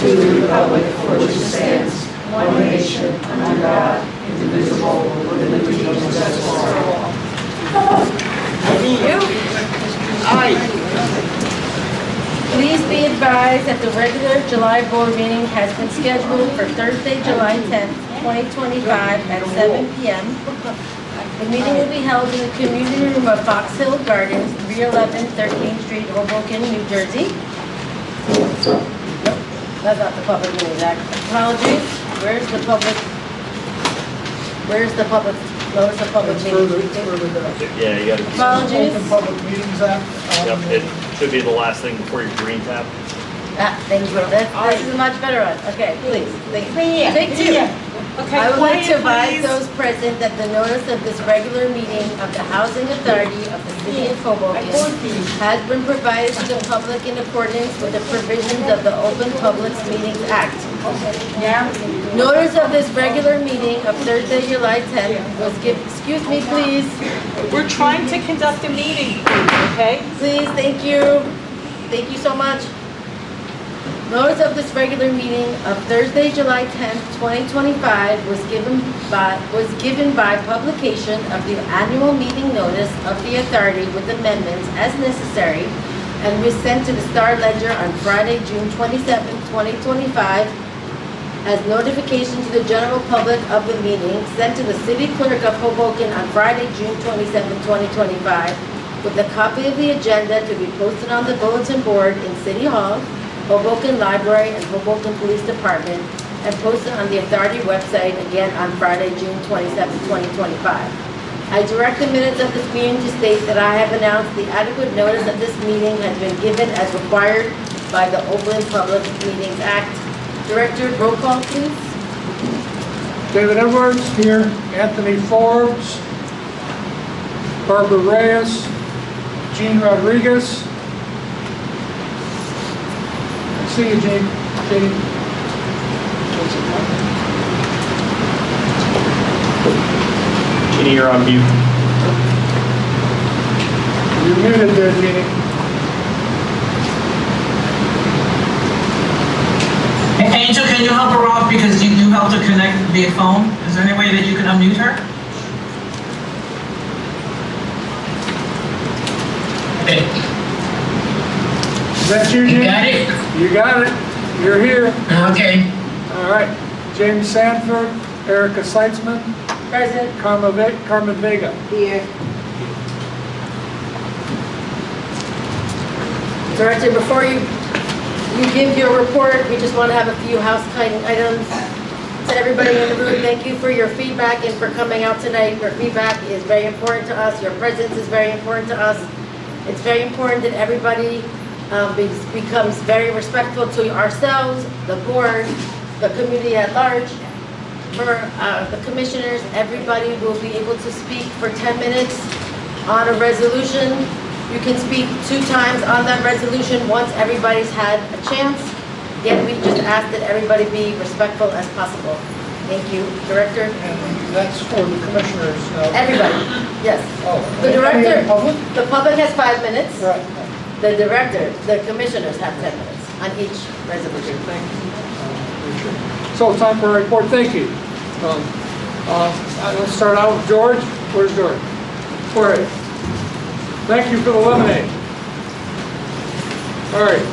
to the republic for which it stands, one nation, under God, indivisible, with liberty and justice for all. Thank you. Aye. Please be advised that the regular July board meeting has been scheduled for Thursday, July 10th, 2025 at 7 p.m. The meeting will be held in the community room of Fox Hill Gardens, 311 13th Street, Hoboken, New Jersey. Nope, that's not the Public Meetings Act. Apologies. Where's the public notice of public meetings? Yeah, you got to. Apologies. Open Public Meetings Act. Yep, it should be the last thing before your green tab. Thank you. This is a much better one. Okay, please. Take two. Okay, I would like to advise quiet, please. those present that the notice of this regular meeting of the Housing Authority of the City of Hoboken has been provided to the public in accordance with the provisions of the Open Public Meetings Act. Yeah. Notice of this regular meeting of Thursday, July 10th was given, excuse me, please. We're trying to conduct a meeting, okay? Please, thank you. Thank you so much. Notice of this regular meeting of Thursday, July 10th, 2025 was given by publication of the annual meeting notice of the authority with amendments as necessary and was sent to the Star Ledger on Friday, June 27th, 2025 as notification to the general public of the meeting sent to the City Clerk of Hoboken on Friday, June 27th, 2025 with a copy of the agenda to be posted on the bulletin board in City Hall, Hoboken Library, and Hoboken Police Department, and posted on the Authority website again on Friday, June 27, 2025. I direct the minutes of this meeting to state that I have announced the adequate notice of this meeting has been given as required by the Open Public Meetings Act. Director, roll call, please. David Edwards here, Anthony Forbes, Barbara Reyes, Jean Rodriguez. See you, Jean. Jeannie, you're on mute. You're muted there, Jeannie. Angel, can you help her out because you helped her connect via phone? Is there any way that you can unmute her? Okay. Is that you, Jean? You got it? You got it. You're here. Okay. All right. James Sanford, Erica Seitzman, Present. Carmen Vega. Here. Director, before you give your report, we just want to have a few housekeeping items. To everybody in the room, thank you for your feedback and for coming out tonight. Your feedback is very important to us. Your presence is very important to us. It's very important that everybody becomes very respectful to ourselves, the board, the community at large. For the commissioners, everybody will be able to speak for 10 minutes on a resolution. You can speak 2 times on that resolution once everybody's had a chance. Again, we just ask that everybody be respectful as possible. Thank you, Director. And that's for the commissioners. Everybody, yes. Oh, The Director, public? the public has 5 minutes. Right. The Director, the commissioners have 10 minutes on each resolution. Thank you. So time for a report. Thank you. Let's start out with George. Where's George? All right. Thank you for the lemonade. All right.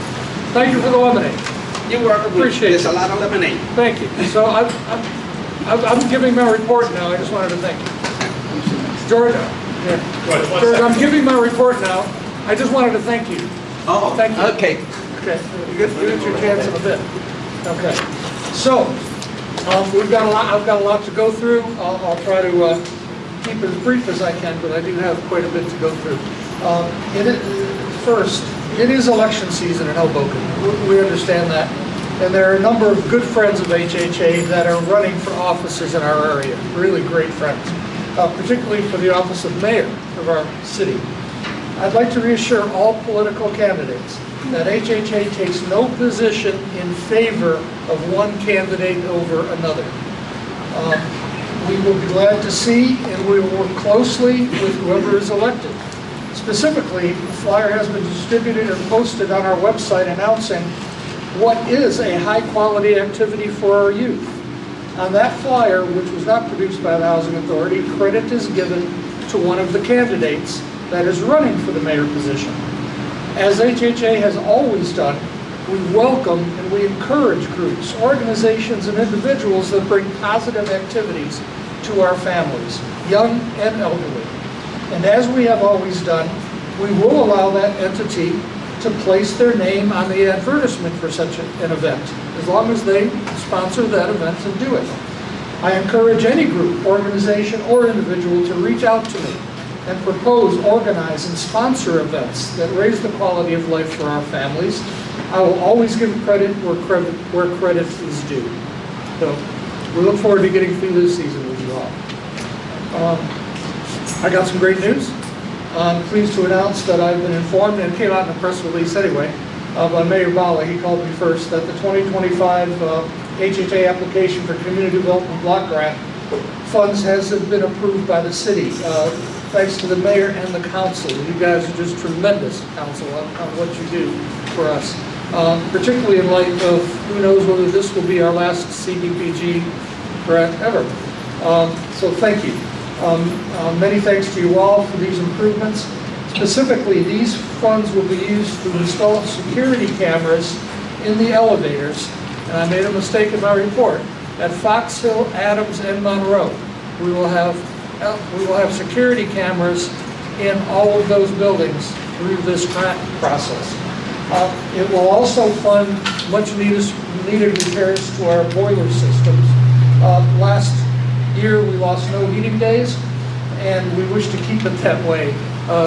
Thank you for the lemonade. You work Appreciate There's it. a lot of lemonade. Thank you. So I'm giving my report now. I just wanted to thank you. George, George, I'm giving my report now. I just wanted to thank you. Oh, Thank you. okay. Okay, you get your chance in a bit. Okay, so we've got a lot. I've got a lot to go through. I'll try to keep it as brief as I can, but I do have quite a bit to go through. First, it is election season in Hoboken. We understand that, and there are a number of good friends of HHA that are running for offices in our area. Really great friends, particularly for the office of mayor of our city. I'd like to reassure all political candidates that HHA takes no position in favor of one candidate over another. We will be glad to see and we will work closely with whoever is elected. Specifically, a flyer has been distributed and posted on our website announcing what is a high-quality activity for our youth. On that flyer, which was not produced by the Housing Authority, credit is given to one of the candidates that is running for the mayor position. As HHA has always done, we welcome and we encourage groups, organizations, and individuals that bring positive activities to our families, young and elderly. And as we have always done, we will allow that entity to place their name on the advertisement for such an event, as long as they sponsor that event and do it. I encourage any group, organization, or individual to reach out to me and propose, organize, and sponsor events that raise the quality of life for our families. I will always give credit where credit is due. So we look forward to getting through this season with you all. I got some great news. I'm pleased to announce that I've been informed, and it came out in a press release anyway, by Mayor Bala. He called me first, that the 2025 HHA application for Community Development Block Grant funds has been approved by the city. Thanks to the mayor and the council. You guys are just tremendous, council, on what you do for us. Particularly in light of who knows whether this will be our last CDBG grant ever. So thank you. Many thanks to you all for these improvements. Specifically, these funds will be used to install security cameras in the elevators, and I made a mistake in my report, at Fox Hill, Adams, and Monroe. We will have security cameras in all of those buildings through this grant process. It will also fund much needed repairs to our boiler systems. Last year we lost no heating days, and we wish to keep it that way.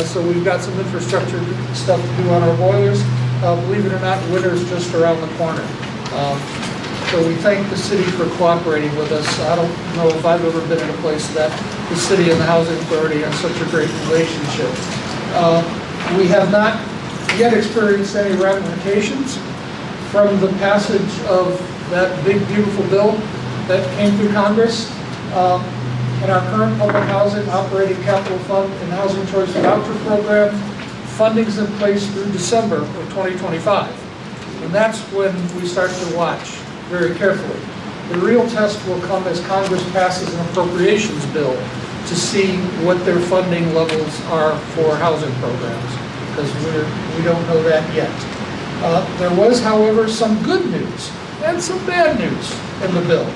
So we've got some infrastructure stuff to do on our boilers. Believe it or not, winter's just around the corner. So we thank the city for cooperating with us. I don't know if I've ever been in a place that the city and the Housing Authority have such a great relationship. We have not yet experienced any ramifications from the passage of that big, beautiful bill that came through Congress. In our current public housing operating capital fund and housing choice voucher program, funding's in place through December of 2025. And that's when we start to watch very carefully. The real test will come as Congress passes an appropriations bill to see what their funding levels are for housing programs, because we don't know that yet. There was, however, some good news and some bad news in the bill.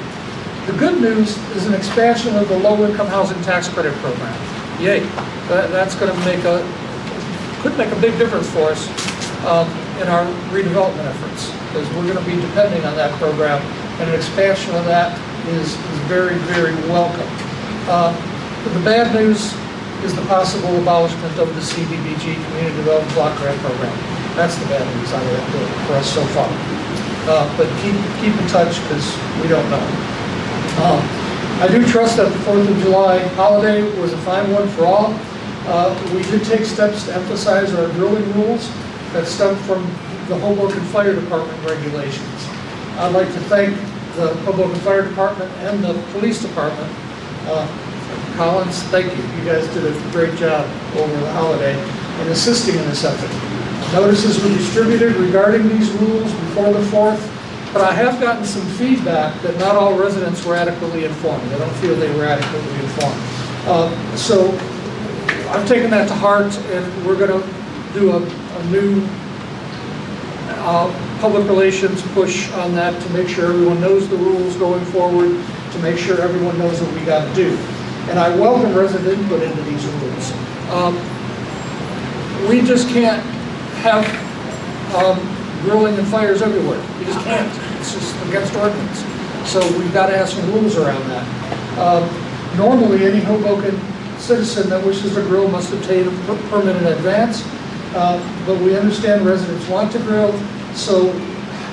The good news is an expansion of the low-income housing tax credit program. Yay! That's going to could make a big difference for us in our redevelopment efforts, because we're going to be depending on that program, and an expansion of that is very, very welcome. But the bad news is the possible abolishment of the CDBG Community Development Block Grant Program. That's the bad news out of that bill for us so far. But keep in touch, because we don't know. I do trust that the 4th of July holiday was a fine one for all. We did take steps to emphasize our drilling rules that stem from the Hoboken Fire Department regulations. I'd like to thank the Hoboken Fire Department and the Police Department. Collins, thank you. You guys did a great job over the holiday in assisting in this effort. Notices were distributed regarding these rules before the 4th. But I have gotten some feedback that not all residents were adequately informed. They don't feel they were adequately informed. So I've taken that to heart, and we're going to do a new public relations push on that to make sure everyone knows the rules going forward, to make sure everyone knows what we got to do. And I welcome resident input into these rules. We just can't have grilling and fires everywhere. You just can't. It's just against ordinance. So we've got to have some rules around that. Normally, any Hoboken citizen that wishes to grill must obtain a permit in advance, but we understand residents want to grill, so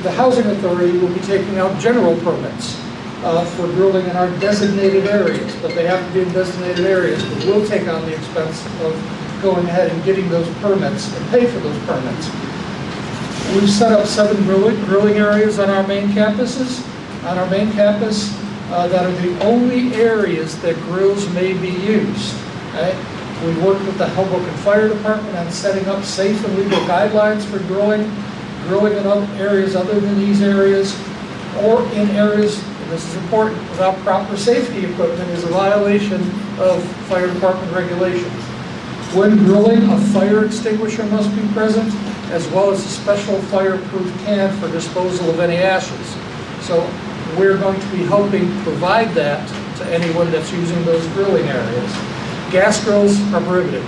the Housing Authority will be taking out general permits for grilling in our designated areas, but they have to be in designated areas, but we'll take on the expense of going ahead and getting those permits and pay for those permits. We've set up 7 grilling areas on our main campuses. On our main campus, that are the only areas that grills may be used. Right? We worked with the Hoboken Fire Department on setting up safe and legal guidelines for grilling. grilling in other areas other than these areas, or in areas, and this is important, without proper safety equipment is a violation of fire department regulations. When grilling, a fire extinguisher must be present, as well as a special fireproof can for disposal of any ashes. So we're going to be helping provide that to anyone that's using those grilling areas. Gas grills are prohibited,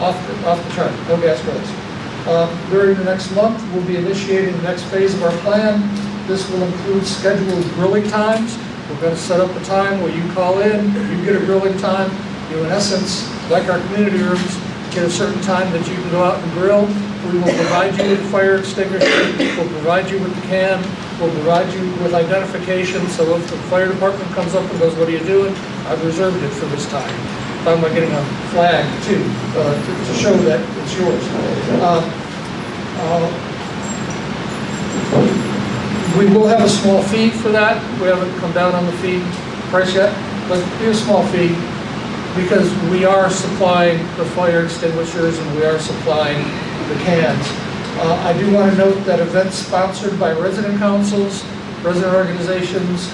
off the chart, no gas grills. During the next month, we'll be initiating the next phase of our plan. This will include scheduled grilling times. We're going to set up a time where you call in, you get a grilling time. You, in essence, like our community rooms, get a certain time that you can go out and grill. We will provide you with a fire extinguisher. We'll provide you with the can. We'll provide you with identification. So if the fire department comes up and goes, "What are you doing?" I've reserved it for this time. Talking about getting a flag too, to show that it's yours. We will have a small fee for that. We haven't come down on the fee price yet, but it'll be a small fee because we are supplying the fire extinguishers and we are supplying the cans. I do want to note that events sponsored by resident councils, resident organizations,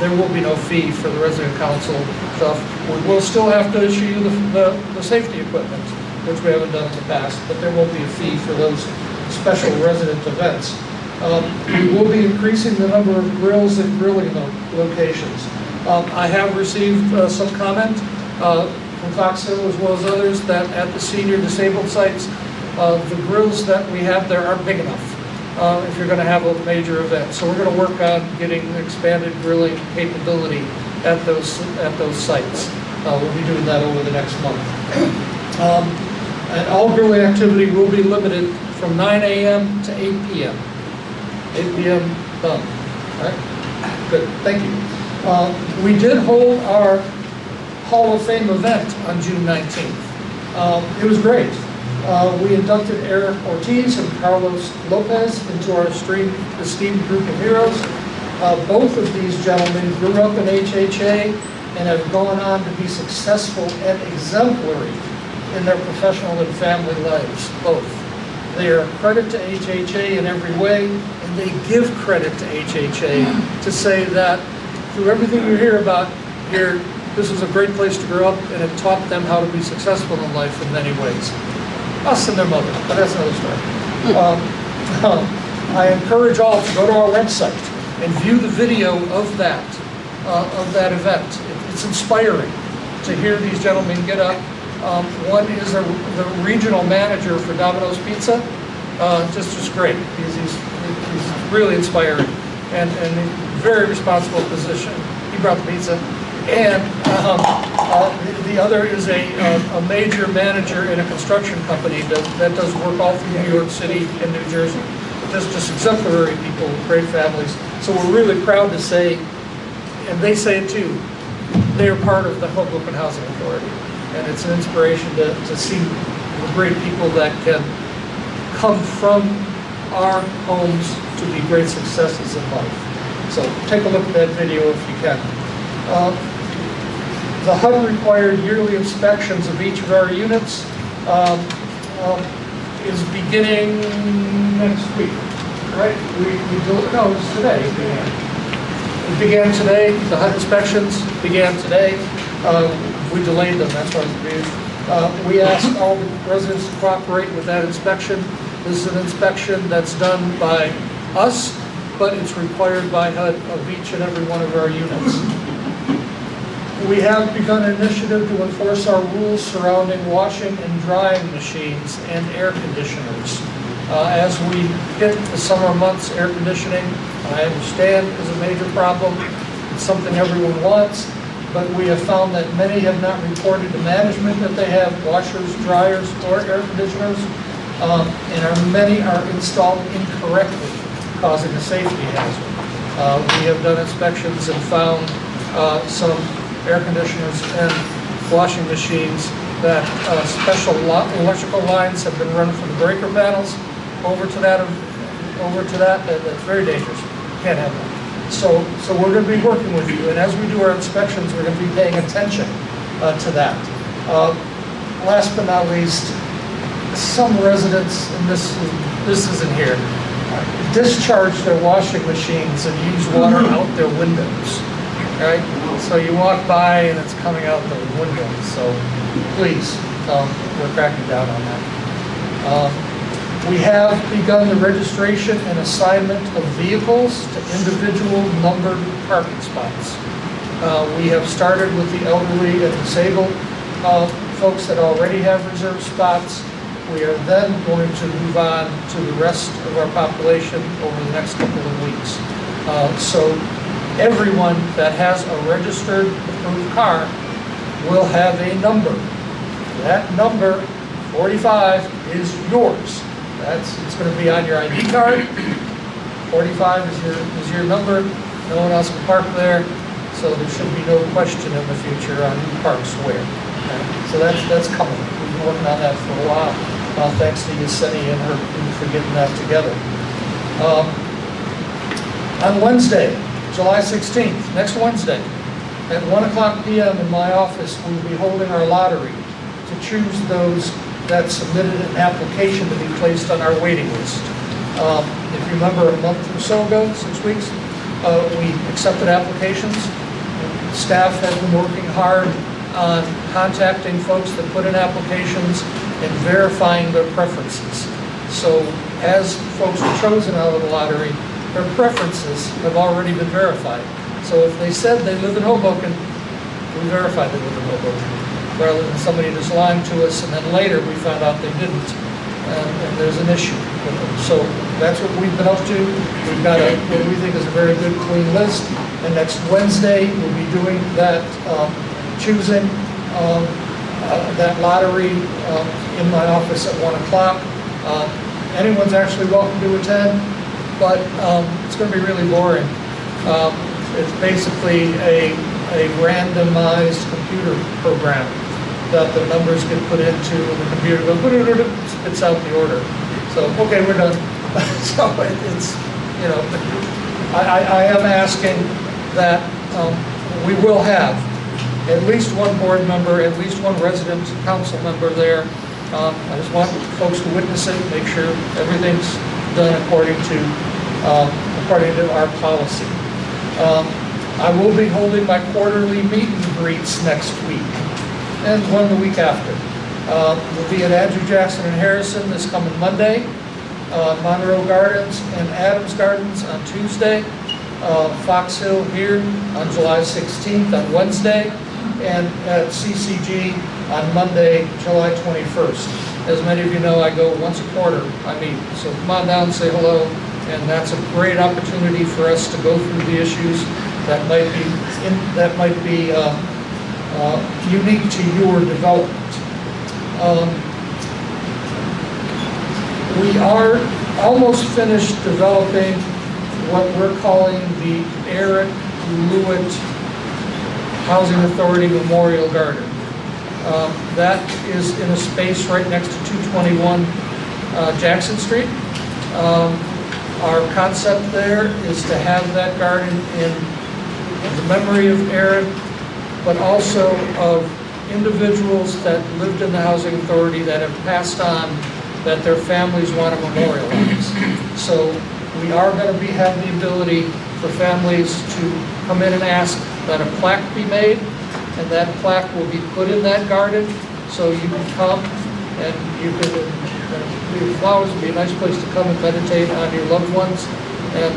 there will be no fee for the resident council stuff. We will still have to issue you the safety equipment, which we haven't done in the past, but there won't be a fee for those special resident events. We will be increasing the number of grills and grilling locations. I have received some comment from Fox Hill as well as others that at the senior disabled sites, the grills that we have there aren't big enough if you're going to have a major event. So we're going to work on getting expanded grilling capability at those sites. We'll be doing that over the next month. And all grilling activity will be limited from 9 a.m. to 8 p.m. 8 p.m. done. All right? Good. Thank you. We did hold our Hall of Fame event on June 19th. It was great. We inducted Eric Ortiz and Carlos Lopez into our esteemed group of heroes. Both of these gentlemen grew up in HHA and have gone on to be successful and exemplary in their professional and family lives, both. They are a credit to HHA in every way, and they give credit to HHA to say that through everything you hear about here, this was a great place to grow up, and it taught them how to be successful in life in many ways. Us and their mother, but that's another story. I encourage all to go to our website and view the video of that event. It's inspiring to hear these gentlemen get up. One is the regional manager for Domino's Pizza, just great. He's really inspiring and a very responsible position. He brought the pizza. And the other is a major manager in a construction company that does work all through New York City and New Jersey. Just exemplary people, great families. So we're really proud to say, and they say it too, they are part of the Hoboken Housing Authority. And it's an inspiration to see the great people that can come from our homes to be great successes in life. So take a look at that video if you can. The HUD required yearly inspections of each of our units is beginning next week, right? No, it's today. It began today. The HUD inspections began today. We delayed them, that's why it's confused. We asked all the residents to cooperate with that inspection. This is an inspection that's done by us, but it's required by HUD of each and every one of our units. We have begun an initiative to enforce our rules surrounding washing and drying machines and air conditioners. As we hit the summer months, air conditioning, I understand, is a major problem. It's something everyone wants, but we have found that many have not reported to management that they have washers, dryers, or air conditioners, and many are installed incorrectly, causing a safety hazard. We have done inspections and found some air conditioners and washing machines that special electrical lines have been run from the breaker panels over to that. That's very dangerous. Can't have that. So we're going to be working with you, and as we do our inspections, we're going to be paying attention to that. Last but not least, some residents, and this is this isn't here, discharge their washing machines and use water out their windows, right? So you walk by and it's coming out the windows, so please, we're cracking down on that. We have begun the registration and assignment of vehicles to individual numbered parking spots. We have started with the elderly and disabled folks that already have reserved spots. We are then going to move on to the rest of our population over the next couple of weeks. So everyone that has a registered approved car will have a number. That number, 45, is yours. It's going to be on your ID card. 45 is your number. No one else can park there, so there should be no question in the future on who parks where. Okay? So that's coming. We've been working on that for a while. Thanks to Yesenia and her crew for getting that together. On Wednesday, July 16th, next Wednesday, at 1:00 p.m. in my office, we'll be holding our lottery to choose those that submitted an application to be placed on our waiting list. If you remember a month or so ago, 6 weeks, we accepted applications. Staff has been working hard on contacting folks that put in applications and verifying their preferences. So as folks are chosen out of the lottery, their preferences have already been verified. So if they said they live in Hoboken, we verified they live in Hoboken, rather than somebody just lying to us and then later we found out they didn't, and there's an issue with them. So that's what we've been up to. We've got what we think is a very good, clean list, and next Wednesday we'll be doing that choosing that lottery in my office at 1:00. Anyone's actually welcome to attend, but it's going to be really boring. It's basically a randomized computer program that the numbers get put into, and the computer goes, spits out the order. So, okay, we're done. So it's, you know, I am asking that we will have at least one board member, at least one resident council member there. I just want folks to witness it, make sure everything's done according to our policy. I will be holding my quarterly meet and greets next week, and one the week after. We'll be at Andrew Jackson and Harrison this coming Monday, Monroe Gardens and Adams Gardens on Tuesday, Fox Hill here on July 16th on Wednesday, and at CCG on Monday, July 21st. As many of you know, I go once a quarter, I meet, so come on down and say hello, and that's a great opportunity for us to go through the issues that might be unique to your development. We are almost finished developing what we're calling the Eric Lewitt Housing Authority Memorial Garden. That is in a space right next to 221 Jackson Street. Our concept there is to have that garden in the memory of Eric, but also of individuals that lived in the Housing Authority that have passed on, that their families want to memorialize. So we are going to have the ability for families to come in and ask that a plaque be made, and that plaque will be put in that garden, so you can come and you can, flowers would be a nice place to come and meditate on your loved ones and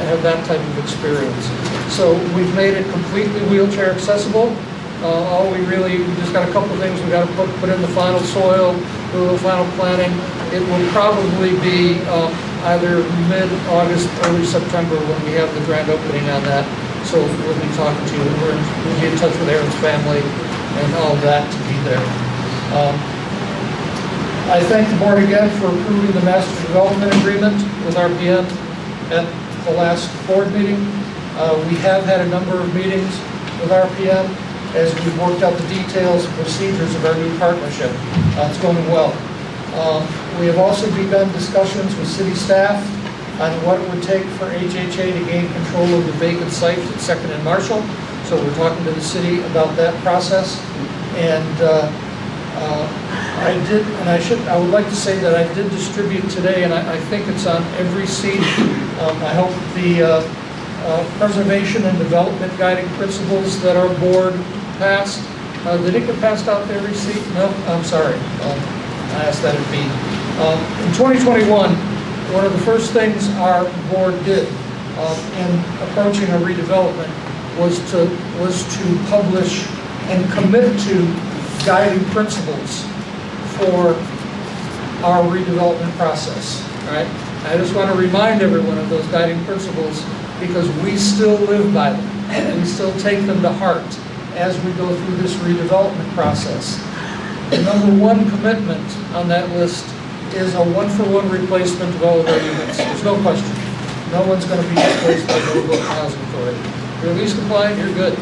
have that type of experience. So we've made it completely wheelchair accessible. We just got a couple things we got to put in the final soil, do a little final planning. It will probably be either mid-August, early September when we have the grand opening on that. So we'll be talking to you. We'll be in touch with Aaron's family and all of that to be there. I thank the board again for approving the master development agreement with RPM at the last board meeting. We have had a number of meetings with RPM as we've worked out the details and procedures of our new partnership. It's going well. We have also begun discussions with city staff on what it would take for HHA to gain control of the vacant site at 2nd and Marshall. So we're talking to the city about that process. And I did, and I would like to say that I did distribute today, and I think it's on every seat. I hope the preservation and development guiding principles that our board passed, did it get passed out to every seat? No, I'm sorry. I asked that it be. In 2021, one of the first things our board did in approaching a redevelopment was to publish and commit to guiding principles for our redevelopment process. All right? I just want to remind everyone of those guiding principles because we still live by them. We still take them to heart as we go through this redevelopment process. The number one commitment on that list is a one-for-one replacement of all of our units. There's no question. No one's going to be replaced by the Hoboken Housing Authority. If you're least compliant, you're good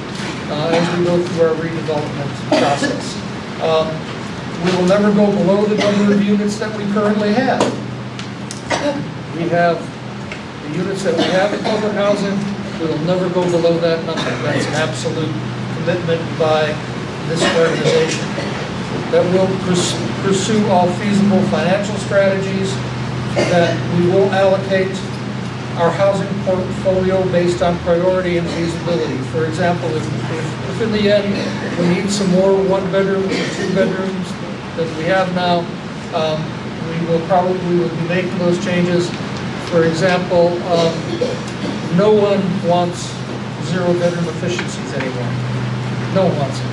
as we go through our redevelopment process. We will never go below the number of units that we currently have. We have the units that we have in public housing. We will never go below that number. That's an absolute commitment by this organization. That will pursue all feasible financial strategies, that we will allocate our housing portfolio based on priority and feasibility. For example, if in the end we need some more one-bedrooms or two-bedrooms than we have now, we will be making those changes. For example, no one wants zero-bedroom efficiencies anymore. No one wants it.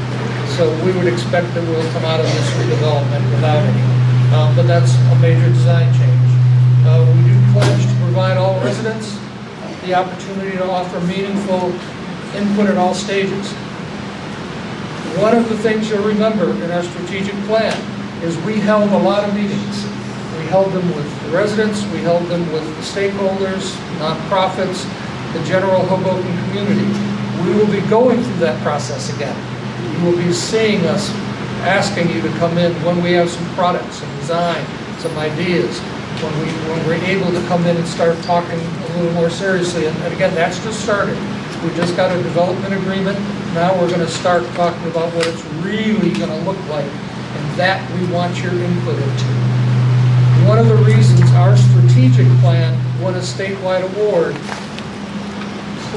So we would expect that we'll come out of this redevelopment without any. But that's a major design change. We do pledge to provide all residents the opportunity to offer meaningful input at all stages. One of the things you'll remember in our strategic plan is we held a lot of meetings. We held them with the residents, we held them with the stakeholders, nonprofits, the general Hoboken community. We will be going through that process again. You will be seeing us asking you to come in when we have some products, some design, some ideas, when we're able to come in and start talking a little more seriously. And again, that's just started. We just got a development agreement. Now we're going to start talking about what it's really going to look like, and that we want your input into. One of the reasons our strategic plan won a statewide award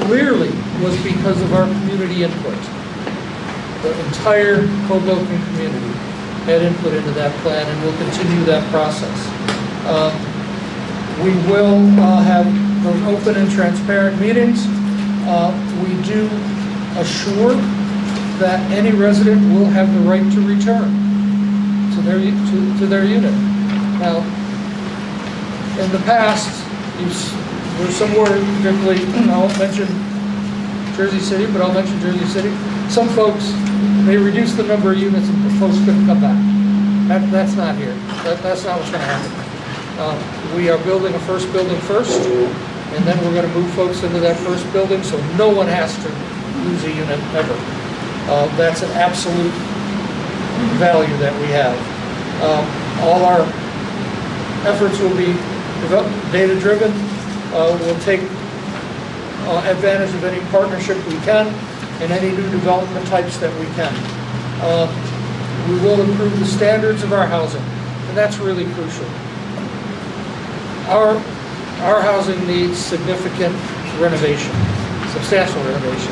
clearly was because of our community input. The entire Hoboken community had input into that plan, and we'll continue that process. We will have those open and transparent meetings. We do assure that any resident will have the right to return to their unit. Now, in the past, there's some word, particularly, I won't mention Jersey City, but I'll mention Jersey City. Some folks, they reduced the number of units and the folks couldn't come back. That's not here. That's not what's going to happen. We are building a first building first, and then we're going to move folks into that first building, so no one has to lose a unit ever. That's an absolute value that we have. All our efforts will be data-driven. We'll take advantage of any partnership we can and any new development types that we can. We will improve the standards of our housing, and that's really crucial. Our housing needs significant renovation, substantial renovation.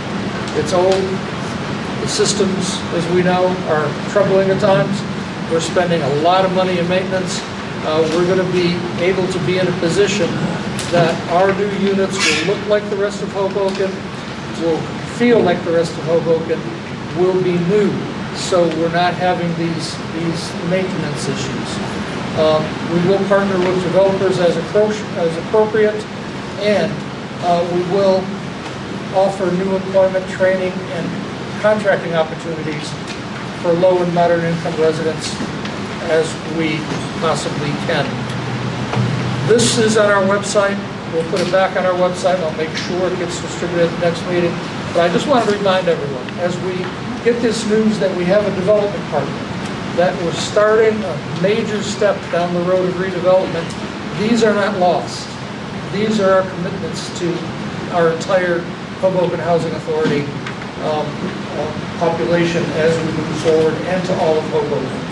It's old. The systems, as we know, are troubling at times. We're spending a lot of money in maintenance. We're going to be able to be in a position that our new units will look like the rest of Hoboken, will feel like the rest of Hoboken, will be new, so we're not having these maintenance issues. We will partner with developers as appropriate, and we will offer new employment training and contracting opportunities for low and moderate income residents as we possibly can. This is on our website. We'll put it back on our website. I'll make sure it gets distributed at the next meeting. But I just want to remind everyone, as we get this news that we have a development partner, that we're starting a major step down the road of redevelopment, these are not lost. These are our commitments to our entire Hoboken Housing Authority population as we move forward, and to all of Hoboken.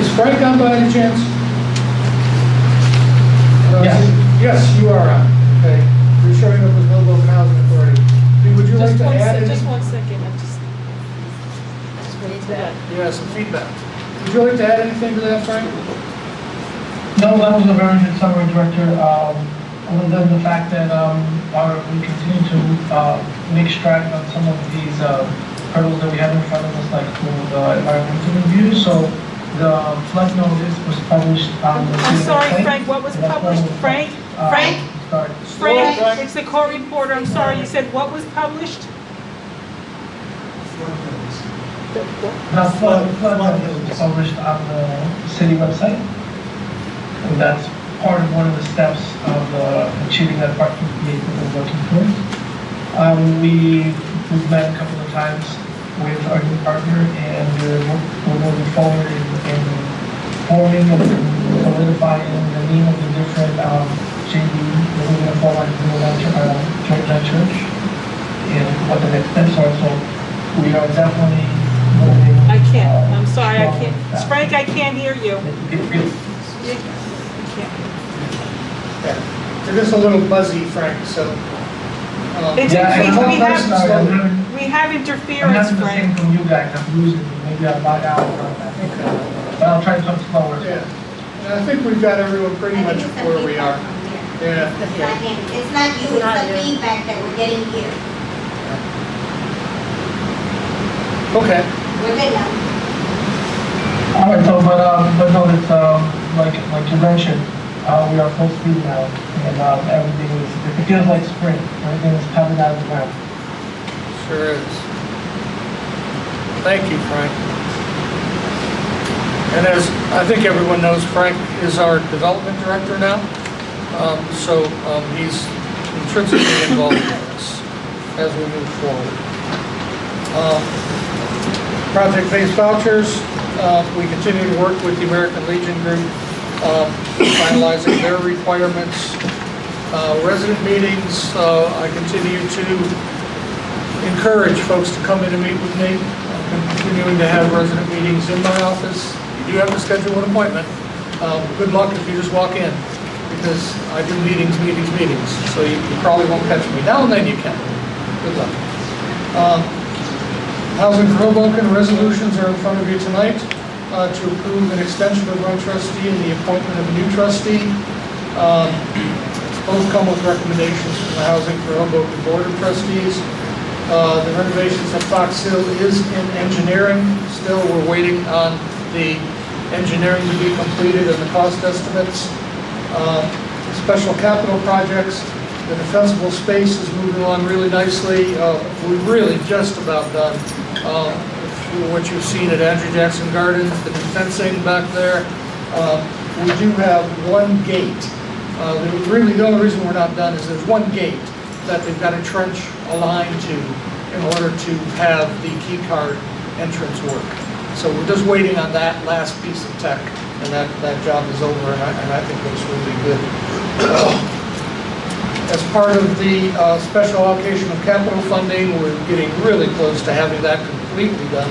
Is Frank on by any chance? Yes. Yes, you are on. Okay. You're showing up as Hoboken Housing Authority. Would you like to add any? Just 1 second, I'm just. Yeah, some feedback. Would you like to add anything to that, Frank? No, that was a very good summary, Director. Other than the fact that we continue to make strides on some of these hurdles that we have in front of us, like for the environmental review. So the flood notice was published on the I'm city sorry, website. Frank, what was And that's published? when Frank? we Frank? start. Frank, it's the court reporter, I'm sorry, you said what was published? The flood notice was published on the city website. And that's part of one of the steps of achieving that part 58 that we're working towards. We've met a couple of times with our new partner, and we're moving forward in forming and solidifying the name of the different JV that we're going to form on joint venture and what the next steps are. So we are definitely moving. I can't, I'm sorry, I can't. strong. Frank, I can't hear you. Yeah. You're just a little buzzy, Frank, so. It's Yeah, we I'm have- sorry, We have I'm interference, having the Frank. same from you guys. I'm losing you. Maybe I'll log out or something. But I'll try to come slower. Yeah. And I think we've got everyone pretty much where we are. Yeah. It's not him, it's not you, it's the feedback that we're getting here. Okay. We're good now. All right, so, but no, it's, like you mentioned, we are full speed now, and, everything is, it feels like spring. Everything is coming out of the ground. Sure is. Thank you, Frank. And as I think everyone knows, Frank is our development director now. He's intrinsically involved in this as we move forward. Project-based vouchers, we continue to work with the American Legion Group, finalizing their requirements. Resident meetings, I continue to encourage folks to come in and meet with me. I'm continuing to have resident meetings in my office. You do have to schedule an appointment. Good luck if you just walk in, because I do meetings, so you probably won't catch me. Now and then you can. Good luck. Housing for Hoboken resolutions are in front of you tonight to approve an extension of one trustee and the appointment of a new trustee. Both come with recommendations from the Housing for Hoboken Board of Trustees. The renovations at Fox Hill is in engineering. Still, we're waiting on the engineering to be completed and the cost estimates. Special capital projects, the defensible space is moving along really nicely. We're really just about done. What you've seen at Andrew Jackson Gardens, the fencing back there. We do have one gate. Really, the only reason we're not done is there's one gate that they've got a trench aligned to in order to have the key card entrance work. So we're just waiting on that last piece of tech, and that job is over, and I think looks really good. As part of the special allocation of capital funding, we're getting really close to having that completely done.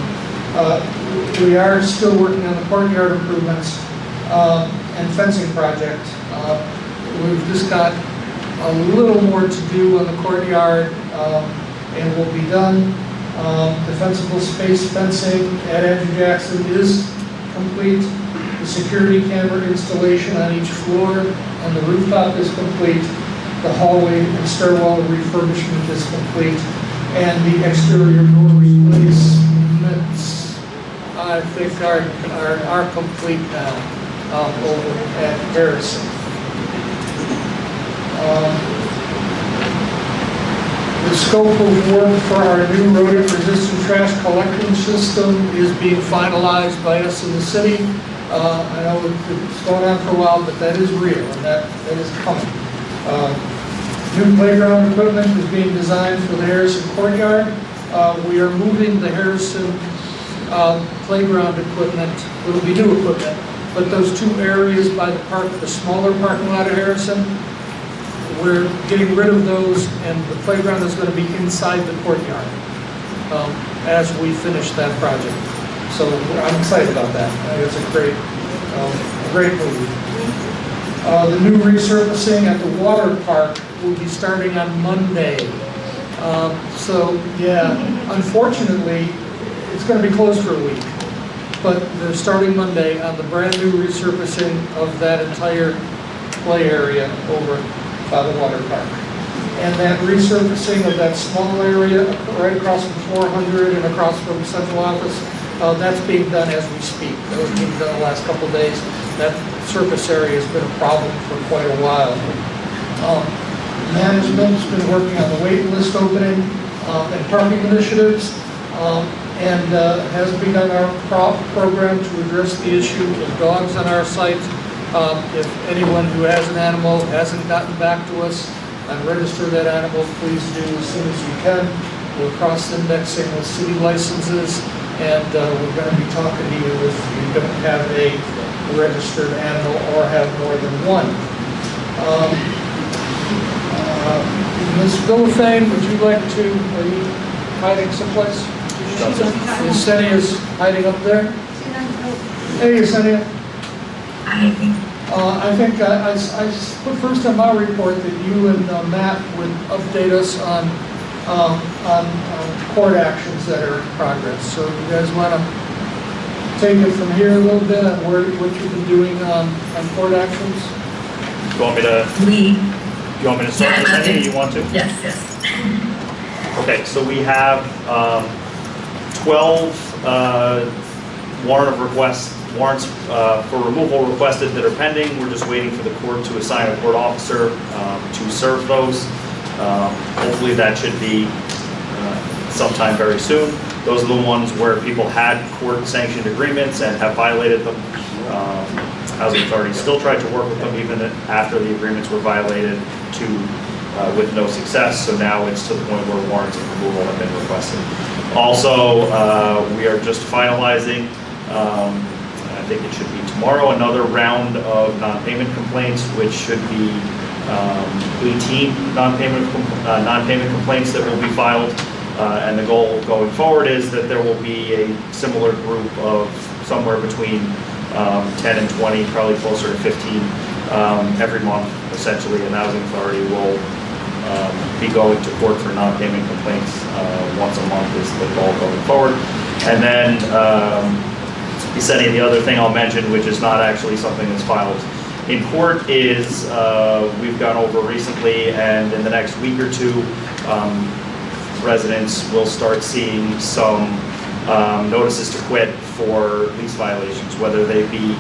We are still working on the courtyard improvements and fencing project. We've just got a little more to do on the courtyard, and we'll be done. Defensible space fencing at Andrew Jackson is complete. The security camera installation on each floor and the rooftop is complete. The hallway and stairwell refurbishment is complete. And the exterior door replacements, I think, are complete now over at Harrison. The scope of work for our new rodent-resistant trash collection system is being finalized by us in the city. I know it's going on for a while, but that is real, and that is coming. New playground equipment is being designed for the Harrison courtyard. We are moving the Harrison playground equipment. It will be new equipment, but those two areas by the park, the smaller parking lot of Harrison, we're getting rid of those, and the playground is going to be inside the courtyard. as we finish that project. So I'm excited about that. I think it's a great move. The new resurfacing at the water park will be starting on Monday. So yeah, unfortunately, it's going to be closed for a week. But they're starting Monday on the brand new resurfacing of that entire play area over by the water park. And that resurfacing of that small area right across from 400 and across from central office, that's being done as we speak. That was being done the last couple of days. That surface area has been a problem for quite a while. Management's been working on the wait list opening and parking initiatives, and has begun our program to address the issue of dogs on our site. If anyone who has an animal hasn't gotten back to us and register that animal, please do as soon as you can. We're cross-indexing with city licenses, and we're going to be talking to you if you don't have a registered animal or have more than one. Ms. Villafane, would you like to, are you hiding someplace? Yesenia is hiding up there. Hey, Yesenia. I think I put first on my report that you and Matt would update us on court actions that are in progress. So you guys want to take it from here a little bit on what you've been doing on court actions? You want me to? You want me to start with anything you want to? Yes. Okay, so we have 12 warrants for removal requested that are pending. We're just waiting for the court to assign a court officer to serve those. Hopefully that should be sometime very soon. Those are the ones where people had court-sanctioned agreements and have violated them. Housing Authority still tried to work with them even after the agreements were violated with no success. So now it's to the point where warrants of removal have been requested. Also, we are just finalizing, I think it should be tomorrow, another round of non-payment complaints, which should be 18 non-payment complaints that will be filed. And the goal going forward is that there will be a similar group of somewhere between 10 and 20, probably closer to 15 every month, essentially, and the Housing Authority will be going to court for non-payment complaints once a month is the goal going forward. And then the other thing I'll mention, which is not actually something that's filed in court, is we've gone over recently, and in the next week or two, residents will start seeing some notices to quit for lease violations, whether they be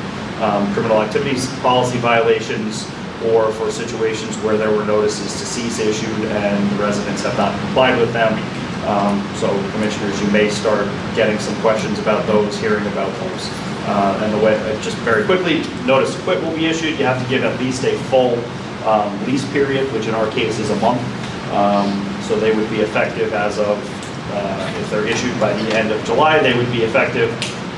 criminal activities policy violations or for situations where there were notices to cease issued and the residents have not complied with them. So commissioners, you may start getting some questions about those, hearing about those. And the way, just very quickly, notice to quit will be issued. You have to give at least a full lease period, which in our case is a month. So they would be effective as of, if they're issued by the end of July, they would be effective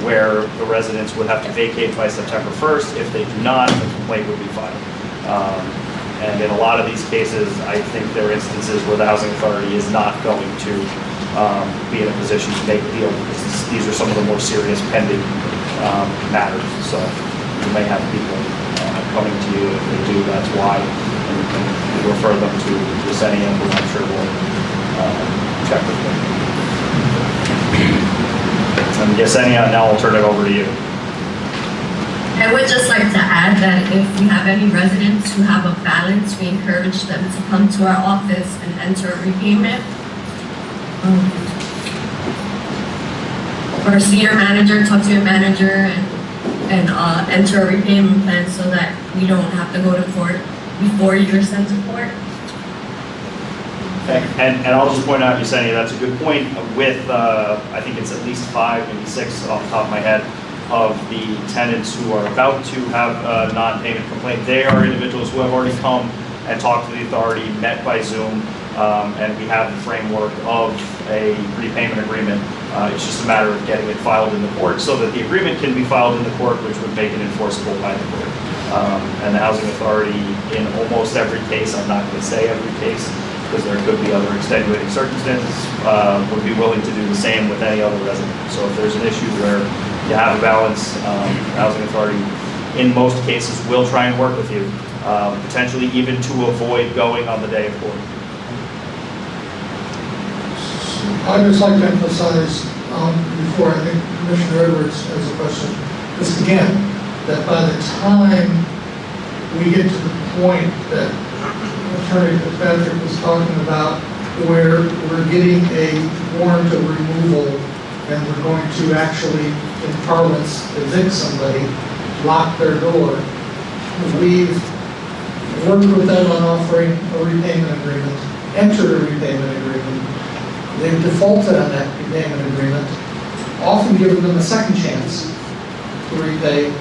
where the residents would have to vacate by September 1st. If they do not, the complaint would be filed. And in a lot of these cases, I think there are instances where the Housing Authority is not going to be in a position to make a deal because these are some of the more serious pending matters. So you may have people coming to you. If they do, that's why. And you can refer them to Yesenia, who I'm sure will check with them. And Yesenia, now I'll turn it over to you. I would just like to add that if we have any residents who have a balance, we encourage them to come to our office and enter a repayment. Or see your manager, talk to your manager, and enter a repayment plan so that we don't have to go to court before you're sent to court. Okay. And I'll just point out, Yesenia, that's a good point. With, I think it's at least 5, maybe 6 off the top of my head, of the tenants who are about to have a non-payment complaint. They are individuals who have already come and talked to the authority, met by Zoom, and we have the framework of a repayment agreement. It's just a matter of getting it filed in the court so that the agreement can be filed in the court, which would make it enforceable by the court. And the Housing Authority, in almost every case, I'm not going to say every case, because there could be other extenuating circumstances, would be willing to do the same with any other resident. So if there's an issue where you have a balance, the Housing Authority, in most cases, will try and work with you, potentially even to avoid going on the day of court. I'd just like to emphasize, before I think Commissioner Edwards has a question, just again, that by the time we get to the point that Attorney Fitzpatrick was talking about, where we're getting a warrant of removal and we're going to actually, in parlance, evict somebody, lock their door, we've worked with them on offering a repayment agreement, entered a repayment agreement. They've defaulted on that repayment agreement, often given them a second chance to repay,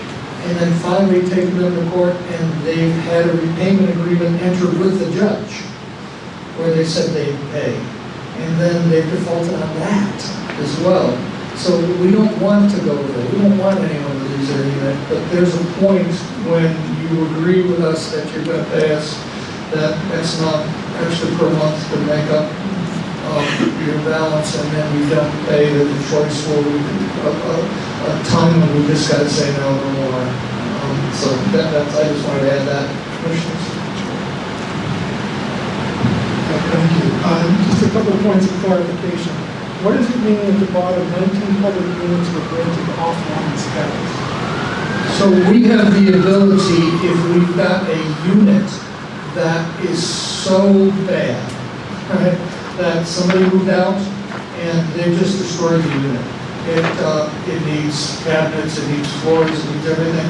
and then finally taken them to court and they've had a repayment agreement entered with the judge where they said they'd pay. And then they've defaulted on that as well. So we don't want to go there. We don't want anyone to lose their unit, but there's a point when you agree with us that you're going to pay us that X amount extra per month to make up your balance, and then we don't pay, the choice will be a time when we just got to say no more. So that's, I just wanted to add that. Commissioners? Thank you. Just a couple of points of clarification. What does it mean at the bottom, 19 public units were granted offline status? So we have the ability, if we've got a unit that is so bad, right, that somebody moved out and they just destroyed the unit. It needs cabinets, it needs floors, it needs everything.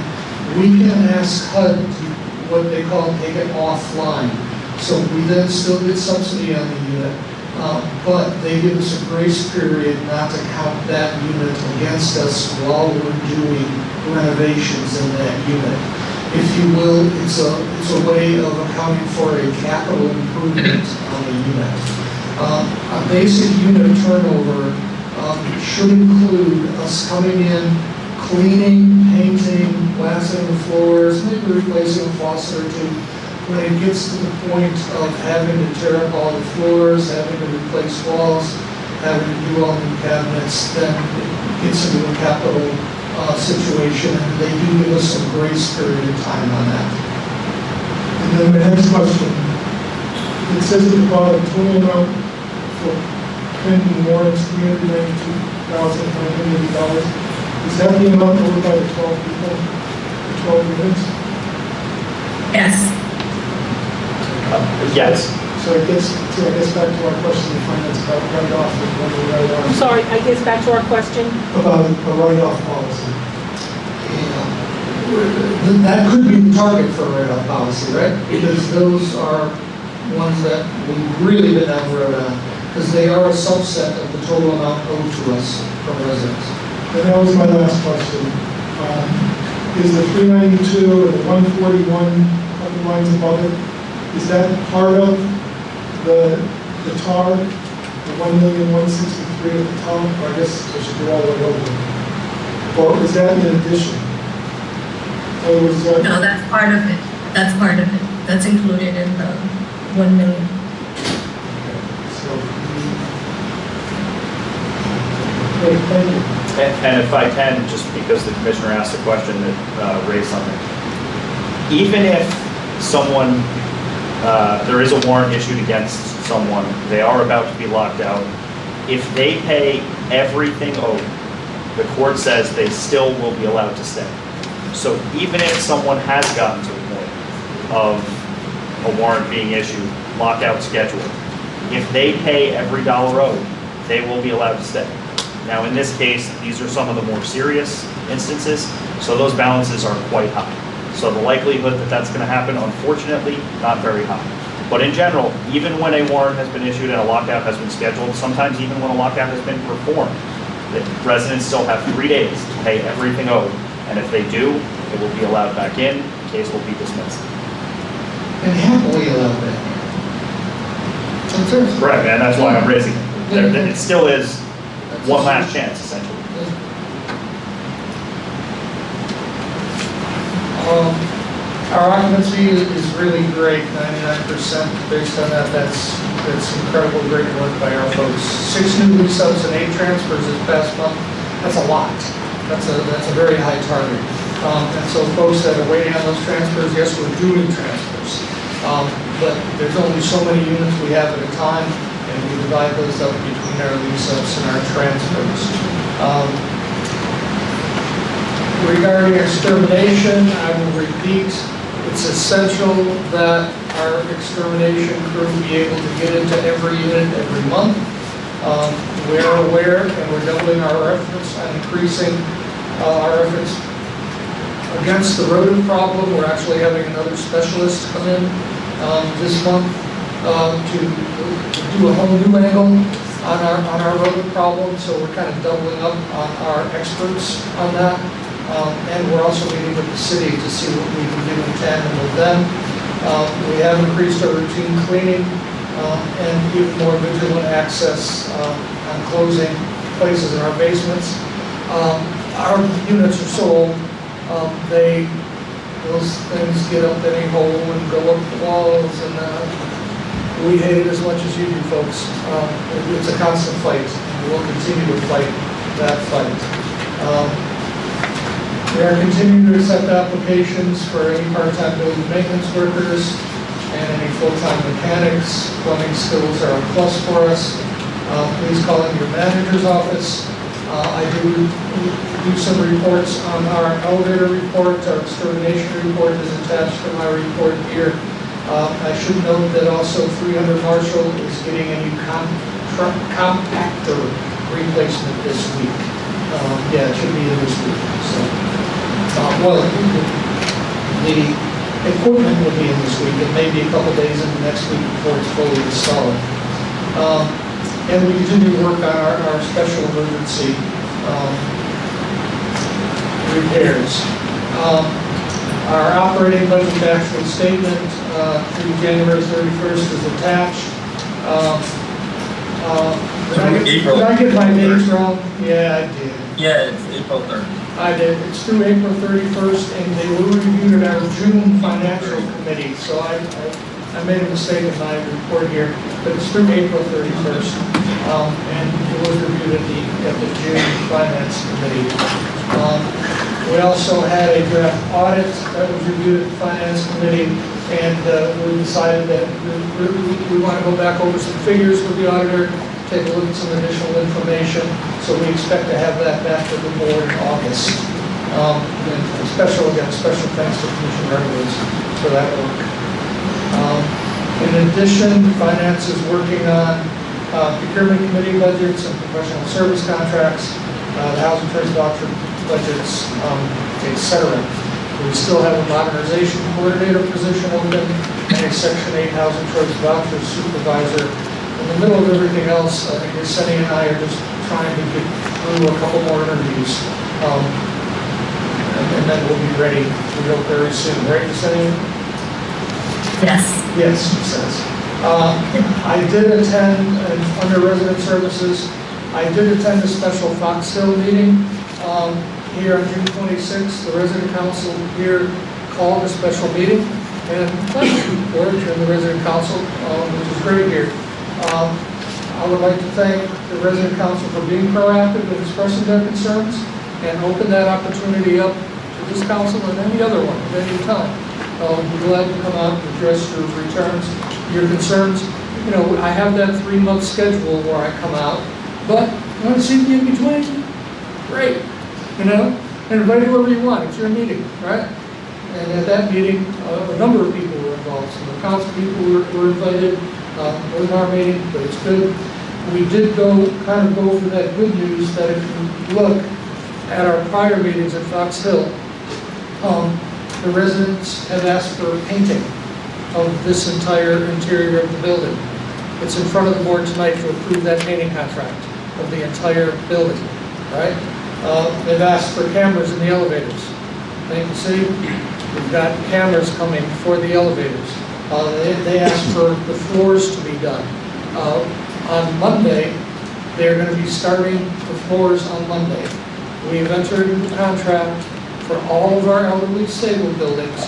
We can ask HUD to, what they call, take it offline. So we then still get subsidy on the unit, but they give us a grace period not to count that unit against us while we're doing renovations in that unit. If you will, it's a way of accounting for a capital improvement on a unit. A basic unit turnover should include us coming in, cleaning, painting, glassing the floors, maybe replacing a faucet or two. When it gets to the point of having to tear up all the floors, having to replace walls, having to do all new cabinets, then it gets into a capital situation, and they do give us some grace period of time on that. And then the next question. It says at the bottom, total amount for pending warrants, $392,980. Is that the amount owed by the 12 people, the 12 units? Yes. Yes. So I guess back to our question of finance about write-off and when we write off. I'm sorry, I guess back to our question. About a write-off policy. Yeah. That could be the target for a write-off policy, right? Because those are ones that we've really been down the road on, because they are a subset of the total amount owed to us from residents. And that was my last question. Is the 392 and the 141 couple lines above it, is that part of the TAR, the 1,163,000 at the top? Or I guess I should do all the way over. Or is that in addition? No, that's part of it. That's part of it. That's included in the 1 million. Great, thank you. And if I can, just because the commissioner asked a question that raised something. Even if someone, there is a warrant issued against someone, they are about to be locked out, if they pay everything owed, the court says they still will be allowed to stay. So even if someone has gotten to the point of a warrant being issued, lockout scheduled, if they pay every dollar owed, they will be allowed to stay. Now, in this case, these are some of the more serious instances, so those balances are quite high. So the likelihood that that's going to happen, unfortunately, not very high. But in general, even when a warrant has been issued and a lockout has been scheduled, sometimes even when a lockout has been performed, the residents still have 3 days to pay everything owed. And if they do, it will be allowed back in, the case will be dismissed. And happily allowed back in. Correct, and that's why I'm raising it. It still is one last chance, essentially. Our occupancy is really great, 99%. Based on that, that's incredible, great work by our folks. 6 new lease ups and 8 transfers this past month. That's a lot. That's a very high target. And so folks that are waiting on those transfers, yes, we're doing transfers. But there's only so many units we have at a time, and we divide those up between our lease ups and our transfers. Regarding extermination, I will repeat, it's essential that our extermination crew be able to get into every unit every month. We're aware and we're doubling our efforts on increasing our efforts against the rodent problem. We're actually having another specialist come in this month to do a whole new angle on our rodent problem. So we're kind of doubling up on our experts on that. And we're also meeting with the city to see what we can do in tandem with them. We have increased our routine cleaning and even more vigilant access on closing places in our basements. Our units are so old, those things get up any hole and go up the walls, and we hate it as much as you do, folks. It's a constant fight, and we'll continue to fight that fight. We are continuing to accept applications for any part-time building maintenance workers and any full-time mechanics. Plumbing skills are a plus for us. Please call in your manager's office. I do some reports on our elevator report. Our extermination report is attached to my report here. I should note that also 300 Marshall is getting a new compactor replacement this week. Yeah, it should be in this week. So. Well, the equipment will be in this week. It may be a couple days into next week before it's fully installed. And we continue to work on our special emergency repairs. Our operating budget actual statement through January 31st is attached. Did I get my dates wrong? Yeah, I did. Yeah, it's April 3rd. I did. It's through April 31st, and they were reviewed at our June financial committee. So I made a mistake in my report here, but it's through April 31st, and it was reviewed at the June finance committee. We also had a draft audit that was reviewed at the finance committee, and we decided that we want to go back over some figures with the auditor, take a look at some additional information. So we expect to have that back to the board in August. And special thanks to Commissioner Reyes for that work. In addition, finance is working on procurement committee budgets and professional service contracts, the housing choice voucher budgets, etc. We still have a modernization coordinator position open and a Section 8 housing choice voucher supervisor. In the middle of everything else, I think Yesenia and I are just trying to get through a couple more interviews. And then we'll be ready, we hope, very soon. Right, Yesenia? Yes. Yes, it says. I did attend, under resident services, I did attend a special Fox Hill meeting here on June 26th. The resident council here called a special meeting, and we're in the resident council, which is great here. I would like to thank the resident council for being proactive in expressing their concerns and open that opportunity up to this council and any other one at any time. We're glad to come out and address your returns, your concerns. You know, I have that 3-month schedule where I come out, but you want to see me in between? Great. You know, and invite whoever you want. It's your meeting, right? And at that meeting, a number of people were involved. Some of the council people were invited. Was our meeting, but it's good. We did kind of go over that good news that if you look at our prior meetings at Fox Hill, the residents have asked for painting of this entire interior of the building. It's in front of the board tonight to approve that painting contract of the entire building, right? They've asked for cameras in the elevators. Thank you, city. We've got cameras coming for the elevators. They asked for the floors to be done. On Monday, they're going to be starting the floors on Monday. We've entered into contract for all of our elderly stable buildings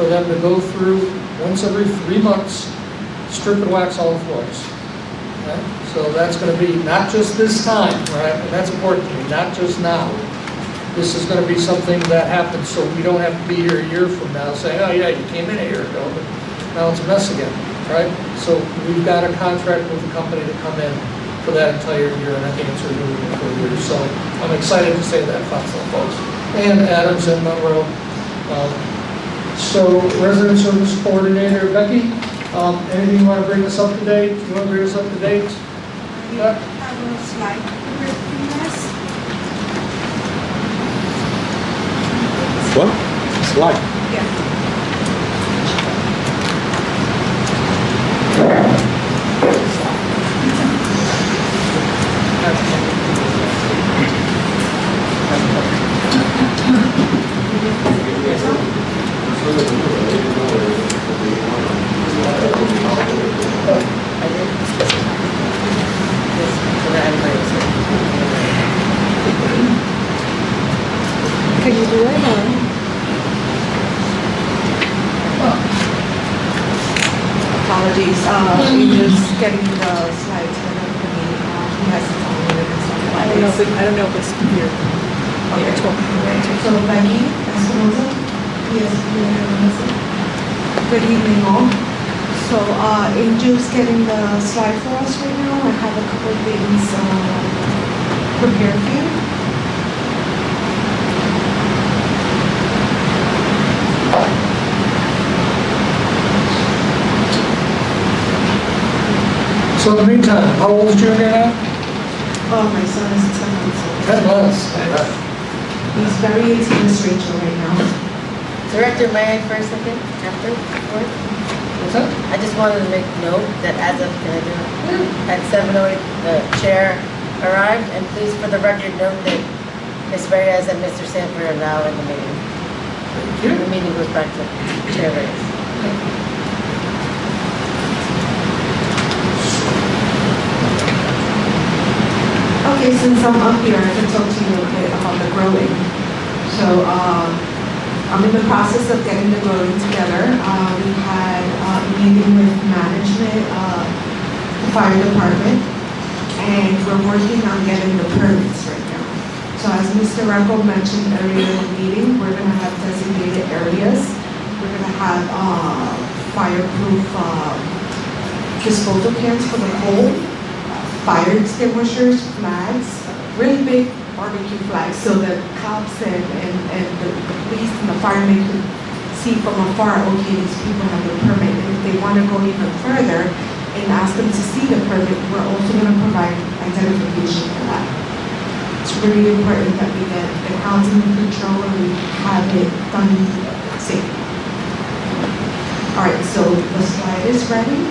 for them to go through once every 3 months, strip and wax all the floors. Okay? So that's going to be not just this time, right? And that's important to me, not just now. This is going to be something that happens, so we don't have to be here a year from now saying, oh yeah, you came in a year ago, but now it's a mess again, right? So we've got a contract with the company to come in for that entire year, and I think it's really good for a year. So I'm excited to say that, folks. And Adams and Monroe. So resident service coordinator, Becky, anything you want to bring us up to date? You want to bring us up to date? Yeah. What? Slide. Can you do it or? Apologies, we're just getting the slides for the company. He has his own minutes on the I don't know if it's here. Okay. So Becky Espinosa, yes, good evening all. So Angel's getting the slide for us right now. I have a couple of things prepared for you. So in the meantime, how old is Junior now? Oh, my son is 10 months old. 10 months. He's very into Miss Rachel right now. Director, may I for a second, after, before? What's that? I just wanted to make note that as of, can I do it? At 7:08, the chair arrived, and please for the record note that Ms. Reyes and Mr. Sanford are now in the meeting. Thank you. The meeting goes back to Chair Reyes. Okay, since I'm up here, I can talk to you a bit about the growing. So I'm in the process of getting the growing together. We had a meeting with management, the fire department, and we're working on getting the permits right now. So as Mr. Recco mentioned earlier in the meeting, we're going to have designated areas. We're going to have fireproof disposal cans for the coal, fire extinguishers, flags, really big barbecue flags, so that cops and the police and the firemen can see from afar, okay, these people have a permit. And if they want to go even further and ask them to see the permit, we're also going to provide identification for that. It's really important that we get the housing control and we have it done safely. All right, so the slide is ready.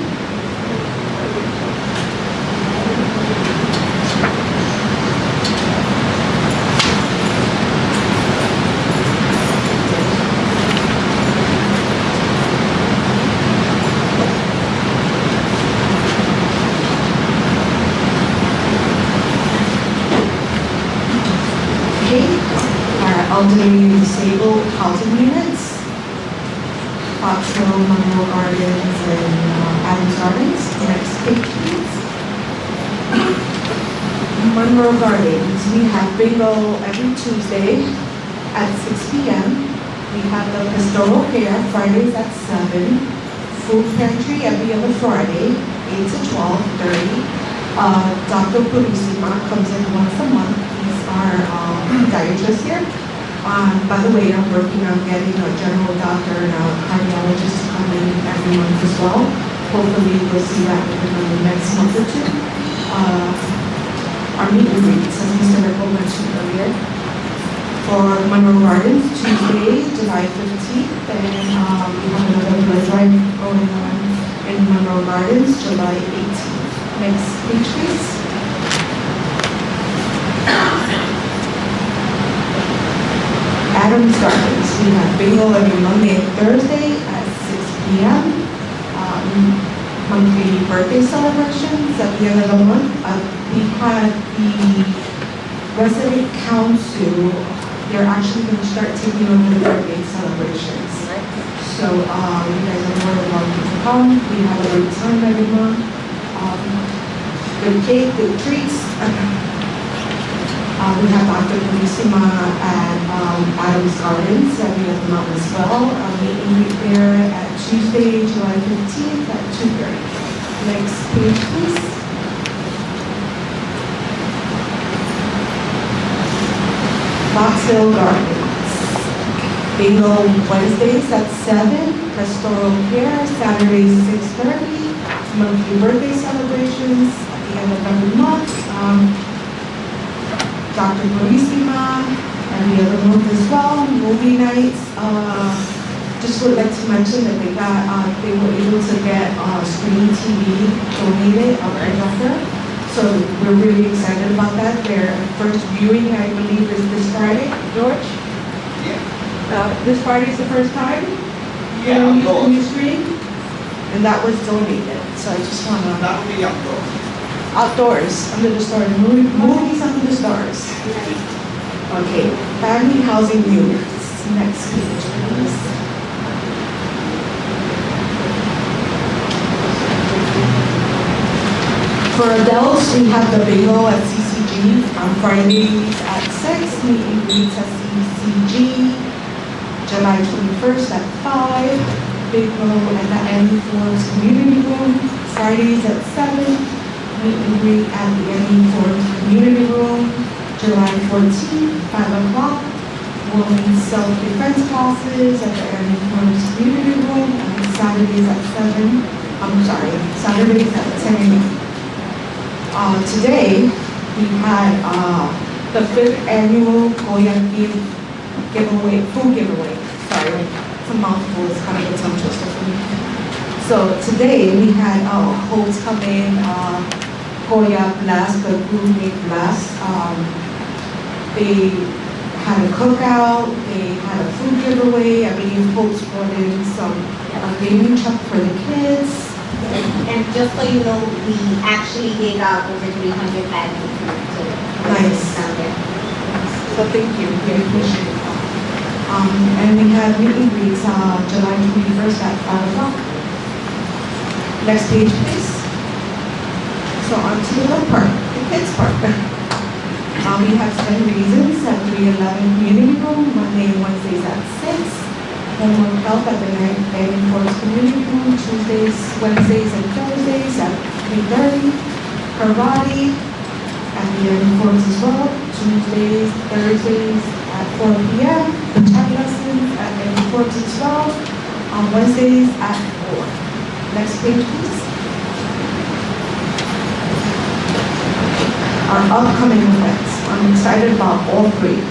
Elderly and disabled housing units, Fox Hill, Monroe Gardens, and Adams Gardens. Next page, please. Monroe Gardens, we have bingo every Tuesday at 6 p.m. We have the pastoral care Fridays at 7. Food pantry every other Friday, 8 to 12:30. Dr. Purisima comes in once a month. He's our dietitian here. By the way, I'm working on getting a general doctor and a cardiologist to come in every month as well. Hopefully we'll see that within the next month or two. Our meet and greets, as Mr. Ripple mentioned earlier, for Monroe Gardens, Tuesday, July 15th, and we have another blood drive going on in Monroe Gardens, July 18th. Next page, please. Adams Gardens, we have bingo every Monday and Thursday at 6 p.m. Monthly birthday celebrations at the end of the month. We had the resident council, they're actually going to start taking over the birthday celebrations. So you guys are more than welcome to come. We have a great time every month. Good cake, good treats. We have Dr. Carissima at Adams Gardens every other month as well. Meeting right there at Tuesday, July 15th at 2:30. Next page, please. Box Hill Gardens. Bingo Wednesdays at 7. Pastoral Care Saturdays 6:30. Monthly birthday celebrations at the end of every month. Dr. Carissima every other month as well. Movie nights. Just would like to mention that they were able to get screen TV donated a projector. So we're really excited about that. Their first viewing, I believe, is this Friday. George? Yeah. This Friday is the first time? Yeah, use the new screen? And that was donated. So I just want to... That will be outdoors. Outdoors, under the stars. Movies under the stars. Okay. Family housing units. Next page, please. For adults, we have the bingo at CCG on Fridays at 6, meet and greets at CCG, July 21st at 5, bingo at the Annie Forbes Community Room, Fridays at 7, meet and greet at the Annie Forbes Community Room, July 14th, 5 o'clock, women's self-defense classes at the Annie Forbes Community Room, and Saturdays at 10 a.m. Today, we had the 5th annual Goya giveaway, food giveaway. Sorry, it's a mouthful, it's kind of a tongue twister for me. So today, we had hosts come in, Goya Blast, the gourmet Blast. They had a cookout, they had a food giveaway. I believe hosts brought in some gaming truck for the kids. And just so you know, we actually gave out over 300 bags of food to Nice. down there. So thank you, we appreciate it. And we had meet and greets July 21st at 5 o'clock. Next page, please. So on to the park, the kids park. We have 10 reasons at 311 Community Room, Monday and Wednesdays at 6. Homework help at the Annie Forbes Community Room, Tuesdays, Wednesdays, and Thursdays at 3:30. Karate at the Annie Forbes as well, Tuesdays, Thursdays at 4 p.m. The tech lessons at Annie Forbes as well, on Wednesdays at 4. Next page, please. Our upcoming events. I'm excited about all 3.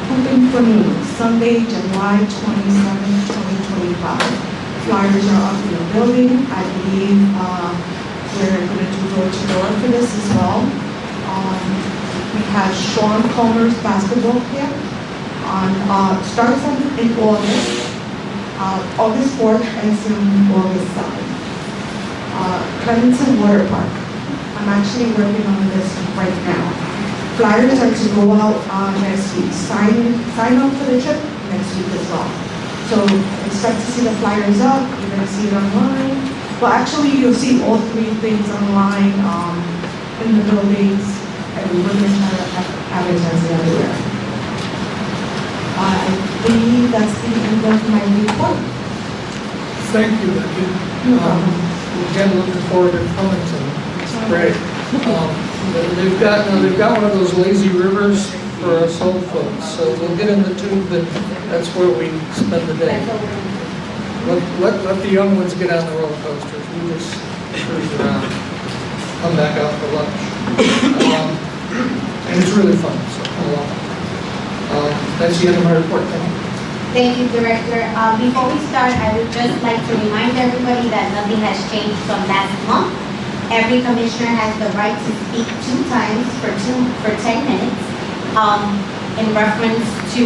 Hooping for Me, Sunday, July 27, 2025. Flyers are up in the building. I believe we're going to do door-to-door for this as well. We have Sean Comer's basketball camp starts in August. August 4th ends in August 7th. Clemson Water Park. I'm actually working on this right now. Flyers are to go out next week. Sign up for the trip next week as well. So expect to see the flyers up. You're going to see it online. Well, actually, you'll see all 3 things online in the buildings, and we're going to try to advertise it everywhere. I believe that's the end of my report. Thank you, Becky. Again, looking forward to Clemson. It's great. They've got one of those lazy rivers for us old folks, so we'll get in the tube and that's where we spend the day. Let the young ones get on the roller coasters. We just cruise around, come back out for lunch, and it's really fun. So that's the end of my report. Thank you. Thank you, Director. Before we start, I would just like to remind everybody that nothing has changed from last month. Every commissioner has the right to speak 2 times for 10 minutes in reference to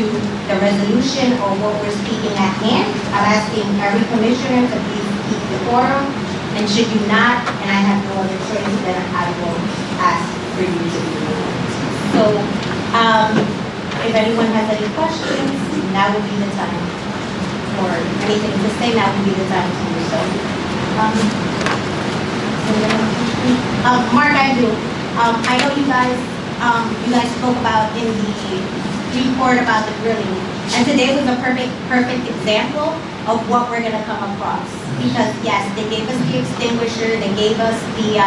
the resolution or what we're speaking at hand. I'm asking every commissioner to please keep the quorum, and should you not, and I have no other choice, then I will ask for you to be removed. So if anyone has any questions, now would be the time. or anything to say, now would be the time to do so. Mark, I do. I know you guys spoke about in the report about the grilling, and today was a perfect example of what we're gonna come across. Because yes, they gave us the extinguisher, they gave us the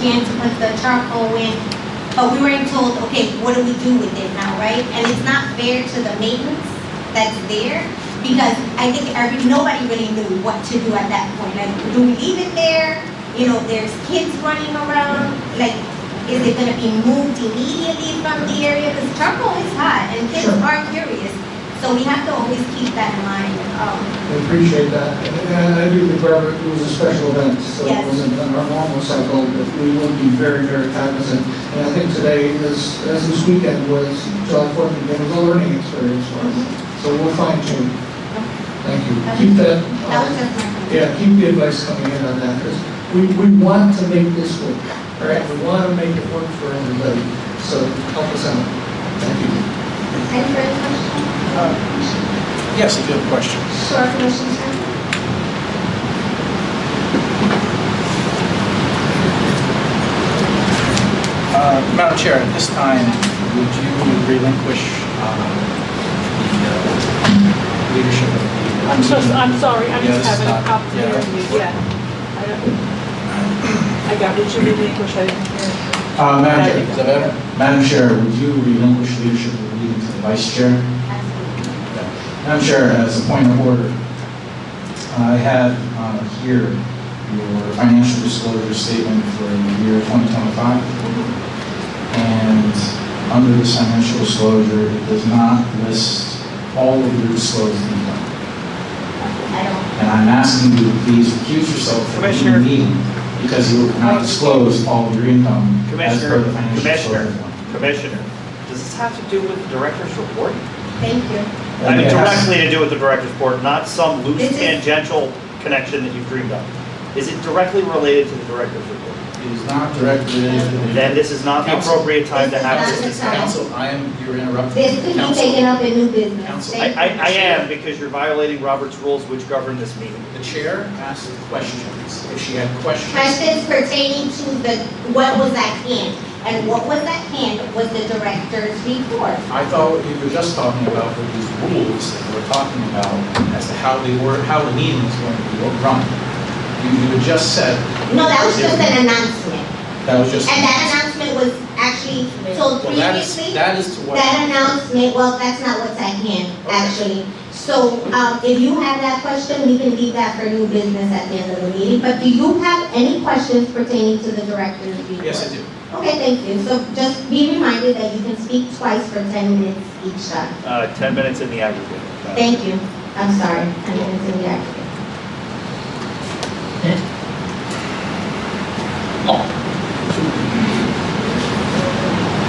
can to put the charcoal in, but we weren't told, okay, what do we do with it now, right? And it's not fair to the maintenance that's there, because I think nobody really knew what to do at that point. Like, do we leave it there? You know, there's kids running around, like, is it gonna be moved immediately from the area? Because charcoal is hot and kids are curious. So we have to always keep that in mind. I appreciate that. And I do think it was a special event, so Yes. it wasn't on our normal cycle, but we will be very, very cognizant. And I think today, as this weekend was, July 4th, it was a learning experience for us. So we'll fine tune. Thank you. Keep that, That was just my comment. yeah, keep the advice coming in on that, because we want to make this work, all right? We want to make it work for everybody, so help us out. Thank you. Any further questions? Yes, I do have a question. Sure, Commissioner. Madam Chair, at this time, would you relinquish the leadership of the... I'm sorry, I'm Yeah, just this is having a not- copy yeah. of you, yeah. I got, would you relinquish, I didn't hear. Madam Chair, Is that better? Madam Chair, would you relinquish leadership of the meeting to the Vice Chair? Madam Chair, as a point of order, I have here your financial disclosure statement for the year 2025. And under this financial disclosure, it does not list all of your disclosed income. And I'm asking you to please recuse yourself from the meeting because you will not disclose all of your income as per the financial disclosure. Commissioner, does this have to do with the director's report? Thank you. I mean, Yes. directly to do with the director's report, not some loose This is- tangential connection that you've dreamed up. Is it directly related to the director's report? It is not directly related to the... Then this is not the Counsel. appropriate time to have This this is not the discussion. Counsel, you're interrupting. This could be Counsel. taken up in new business. Counsel. Thank you. I am, because you're violating Robert's rules which govern this meeting. The chair asked questions. If she had questions... Questions pertaining to what was at hand. And what was at hand was the director's report. I thought what you were just talking about were these rules that we're talking about as to how the meeting is going to be run. You had just said... No, that was just an announcement. That was just... And that announcement was actually told Well, previously. that is to what... That announcement, well, that's not what's at hand, actually. So, if you have that question, we can leave that for new business at the end of the meeting. But do you have any questions pertaining to the director's report? Yes, I do. Okay, thank you. So just be reminded that you can speak twice for 10 minutes each time. 10 minutes in the aggregate. Thank you. I'm sorry, 10 minutes in the aggregate.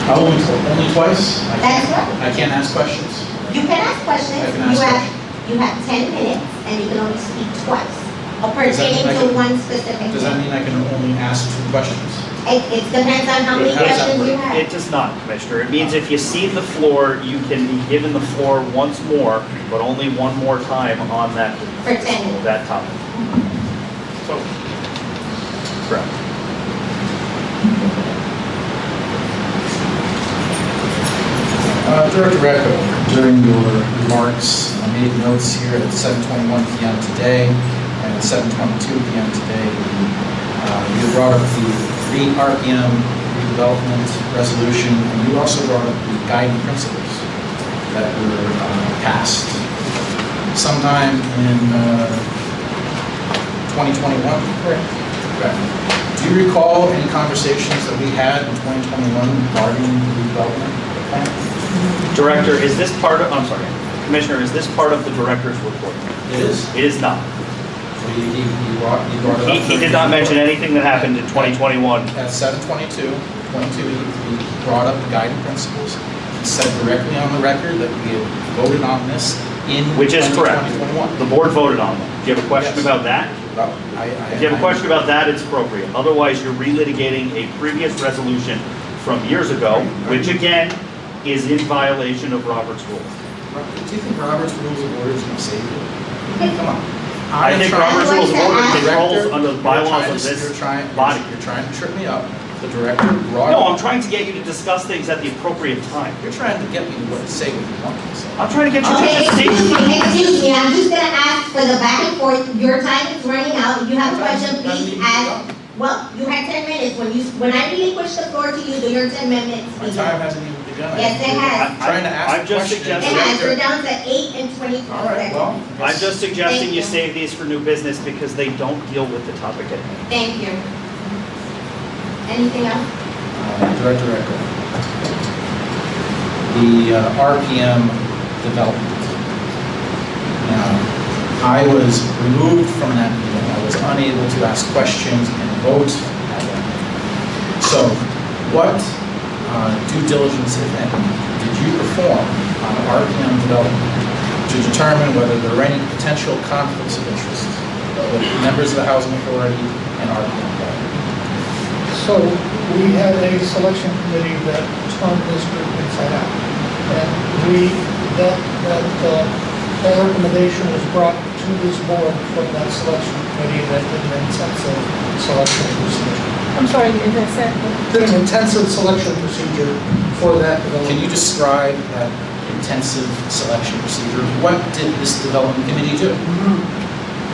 Only twice? That's right. I can't ask questions? You can ask questions. I can ask You have 10 minutes and you can only speak twice. Or Does that mean pertaining I to can- one specific Does that thing. mean I can only ask 2 questions? It depends on how many How does that questions you work? have. It does not, Commissioner. It means if you cede the floor, you can be given the floor once more, but only one more time on that, For 10 minutes. that topic. So, correct. Director Recco, during your remarks, I made notes here at 7:21 p.m. today and at 7:22 p.m. today. You brought up the RPM redevelopment resolution, and you also brought up the guiding principles that were passed sometime in 2021. Correct. Do you recall any conversations that we had in 2021 regarding the redevelopment plan? Director, is this part of, I'm sorry, Commissioner, is this part of the director's report? It is. It is not. So he brought it up. He did not mention anything that happened in 2021. At 7:22, he brought up the guiding principles. He said directly on the record that we had voted on this in Which is correct. 2021. The board voted on them. Do you have a question Yes. about that? Well, If you have a question about that, it's appropriate. Otherwise, you're relitigating a previous resolution from years ago, which again, is in violation of Robert's rules. Do you think Robert's Rules of Order is going to save you? Come on. I think Robert's Rules of Order controls under the bylaws of You're this trying body. to trip me up. The director brought No, up. I'm trying to get you to discuss things at the appropriate time. You're trying to get me to say what you want me to say. I'm trying to get you to Okay, just excuse me, I'm just gonna ask for the back and forth, your time is running out, if you have a question, please ask. Well, you had 10 minutes, when I relinquish the floor to you, your 10 minutes. My time hasn't even begun. Yes, it has. I'm trying to ask I'm a just question. It suggesting- has, we're down to 8 and 22 All right, seconds. well. I'm just suggesting Thank you you. save these for new business because they don't deal with the topic at hand. Thank you. Anything else? Director Echo. The RPM development. Now, I was removed from that meeting. I was unable to ask questions and vote at that meeting. So, what due diligence, if any, did you perform on RPM development to determine whether there were any potential conflicts of interest with members of the Housing Authority and RPM development? So we had a selection committee that turned this group inside out. And that recommendation was brought to this board from that selection committee that did an intensive selection procedure. I'm sorry, in a second. Did an intensive selection procedure for that development. Can you describe that intensive selection procedure? What did this development committee do?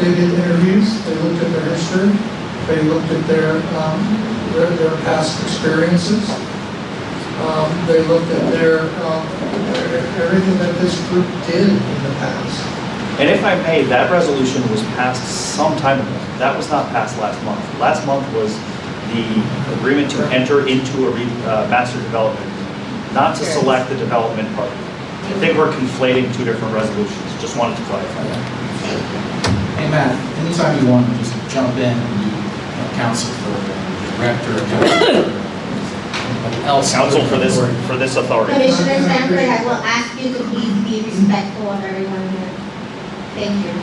They did interviews, they looked at their history, they looked at their past experiences. They looked at everything that this group did in the past. And if I may, that resolution was passed some time ago. That was not passed last month. Last month was the agreement to enter into a master development, not to select the development partner. I think we're conflating two different resolutions. Just wanted to clarify that. Hey Matt, anytime you want to just jump in and you counsel for the director or else. Counsel for this authority. Commissioner Sanford, I will ask you to please be respectful of everyone here. Thank you.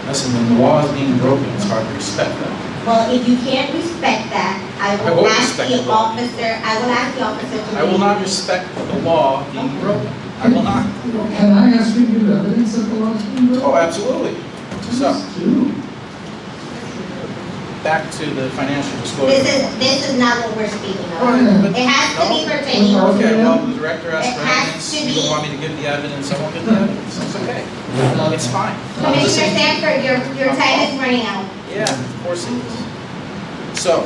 Listen, when the law is being broken, it's hard to respect that. Well, if you can't respect that, I I will won't ask respect the the law. officer, I will ask the officer to. I will not respect the law being broken. I will not. Can I ask you to give evidence that the law's being broken? Oh, absolutely. So, Do. back to the financial disclosure. This is not what we're speaking Right, of. but- It has to be No. pertaining. Okay, well, the director asked for It has evidence. to You be- don't want me to give the evidence, I won't give the evidence. It's okay. It's fine. Commissioner Sanford, your time is running out. Yeah, of course it is. So,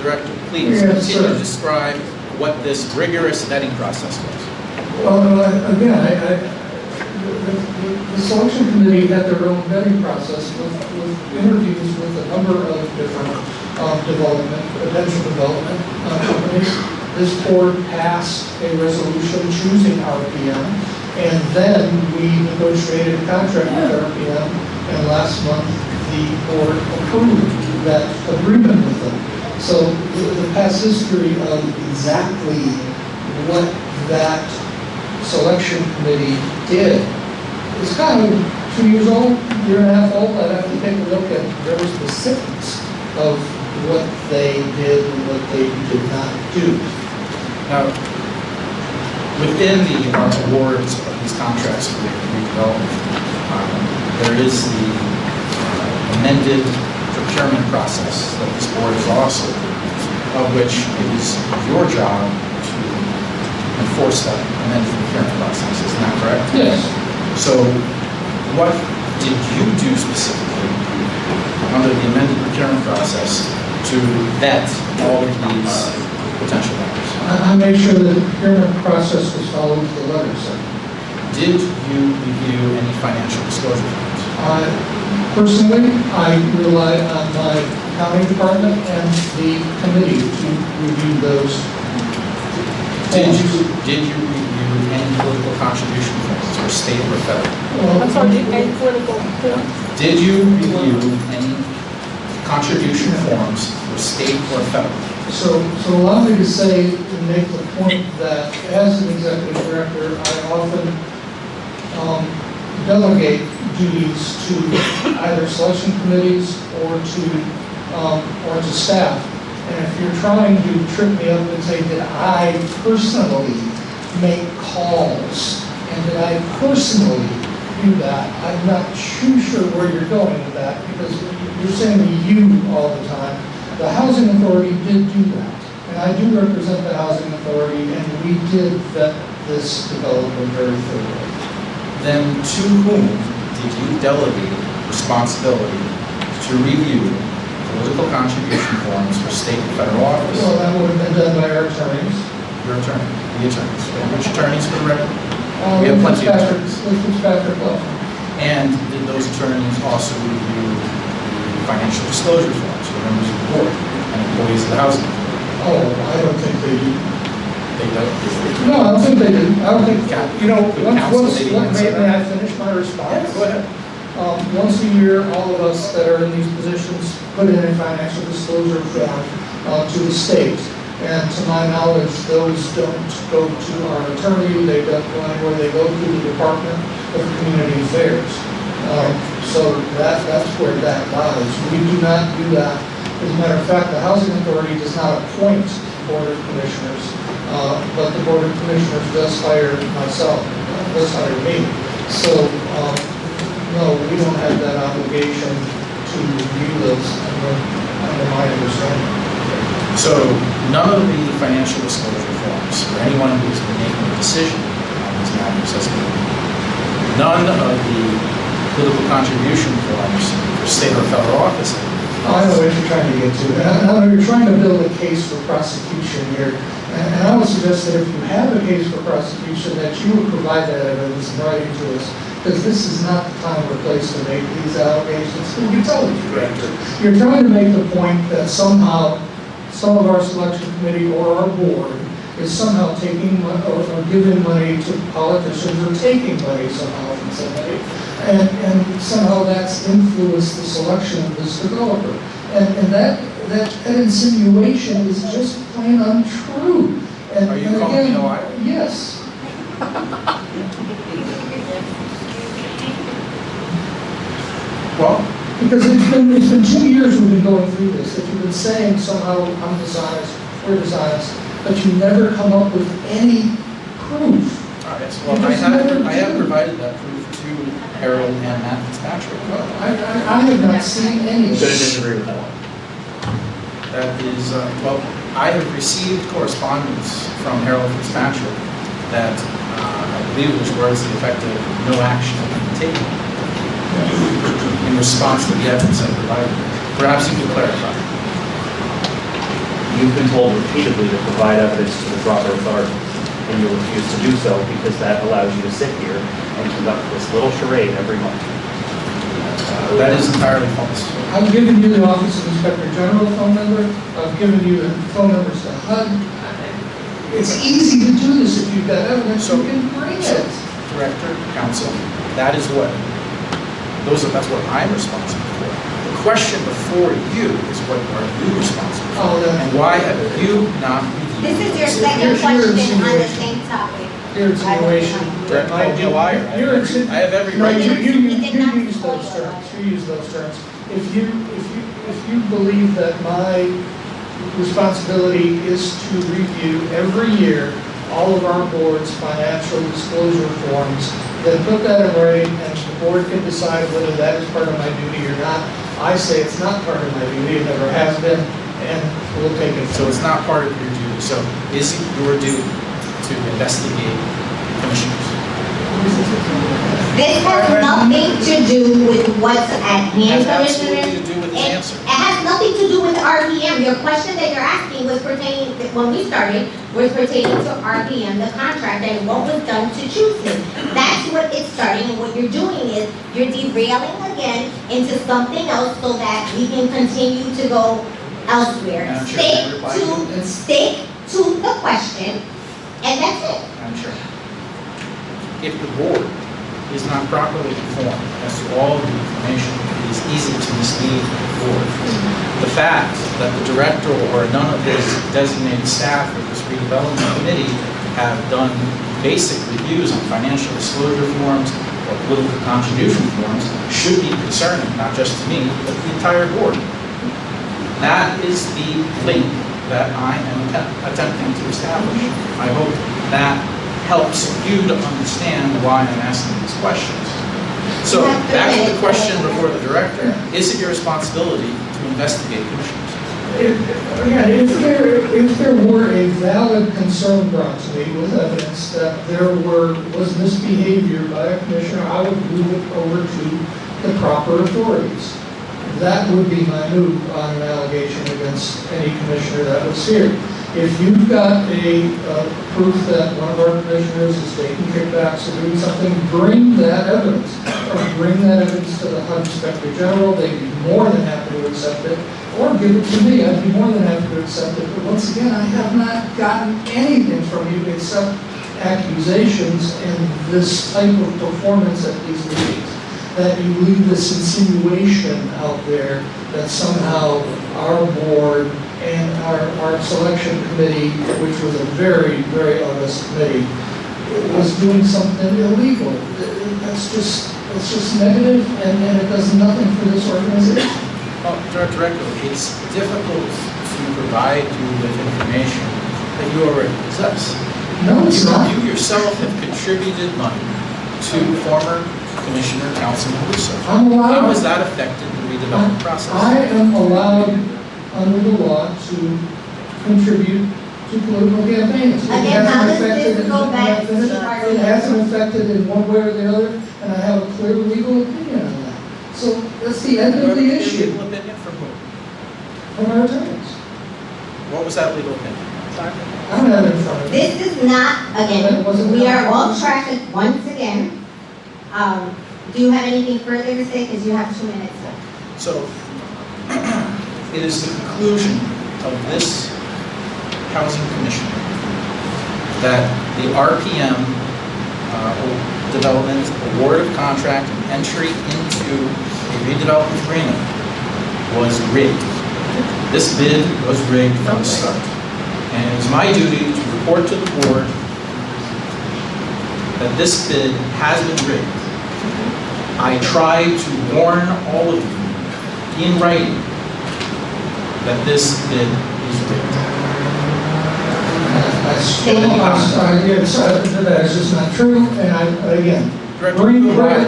Director, please Yes, continue sir. to describe what this rigorous vetting process was. Well, again, the selection committee had their own vetting process with interviews with a number of different potential development companies. This board passed a resolution choosing RPM, and then we negotiated a contract with RPM, and last month the board approved that agreement with them. So the past history of exactly what that selection committee did is kind of 2 years old, year and a half old. I'd have to take a look at very specifics of what they did and what they did not do. Now, within the awards of these contracts for redevelopment, there is the amended procurement process that this board is also, of which it is your job to enforce that amended procurement process. Isn't that correct? Yes. So, what did you do specifically under the amended procurement process to vet all of these potential vendors? I made sure that the procurement process was followed to the letter, sir. Did you review any financial disclosure forms? Personally, I rely on my accounting department and the committee to review those. Did you review any political contribution forms for state or federal? I'm sorry, any political, Did you review any contribution forms for state or federal? So allow me to say and make the point that as an executive director, I often delegate duties to either selection committees or to staff. And if you're trying to trip me up and say, did I personally make calls and did I personally do that. I'm not too sure where you're going with that, because you're saying you all the time. The Housing Authority did do that, and I do represent the Housing Authority, and we did vet this development very thoroughly. Then to whom did you delegate responsibility to review political contribution forms for state and federal office? Well, that would have been done by our attorneys. Your attorney, the attorneys. Which attorneys for the record? We have plenty of attorneys. Fitzpatrick Law. And did those attorneys also review the financial disclosure forms for members of the board and employees of the housing authority? Oh, I don't think they do. They don't? No, I don't think they do. I don't think, you know, may I finish my response? Yeah, go ahead. Once a year, all of us that are in these positions put in a financial disclosure form to the state. And to my knowledge, those don't go to our attorney, they don't go anywhere, they go to the Department of Community Affairs. So that's where that lies. We do not do that. As a matter of fact, the Housing Authority does not appoint Board of Commissioners, but the Board of Commissioners does hire myself, does hire me. So, no, we don't have that obligation to review those under my understanding. So none of the financial disclosure forms for anyone who's been making a decision on these matters has been reviewed. None of the political contribution forms for state or federal office. I know what you're trying to get to. I know you're trying to build a case for prosecution here. And I would suggest that if you have a case for prosecution, that you would provide that evidence in writing to us. Because this is not the time or place to make these allegations. You tell the director. You're trying to make the point that somehow some of our selection committee or our board is somehow taking or giving money to politicians or taking money somehow from somebody. And somehow that's influenced the selection of this developer. And that insinuation is just plain untrue. Are you calling me a liar? Yes. Well, because it's been 2 years we've been going through this, that you've been saying somehow I'm dishonest, we're dishonest, but you never come up with any proof. all right, well, I have provided that proof to Harold and Matt Fitzpatrick. I have not seen any. I'm going to disagree with that one. That is, well, I have received correspondence from Harold Fitzpatrick that I believe was words to the effect of no action has been taken in response to the evidence I provided. Perhaps you could clarify. You've been told repeatedly to provide evidence to the proper authority, and you refuse to do so because that allows you to sit here and conduct this little charade every month. That is entirely false. I've given you the Office of Inspector General phone number. I've given you the phone numbers to HUD. It's easy to do this if you've got evidence, so you can bring it. Director, counsel, that's what I'm responsible for. The question before you is what are you responsible for? And why have you not reviewed This is your second question on the same topic. Your insinuation. That might be a liar. I have every right to. You use those terms. You use those terms. If you believe that my responsibility is to review every year all of our board's financial disclosure forms, then put that in writing, and the board can decide whether that is part of my duty or not. I say it's not part of my duty, it never has been, and we'll take it. So it's not part of your duty. So is it your duty to investigate commissioners? This has nothing to do with what's at hand, Commissioner. It has absolutely to do with the answer. It has nothing to do with RPM. Your question that you're asking was pertaining, when we started, was pertaining to RPM, the contract, and what was done to choose him. That's what it's starting, and what you're doing is you're derailing again into something else so that we can continue to go elsewhere. Stick to the question, and that's it. I'm sure. If the board is not properly informed as to all of the information, it is easy to mislead the board. The fact that the director or none of his designated staff of this redevelopment committee have done basic reviews on financial disclosure forms or political contribution forms should be concerning, not just to me, but the entire board. That is the link that I am attempting to establish. I hope that helps you to understand why I'm asking these questions. So back to the question before the director, is it your responsibility to investigate commissioners? Again, if there were a valid concern brought to me with evidence that there was misbehavior by a commissioner, I would move it over to the proper authorities. That would be my move on an allegation against any commissioner that was here. If you've got a proof that one of our commissioners is taking kickbacks or doing something, bring that evidence. Or bring that evidence to the HUD Inspector General. They'd be more than happy to accept it. Or give it to me. I'd be more than happy to accept it. But once again, I have not gotten anything from you except accusations and this type of performance at these meetings. That you leave this insinuation out there that somehow our board and our selection committee, which was a very, very august committee, was doing something illegal. That's just negative, and it does nothing for this organization. Well, Director Echo, it's difficult to provide you with information that you already possess. No, it's not. You yourself have contributed money to former Commissioner Councilman Russo. I'm allowed. How has that affected the redevelopment process? I am allowed under the law to contribute to political campaigns. Again, how does this go back to the party? It hasn't affected in one way or the other, and I have a clear legal opinion on that. So that's the end of the issue. Legal opinion from who? From our attorneys. What was that legal opinion? I don't have it in front of me. This is not, again, we are off track once again. Do you have anything further to say? Because you have 2 minutes left. So, it is the conclusion of this Housing Commission that the RPM development, award of contract, and entry into a redevelopment agreement was rigged. This bid was rigged from the start. And it is my duty to report to the board that this bid has been rigged. I tried to warn all of you in writing that this bid is rigged. That is just not true, and again,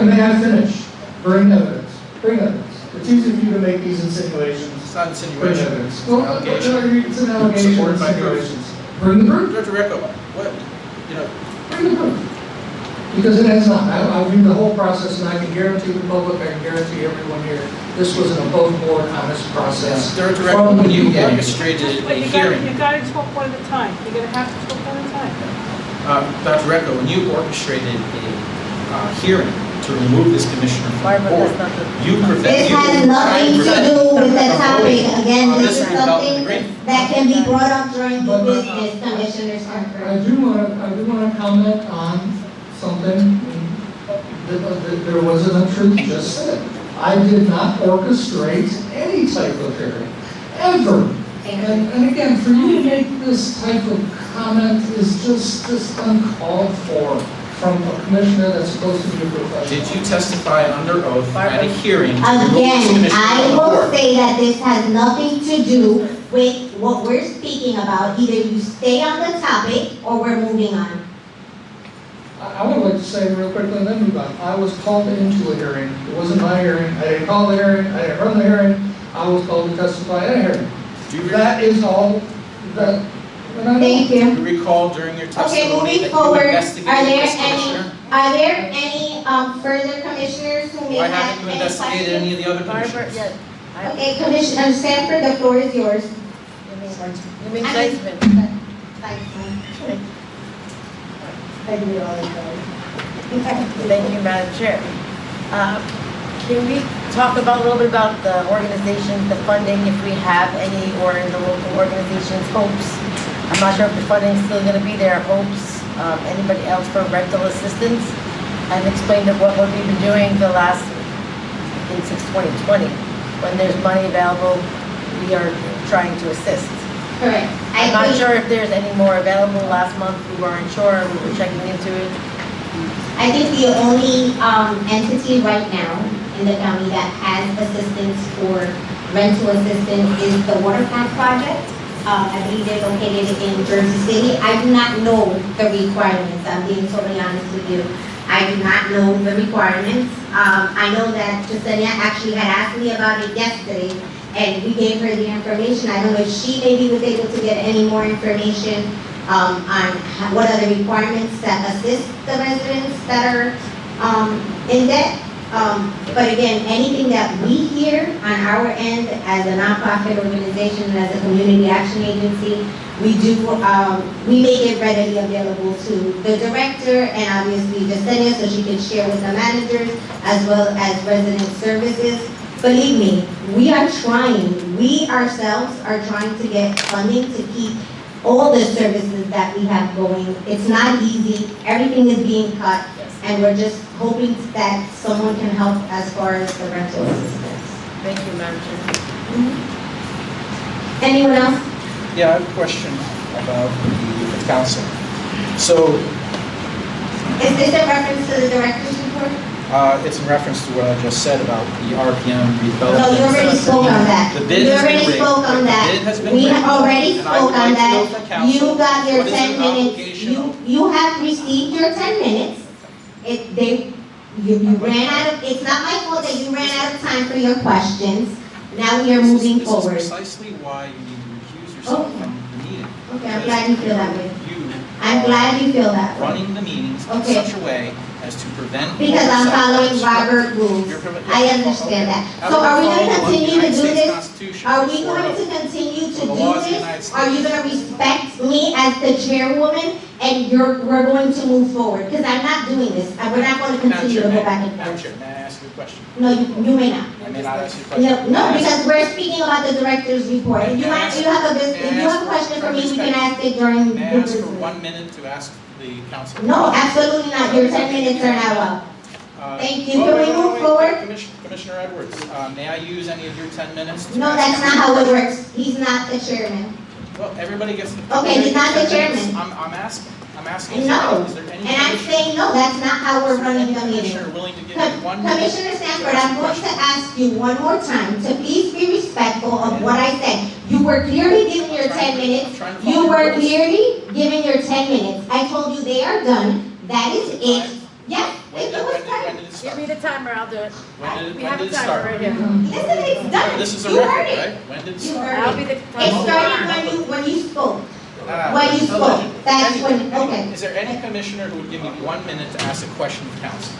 may I finish? Bring evidence. Bring evidence. It's easy for you to make these insinuations. It's not insinuation. Bring evidence. It's an allegation. It's an allegation. Supported by proof. Bring the proof. Director Recco, what, Bring the proof. Because it has not. I'll read the whole process, and I can guarantee the public, I can guarantee everyone here, this was an above-board, honest process. Director Recco, when you orchestrated a hearing. You got to talk one at a time. You're going to have to talk one at a time. Dr. Recco, when you orchestrated a hearing to remove this commissioner from the board, you This has nothing to do with the topic. Again, this is something that can be brought up during the business, Commissioner Sanford. I do want to comment on something that there was an untruth just said. I did not orchestrate any type of hearing, ever. And again, for you to make this type of comment is just uncalled for from a commissioner that's supposed to be a professional. Did you testify under oath at a hearing to Again, remove this commissioner I from the will board? say that this has nothing to do with what we're speaking about. Either you stay on the topic or we're moving on. I would like to say real quickly and then move on. I was called into a hearing. It wasn't my hearing. I didn't call the hearing. I didn't run the hearing. I was called to testify at a hearing. That is all that I know. Thank you. Do you recall during your testimony Okay, moving that you forward, investigated this commissioner? are there any further commissioners who may Why have haven't you any investigated questions? any of the other commissioners? Okay, Commissioner Sanford, the floor is yours. You mean Seisman? Thank you, Madam Chair. Can we talk about a little bit about the organizations, the funding, if we have any, or in the local organizations, hopes? I'm not sure if the funding is still going to be there, hopes, anybody else for rental assistance? And explain what we've been doing the last, since 2020. When there's money available, we are trying to assist. Correct. I'm not sure if there's any more available. Last month, we weren't sure, we were checking into it. I think the only entity right now in the county that has assistance for rental assistance is the waterfront project. I believe they're located in Jersey City. I do not know the requirements, I'm being totally honest with you. I do not know the requirements. I know that Jasenia actually had asked me about it yesterday, and we gave her the information. I don't know if she maybe was able to get any more information on what are the requirements that assist the residents that are in debt. But again, anything that we hear on our end as a nonprofit organization and as a community action agency, we make it readily available to the director and obviously Jasenia so she can share with the managers as well as resident services. Believe me, we are trying. We ourselves are trying to get funding to keep all the services that we have going. It's not easy. Everything is being cut, and we're just hoping that someone can help as far as the rental assistance. Thank you, Madam Chair. Anyone else? Yeah, I have a question about the council. So, Is this a reference to the director's report? it's in reference to what I just said about the RPM redevelopment. No, you already spoke on that. The bid You has been already rigged. spoke on that. The bid has been We rigged. already And I spoke would on like to know that. from council, You got your what is 10 the minutes. obligation? You have received your 10 minutes. You ran out of, it's not my fault that you ran out of time for your questions. Now we are moving forward. This is precisely why you need to recuse yourself from the meeting. Okay, I'm glad you feel that way. You I'm glad you feel that way. running the meetings in Okay. such a way as to prevent. Because I'm oversight following and Robert rules. I understand that. So are we going to continue to do this? Are we going to continue to do this? Are you going to respect me as the chairwoman and we're going to move forward? Because I'm not doing this. We're not going to continue to go back and Madam forth. Chair, may I ask you a question? No, you may not. I may not ask you a question. No, because we're speaking about the director's report. If you have a question for me, we can ask it during May I the ask for business. 1 minute to ask the council? No, absolutely not. Your 10 minutes are now up. Thank you. Well, Can we move forward? Commissioner Edwards, may I use any of your 10 minutes? to No, ask that's not council? how it works. He's not the chairman. Well, everybody gets the. Okay, he's not the 10 minutes. chairman. I'm asking. No, Is there any and I'm saying, no, that's not how we're running the meeting. commissioner willing to give me 1 minute? Commissioner Sanford, I'm going to ask you one more time to please be respectful of what I said. You were clearly given your 10 minutes. You were clearly given your 10 minutes. I told you they are done. That is it. Yes, it was time. When did it Give start? me the timer, I'll do it. When We did have a it timer start? right here. Listen, it's done. This is a You heard record, it. right? When did it You start? heard I'll it. be the It started when you spoke. When you spoke. That's when, okay. Is there any commissioner who would give me 1 minute to ask a question of council?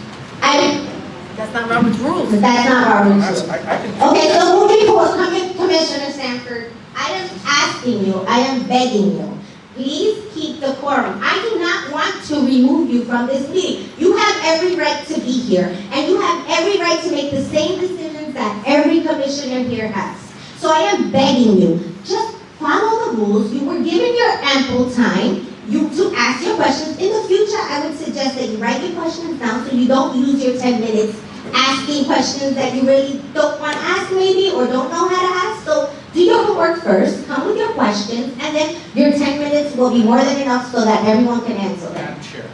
That's not Robert's rules. That's not Robert's rules. I can. Okay, so moving forward, Commissioner Sanford, I am asking you, I am begging you, please keep the quorum. I do not want to remove you from this meeting. You have every right to be here, and you have every right to make the same decisions that every commissioner here has. So I am begging you, just follow the rules. You were given your ample time to ask your questions. In the future, I would suggest that you write your questions down so you don't use your 10 minutes asking questions that you really don't want to ask maybe or don't know how to ask. So do your homework first, come with your questions, and then your 10 minutes will be more than enough so that everyone can answer them. Madam Chair,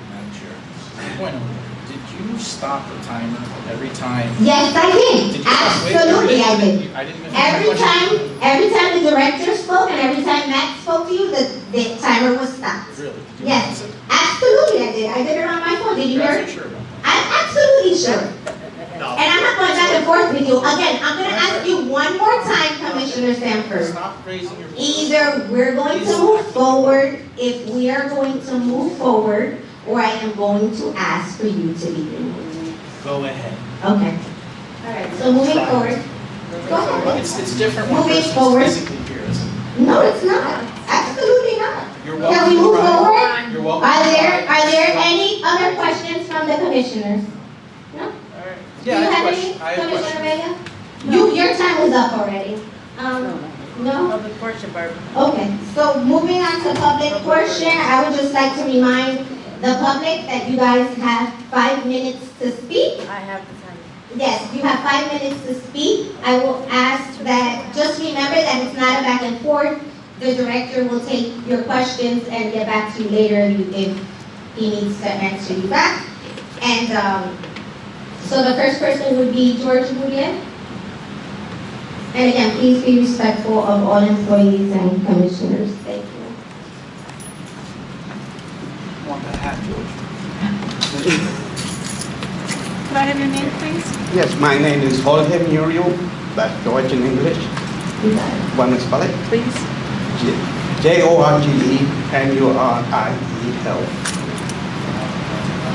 point of order. Did you stop the timer every time? Yes, I did. Did you stop? Wait, Absolutely, I did. I didn't miss my question. Every time the director spoke and every time Matt spoke to you, the timer was stopped. Really? Did you Yes, announce it? absolutely I did. I did it on my phone. Did you hear You're it? sure about that? I'm absolutely sure. And I'm not going back and forth with you. Again, I'm going to ask you one more time, Commissioner Sanford. Stop raising your voice. Either we're going to move forward, if we are going to move forward, or I am going to ask for you to be removed. Go ahead. Okay. All right, so moving forward. Go ahead. It's different when a Moving person's forward. physically here, isn't it? No, it's not. Absolutely not. You're Can welcome we to move try. forward? You're welcome. Are to there try. any other questions from the commissioners? No? Yeah, Do you I have have a any, question. I have a Commissioner question. Vega? Your time is up already. No? Public portion, Barbara. Okay, so moving on to public portion, I would just like to remind the public that you guys have 5 minutes to speak. I have the time. Yes, you have 5 minutes to speak. I will ask that, just remember that it's not a back and forth. The director will take your questions and get back to you later if he needs to answer you back. And so the first person would be George Boudier. And again, please be respectful of all employees and commissioners. Thank you. Want that hat, George? I have your name, please? Yes, my name is Jorge Muriel, that's Deutsch in English. Want me to spell it? Please. Jorgemuriel.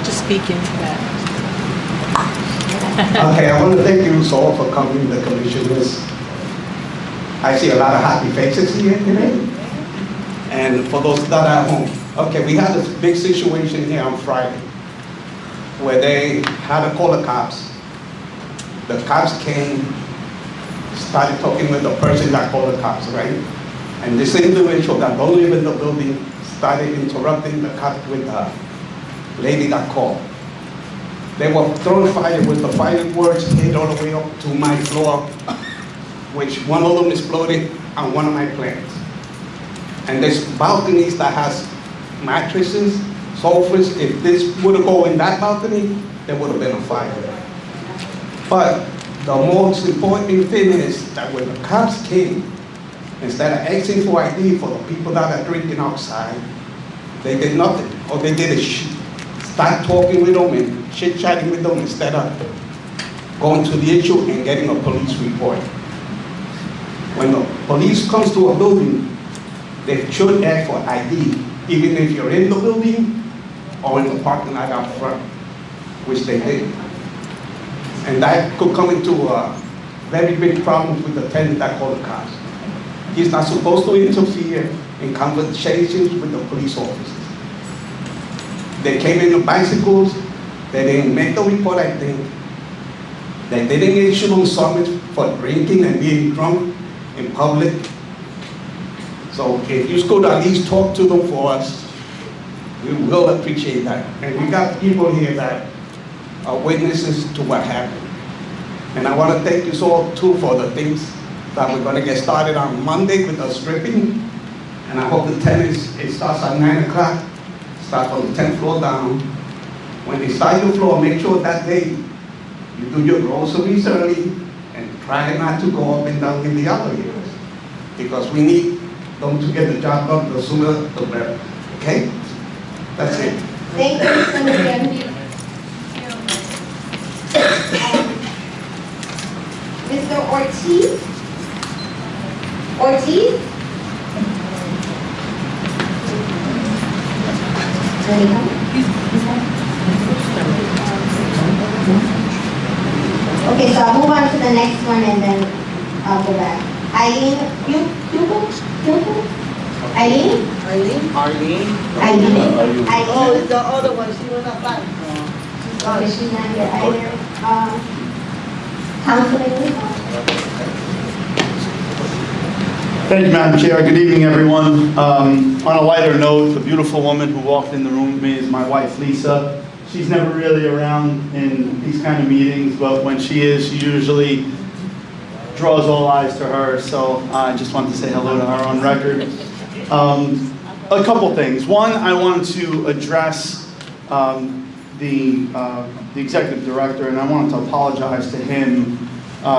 Just speak into that. Okay, I want to thank you all for coming, the commissioners. I see a lot of happy faces here today. And for those that are at home, okay, we had this big situation here on Friday where they had to call the cops. The cops came, started talking with the person that called the cops, right? And this individual that don't live in the building started interrupting the cop with the lady that called. They were throwing fire with the fireworks hit all the way up to my floor, which one of them exploded on one of my plants. And there's balconies that has mattresses, sofas. If this would have gone in that balcony, there would have been a fire. But the most important thing is that when the cops came, instead of asking for ID for the people that are drinking outside, they did nothing. All they did is start talking with them and chit-chatting with them instead of going to the issue and getting a police report. When the police comes to a building, they should ask for ID, even if you're in the building or in the parking lot out front, which they did. And that could come into a very big problem with the tenant that called the cops. He's not supposed to interfere in conversations with the police officers. They came in on bicycles, they didn't make the report, I think. They didn't issue them summons for drinking and being drunk in public. So if you could at least talk to them for us, we will appreciate that. And we got people here that are witnesses to what happened. And I want to thank you all too for the things that we're going to get started on Monday with the stripping. And I hope the tenants, it starts at 9 o'clock, start from the 10th floor down. When they start your floor, make sure that day you do your groceries early and try not to go up and down in the elevators, because we need them to get the job done the sooner the better. Okay? That's it. Thank you, Mr. Muriel. Mr. Ortiz? Ortiz? Okay, so I'll move on to the next one and then I'll go back. Eileen, Eileen? Oh, it's the other one, she was not back. Okay, she's not here either. Councilman? Thank you, Madam Chair. Good evening, everyone. On a lighter note, the beautiful woman who walked in the room with me is my wife, Lisa. She's never really around in these kind of meetings, but when she is, she usually draws all eyes to her. So I just wanted to say hello to her on record. A couple things. One, I wanted to address the executive director, and I wanted to apologize to him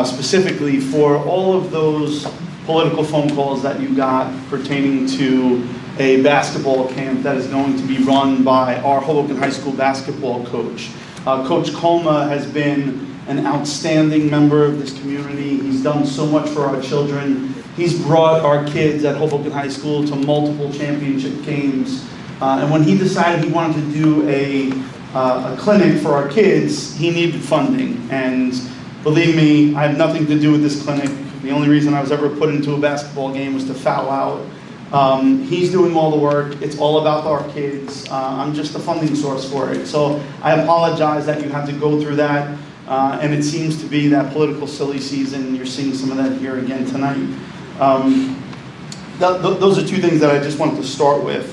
specifically for all of those political phone calls that you got pertaining to a basketball camp that is going to be run by our Hoboken High School basketball coach. Coach Coma has been an outstanding member of this community. He's done so much for our children. He's brought our kids at Hoboken High School to multiple championship games. And when he decided he wanted to do a clinic for our kids, he needed funding. And believe me, I have nothing to do with this clinic. The only reason I was ever put into a basketball game was to foul out. He's doing all the work. It's all about our kids. I'm just a funding source for it. So I apologize that you had to go through that. And it seems to be that political silly season. You're seeing some of that here again tonight. Those are two things that I just wanted to start with.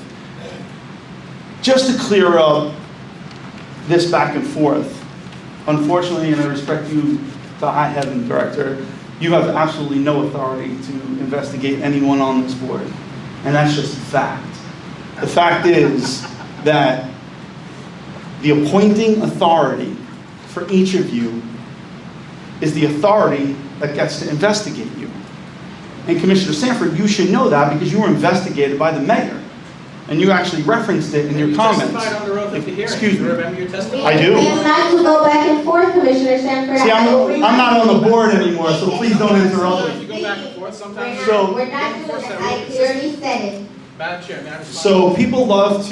Just to clear up this back and forth, unfortunately, and I respect you, the High Heaven Director, you have absolutely no authority to investigate anyone on this board. And that's just a fact. The fact is that the appointing authority for each of you is the authority that gets to investigate you. And Commissioner Sanford, you should know that because you were investigated by the mayor. And you actually referenced it in your comments. You testified under oath at the hearing. Excuse Do me. you remember your testimony? I do. We have not to go back and forth, Commissioner Sanford. See, I'm not on the board anymore, so please don't interrupt If me. you go back and forth sometimes. So- We're not doing that. I clearly said it. Madam Chair, may I respond? So people love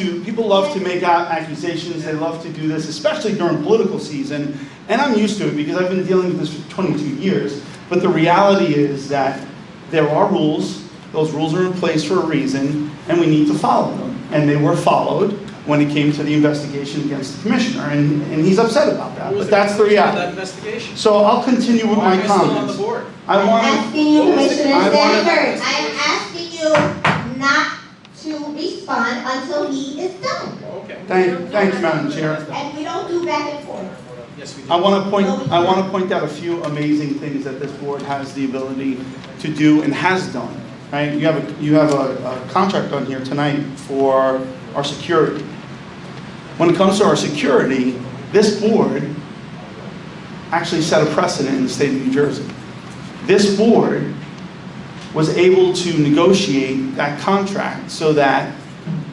to make out accusations. They love to do this, especially during political season. And I'm used to it because I've been dealing with this for 22 years. But the reality is that there are rules. Those rules are in place for a reason, and we need to follow them. And they were followed when it came to the investigation against the commissioner, and he's upset about that. But that's the That reality. investigation. So I'll continue with Why my am I still on the comments. board? I'm asking you, Commissioner I wanna- Sanford, I am asking you not to respond until he is done. Okay. Thank you, Madam Chair. And we don't do back and forth. Yes, we do. I want to point out a few amazing things that this board has the ability to do and has done. Right? You have a contract on here tonight for our security. When it comes to our security, this board actually set a precedent in the state of New Jersey. This board was able to negotiate that contract so that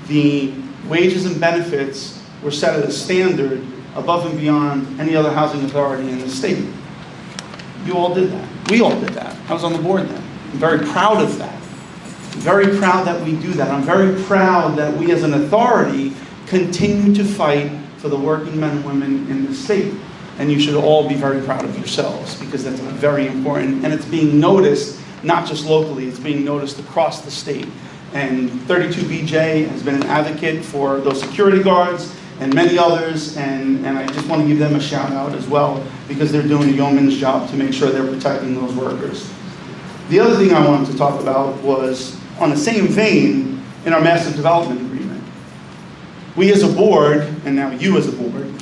the wages and benefits were set at a standard above and beyond any other housing authority in the state. You all did that. We all did that. I was on the board then. I'm very proud of that. I'm very proud that we do that. I'm very proud that we as an authority continue to fight for the working men and women in the state. And you should all be very proud of yourselves because that's very important. And it's being noticed, not just locally, it's being noticed across the state. And 32BJ has been an advocate for those security guards and many others, and I just want to give them a shout out as well because they're doing a yeoman's job to make sure they're protecting those workers. The other thing I wanted to talk about was, on the same vein, in our master development agreement. We as a board, and now you as a board,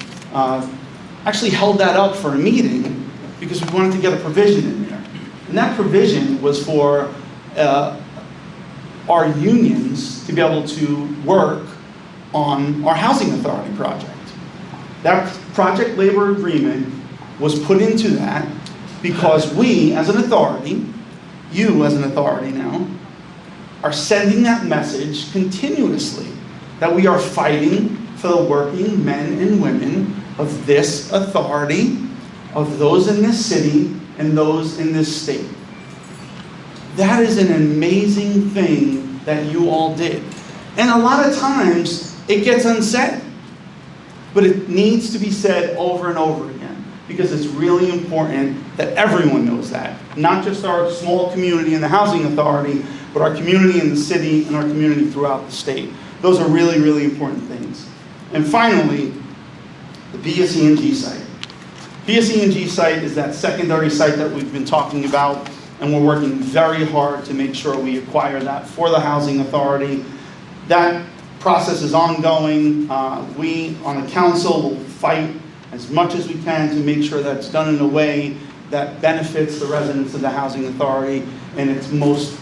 actually held that up for a meeting because we wanted to get a provision in there. And that provision was for our unions to be able to work on our housing authority project. That project labor agreement was put into that because we, as an authority, you as an authority now, are sending that message continuously that we are fighting for the working men and women of this authority, of those in this city and those in this state. That is an amazing thing that you all did. And a lot of times, it gets unsaid. But it needs to be said over and over again because it's really important that everyone knows that. Not just our small community in the housing authority, but our community in the city and our community throughout the state. Those are really, really important things. And finally, the BSE&G site. BSE&G site is that secondary site that we've been talking about, and we're working very hard to make sure we acquire that for the housing authority. That process is ongoing. We on the council will fight as much as we can to make sure that's done in a way that benefits the residents of the housing authority in its most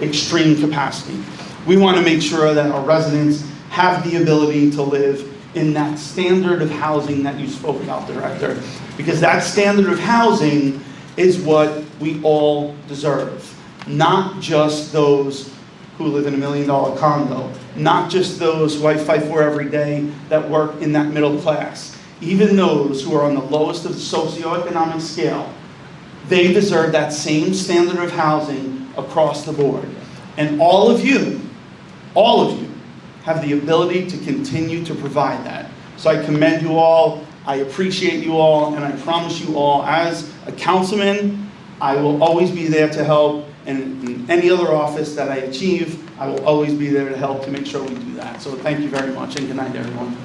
extreme capacity. We want to make sure that our residents have the ability to live in that standard of housing that you spoke about, Director, because that standard of housing is what we all deserve, not just those who live in $1 million condo, not just those who I fight for every day that work in that middle class. Even those who are on the lowest of the socioeconomic scale, they deserve that same standard of housing across the board. And all of you have the ability to continue to provide that. So I commend you all, I appreciate you all, and I promise you all, as a councilman, I will always be there to help. And in any other office that I achieve, I will always be there to help to make sure we do that. So thank you very much, and good night, everyone.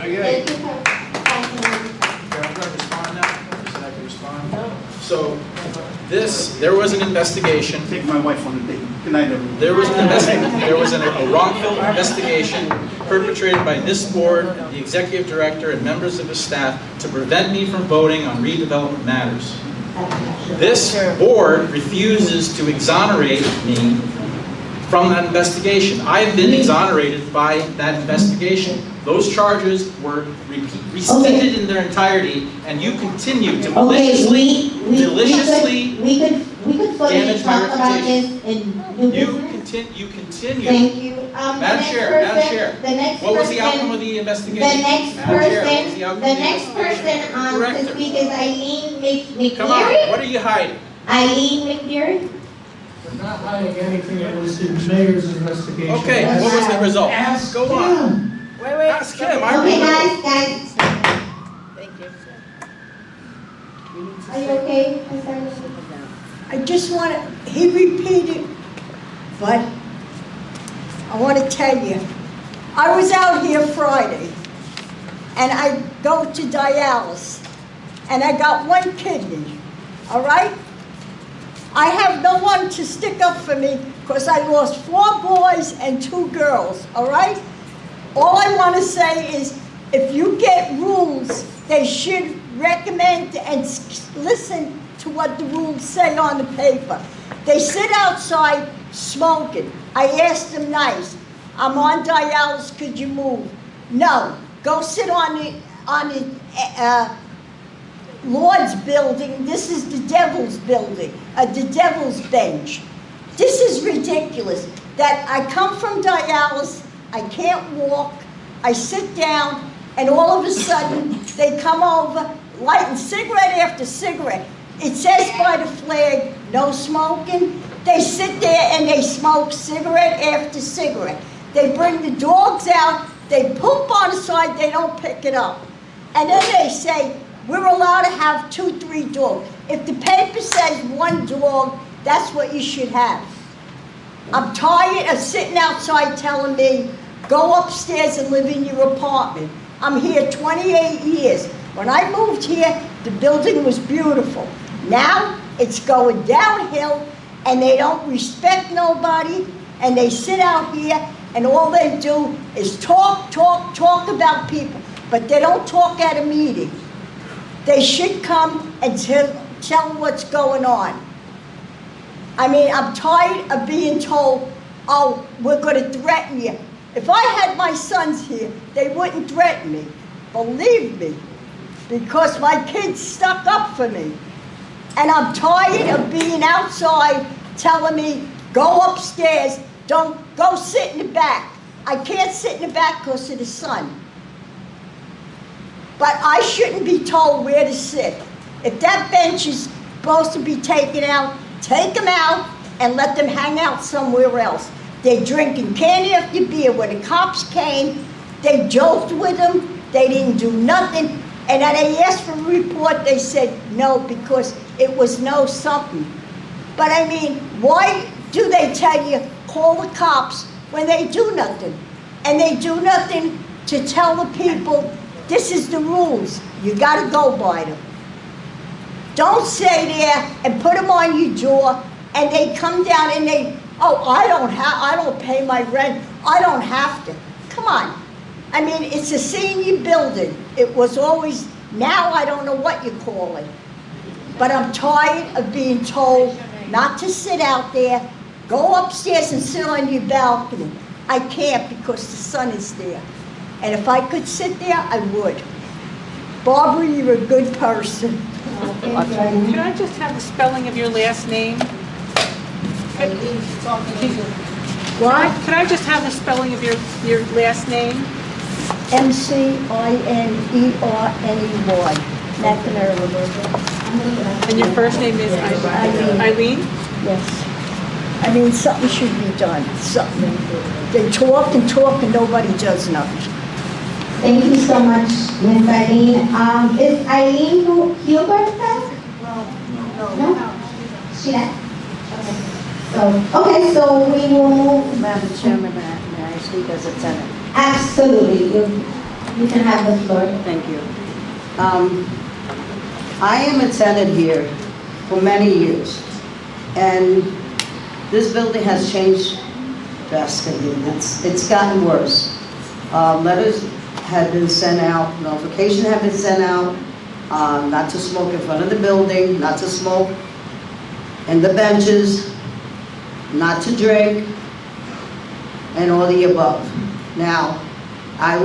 Okay. I'm going to respond now. You said I could respond? No. So, there was an investigation. Take my wife on a date. Good night, everyone. There was a wrongful investigation perpetrated by this board, the executive director, and members of his staff to prevent me from voting on redevelopment matters. This board refuses to exonerate me from that investigation. I've been exonerated by that investigation. Those charges were restated in their entirety, and you continue to maliciously we could fully damage my talk about reputation. this in new business. continue. Thank you. Madam Chair, The next what was the person- outcome of the investigation? The next Madam Chair, what was the person, outcome the of the next investigation? person to Director. speak is Eileen McNeary. Come on, what are you hiding? Eileen McNeary. We're not hiding anything, it was the mayor's investigation. Okay, what was the result? Ask Go on. Wait. Ask him. I Okay, remember. guys. Thank you. Are you okay? Ms. Eileen? I just want to, he repeated, but I want to tell you, I was out here Friday, and I go to dialysis, and I got one kidney, all right? I have no one to stick up for me because I lost 4 boys and 2 girls, all right? All I want to say is, if you get rules, they should recommend and listen to what the rules say on the paper. They sit outside smoking. I asked them nice, I'm on dialysis, could you move? No, go sit on the Lord's building. This is the devil's building, the devil's bench. This is ridiculous that I come from dialysis, I can't walk, I sit down, and all of a sudden they come over, lighting cigarette after cigarette. It says by the flag, no smoking. They sit there and they smoke cigarette after cigarette. They bring the dogs out, they poop on the side, they don't pick it up. And then they say, we're allowed to have 2, 3 dogs. If the paper says 1 dog, that's what you should have. I'm tired of sitting outside telling me, go upstairs and live in your apartment. I'm here 28 years. When I moved here, the building was beautiful. Now, it's going downhill, and they don't respect nobody, and they sit out here, and all they do is talk about people, but they don't talk at a meeting. They should come and tell what's going on. I mean, I'm tired of being told, oh, we're going to threaten you. If I had my sons here, they wouldn't threaten me. Believe me, because my kids stuck up for me. And I'm tired of being outside telling me, go upstairs, don't go sit in the back. I can't sit in the back because of the sun. But I shouldn't be told where to sit. If that bench is supposed to be taken out, take them out and let them hang out somewhere else. They're drinking candy after beer. When the cops came, they joked with them. They didn't do nothing. And then they asked for a report. They said no because it was no something. But I mean, why do they tell you, call the cops when they do nothing? And they do nothing to tell the people, this is the rules. You got to go by them. Don't stay there and put them on your door and they come down and they, oh, I don't pay my rent. I don't have to. Come on. I mean, it's a senior building. It was always, now I don't know what you call it. But I'm tired of being told not to sit out there. Go upstairs and sit on your balcony. I can't because the sun is there. And if I could sit there, I would. Barbara, you're a good person. Can I just have the spelling of your last name? What? Could I just have the spelling of your last name? McNerney. And your first name is Eileen? Yes. I mean, something should be done, something. They talk and talk and nobody does nothing. Thank you so much, Ms. Eileen. Is Eileen Hubert back? No. She left? Okay, so we will move. Madam Chairman, may I speak as a tenant? Absolutely. You can have the floor. Thank you. I am a tenant here for many years, and this building has changed drastically. It's gotten worse. Letters have been sent out, notifications have been sent out, not to smoke in front of the building, not to smoke in the benches, not to drink, and all the above. Now, I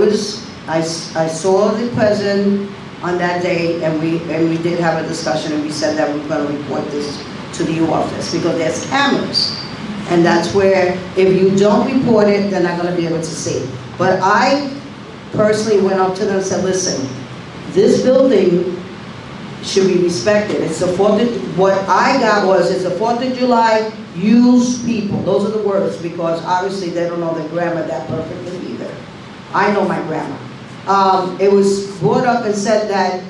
saw the president on that day, and we did have a discussion, and we said that we were going to report this to the office because there's cameras. And that's where, if you don't report it, they're not gonna be able to see. But I personally went up to them and said, listen, this building should be respected. It's the 4th of, what I got was, it's the 4th of July, use people. Those are the words, because obviously they don't know their grammar that perfectly either. I know my grammar. It was brought up and said that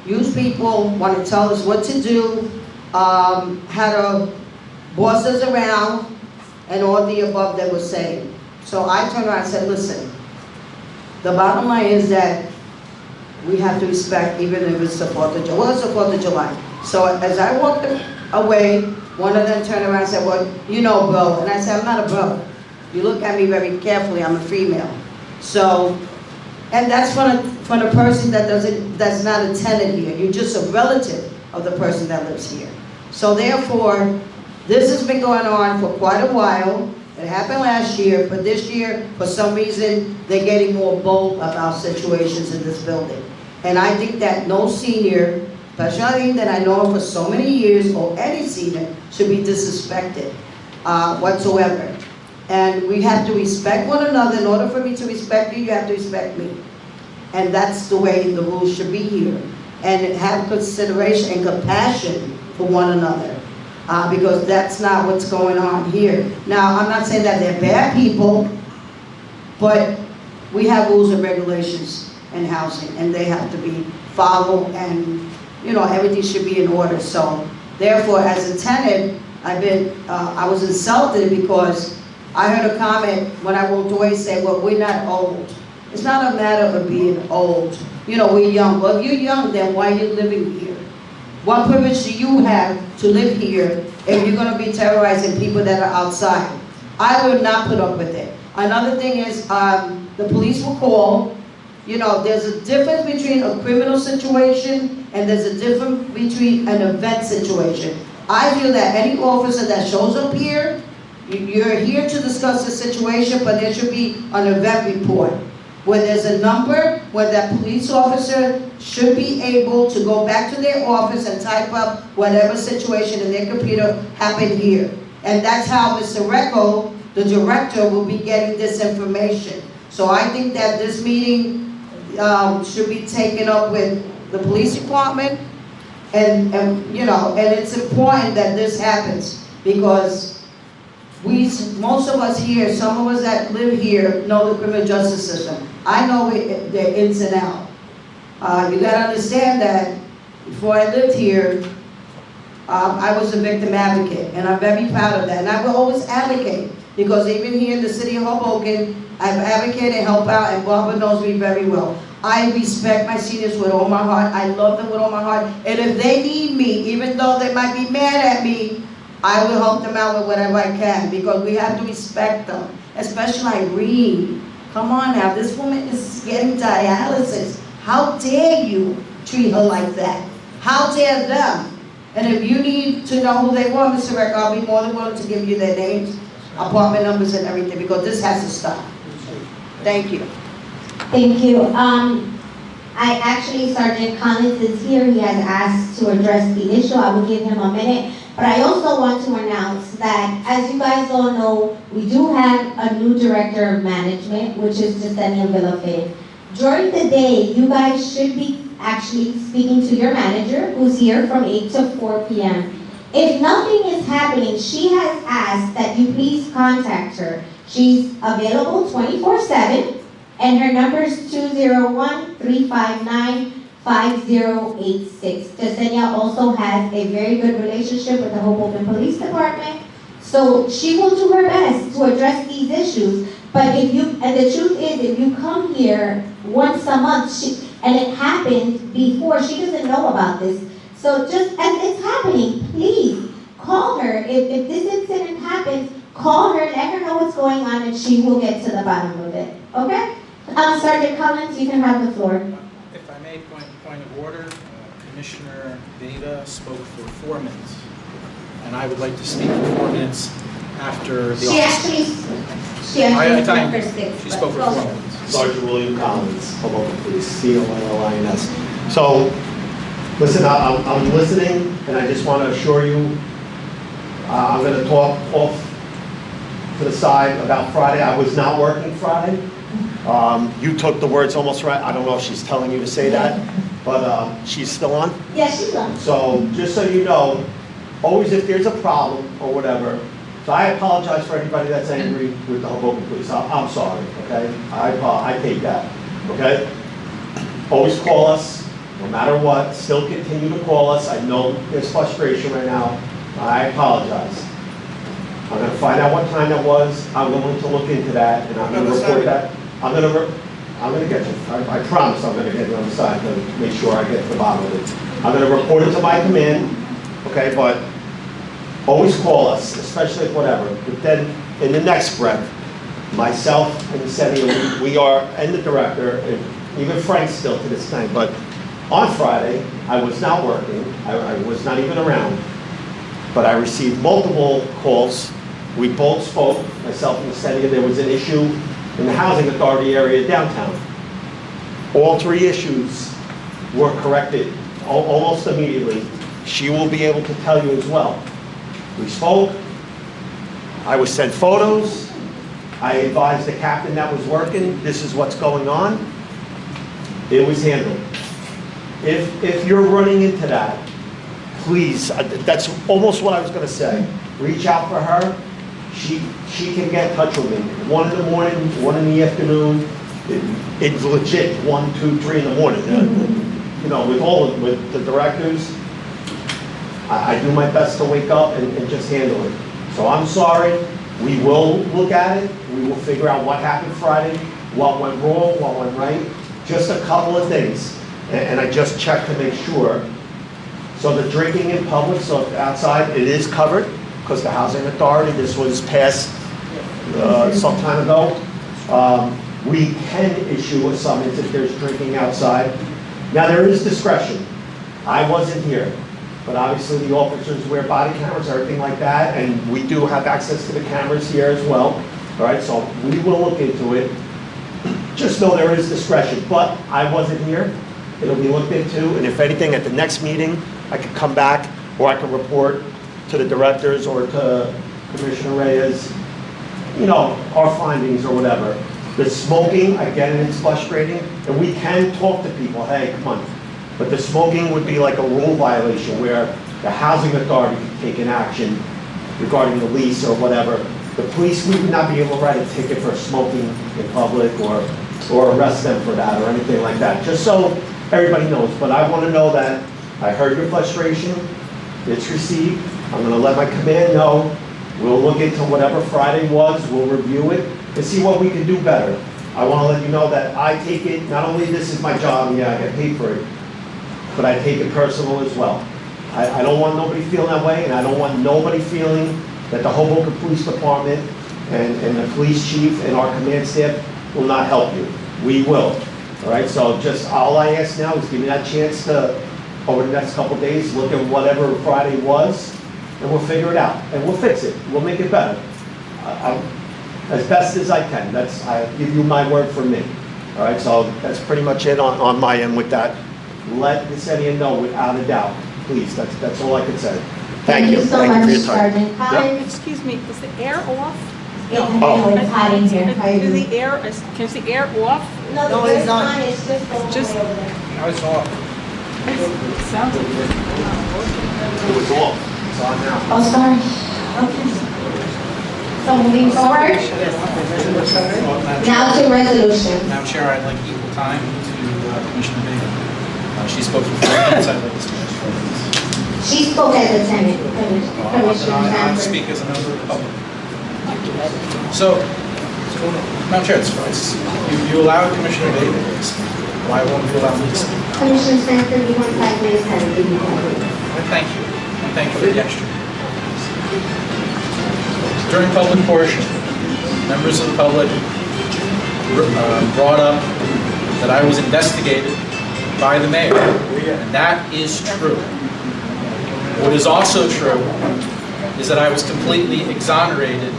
use people want to tell us what to do, how to boss us around, and all the above that was saying. So I turned around and said, listen, the bottom line is that we have to respect, even if it's the 4th of July. Well, it's the 4th of July. So as I walked away, one of them turned around and said, well, you know, bro. And I said, I'm not a bro. You look at me very carefully, I'm a female. So, and that's from a person that's not a tenant here. You're just a relative of the person that lives here. So therefore, this has been going on for quite a while. It happened last year, but this year, for some reason, they're getting more bold about situations in this building. And I think that no senior, especially that I know for so many years, or any senior, should be disrespected whatsoever. And we have to respect one another. In order for me to respect you, you have to respect me. And that's the way the rules should be here. And have consideration and compassion for one another. Because that's not what's going on here. Now, I'm not saying that they're bad people, but we have rules and regulations in housing, and they have to be followed, and you know, everything should be in order. So, therefore, as a tenant, I was insulted because I heard a comment when I walked away say, well, we're not old. It's not a matter of being old. You know, we're young. Well, if you're young, then why are you living here? What privilege do you have to live here if you're going to be terrorizing people that are outside? I would not put up with it. Another thing is, the police will call. You know, there's a difference between a criminal situation and there's a difference between an event situation. I feel that any officer that shows up here, you're here to discuss the situation, but there should be an event report where there's a number where that police officer should be able to go back to their office and type up whatever situation in their computer happened here. And that's how Mr. Recco, the director, will be getting this information. So I think that this meeting should be taken up with the police department, and you know, and it's important that this happens because most of us here, some of us that live here, know the criminal justice system. I know the ins and outs. You gotta understand that before I lived here, I was a victim advocate, and I'm very proud of that. And I will always advocate, because even here in the city of Hoboken, I've advocated and helped out, and Barbara knows me very well. I respect my seniors with all my heart. I love them with all my heart. And if they need me, even though they might be mad at me, I will help them out with whatever I can, because we have to respect them. Especially Irene. Come on now, this woman is getting dialysis. How dare you treat her like that? How dare them? And if you need to know who they were, Mr. Recco, I'll be more than willing to give you their names, apartment numbers, and everything, because this has to stop. Thank you. Thank you. Sergeant Collins is here. He has asked to address the issue. I will give him a minute. But I also want to announce that, as you guys all know, we do have a new director of management, which is Jasenia Villafin. During the day, you guys should be actually speaking to your manager, who's here from 8 to 4 p.m. If nothing is happening, she has asked that you please contact her. She's available 24/7. And her number is 201-359-5086. Jasenia also has a very good relationship with the Hoboken Police Department, so she will do her best to address these issues. But and the truth is, if you come here once a month, and it happened before, she doesn't know about this. So just as it's happening, please call her. If this incident happens, call her, let her know what's going on, and she will get to the bottom of it. Okay? Sergeant Collins, you can have the floor. If I may, point of order, Commissioner Benita spoke for 4 minutes, and I would like to speak for 4 minutes after the She spoke for 6. She spoke for 4 minutes. Sergeant William Collins, Hoboken Police, CONLINS. So, listen, I'm listening, and I just want to assure you, I'm going to talk off to the side about Friday. I was not working Friday. You took the words almost right. I don't know if she's telling you to say that, but she's still on? Yes, she's on. So just so you know, always if there's a problem or whatever, so I apologize for anybody that's angry with the Hoboken Police. I'm sorry, okay? I take that, okay? Always call us, no matter what. Still continue to call us. I know there's frustration right now. I apologize. I'm going to find out what time that was. I'm going to look into that, and I'm going to report that. I'm going to get you. I promise I'm going to get you on the side to make sure I get to the bottom of it. I'm going to report it to my command, okay? But always call us, especially if whatever. But then, in the next breath, myself and Sennia, we are, and the director, and even Frank still to this time, but on Friday, I was not working. I was not even around. But I received multiple calls. We both spoke, myself and Sennia. There was an issue in the housing authority area downtown. All three issues were corrected almost immediately. She will be able to tell you as well. We spoke. I was sent photos. I advised the captain that was working, this is what's going on. It was handled. If you're running into that, please, that's almost what I was going to say. Reach out for her. She can get in touch with me. 1 in the morning, 1 in the afternoon. It's legit 1, 2, 3 in the morning. You know, with the directors, I do my best to wake up and just handle it. So I'm sorry. We will look at it. We will figure out what happened Friday, what went wrong, what went right. Just a couple of things. And I just checked to make sure. So the drinking in public, so outside, it is covered because the housing authority, this was passed some time ago. We can issue a summons if there's drinking outside. Now there is discretion. I wasn't here, but obviously the officers wear body cameras, everything like that, and we do have access to the cameras here as well. All right, so we will look into it. Just know there is discretion, but I wasn't here. It'll be looked into, and if anything, at the next meeting, I could come back, or I could report to the directors or to Commissioner Reyes, you know, our findings or whatever. The smoking, I get it, it's frustrating, and we can talk to people, hey, come on. But the smoking would be like a rule violation where the housing authority could take an action regarding the lease or whatever. The police, we would not be able to write a ticket for smoking in public or arrest them for that or anything like that, just so everybody knows. But I want to know that I heard your frustration, it's received. I'm going to let my command know. We'll look into whatever Friday was, we'll review it and see what we can do better. I want to let you know that I take it, not only this is my job, and yeah, I get paid for it, but I take it personal as well. I don't want nobody feeling that way, and I don't want nobody feeling that the Hoboken Police Department and the police chief and our command staff will not help you. We will. All right, so just all I ask now is give me that chance to, over the next couple of days, look at whatever Friday was, and we'll figure it out, and we'll fix it. We'll make it better. As best as I can. I give you my word for me. All right, so that's pretty much it on my end with that. Let the city know without a doubt, please. That's all I can say. Thank you. So much, for your time. Sergeant Collins. Excuse me, is the air off? No, it's hot in here. Is the air, is the air off? No, the air's on, it's just over there. Now it's off. It sounds like it's not working. It was off. It's on now. Oh, sorry. Okay. So moving forward, now to resolution. Madam Chair, I'd like equal time to Commissioner Vega. She spoke for 4 minutes, I'd like to speak for 4 minutes. She spoke as a tenant, Commissioner I'll Sanford. speak as a member of the public. So, Madam Chair, you allowed Commissioner Vega to speak. Why won't you allow me to speak? Commissioner Sanford, you want 5 minutes, have a good meeting. Thank you. And thank you for the extra. During public portion, members of the public brought up that I was investigated by the mayor, and that is true. What is also true is that I was completely exonerated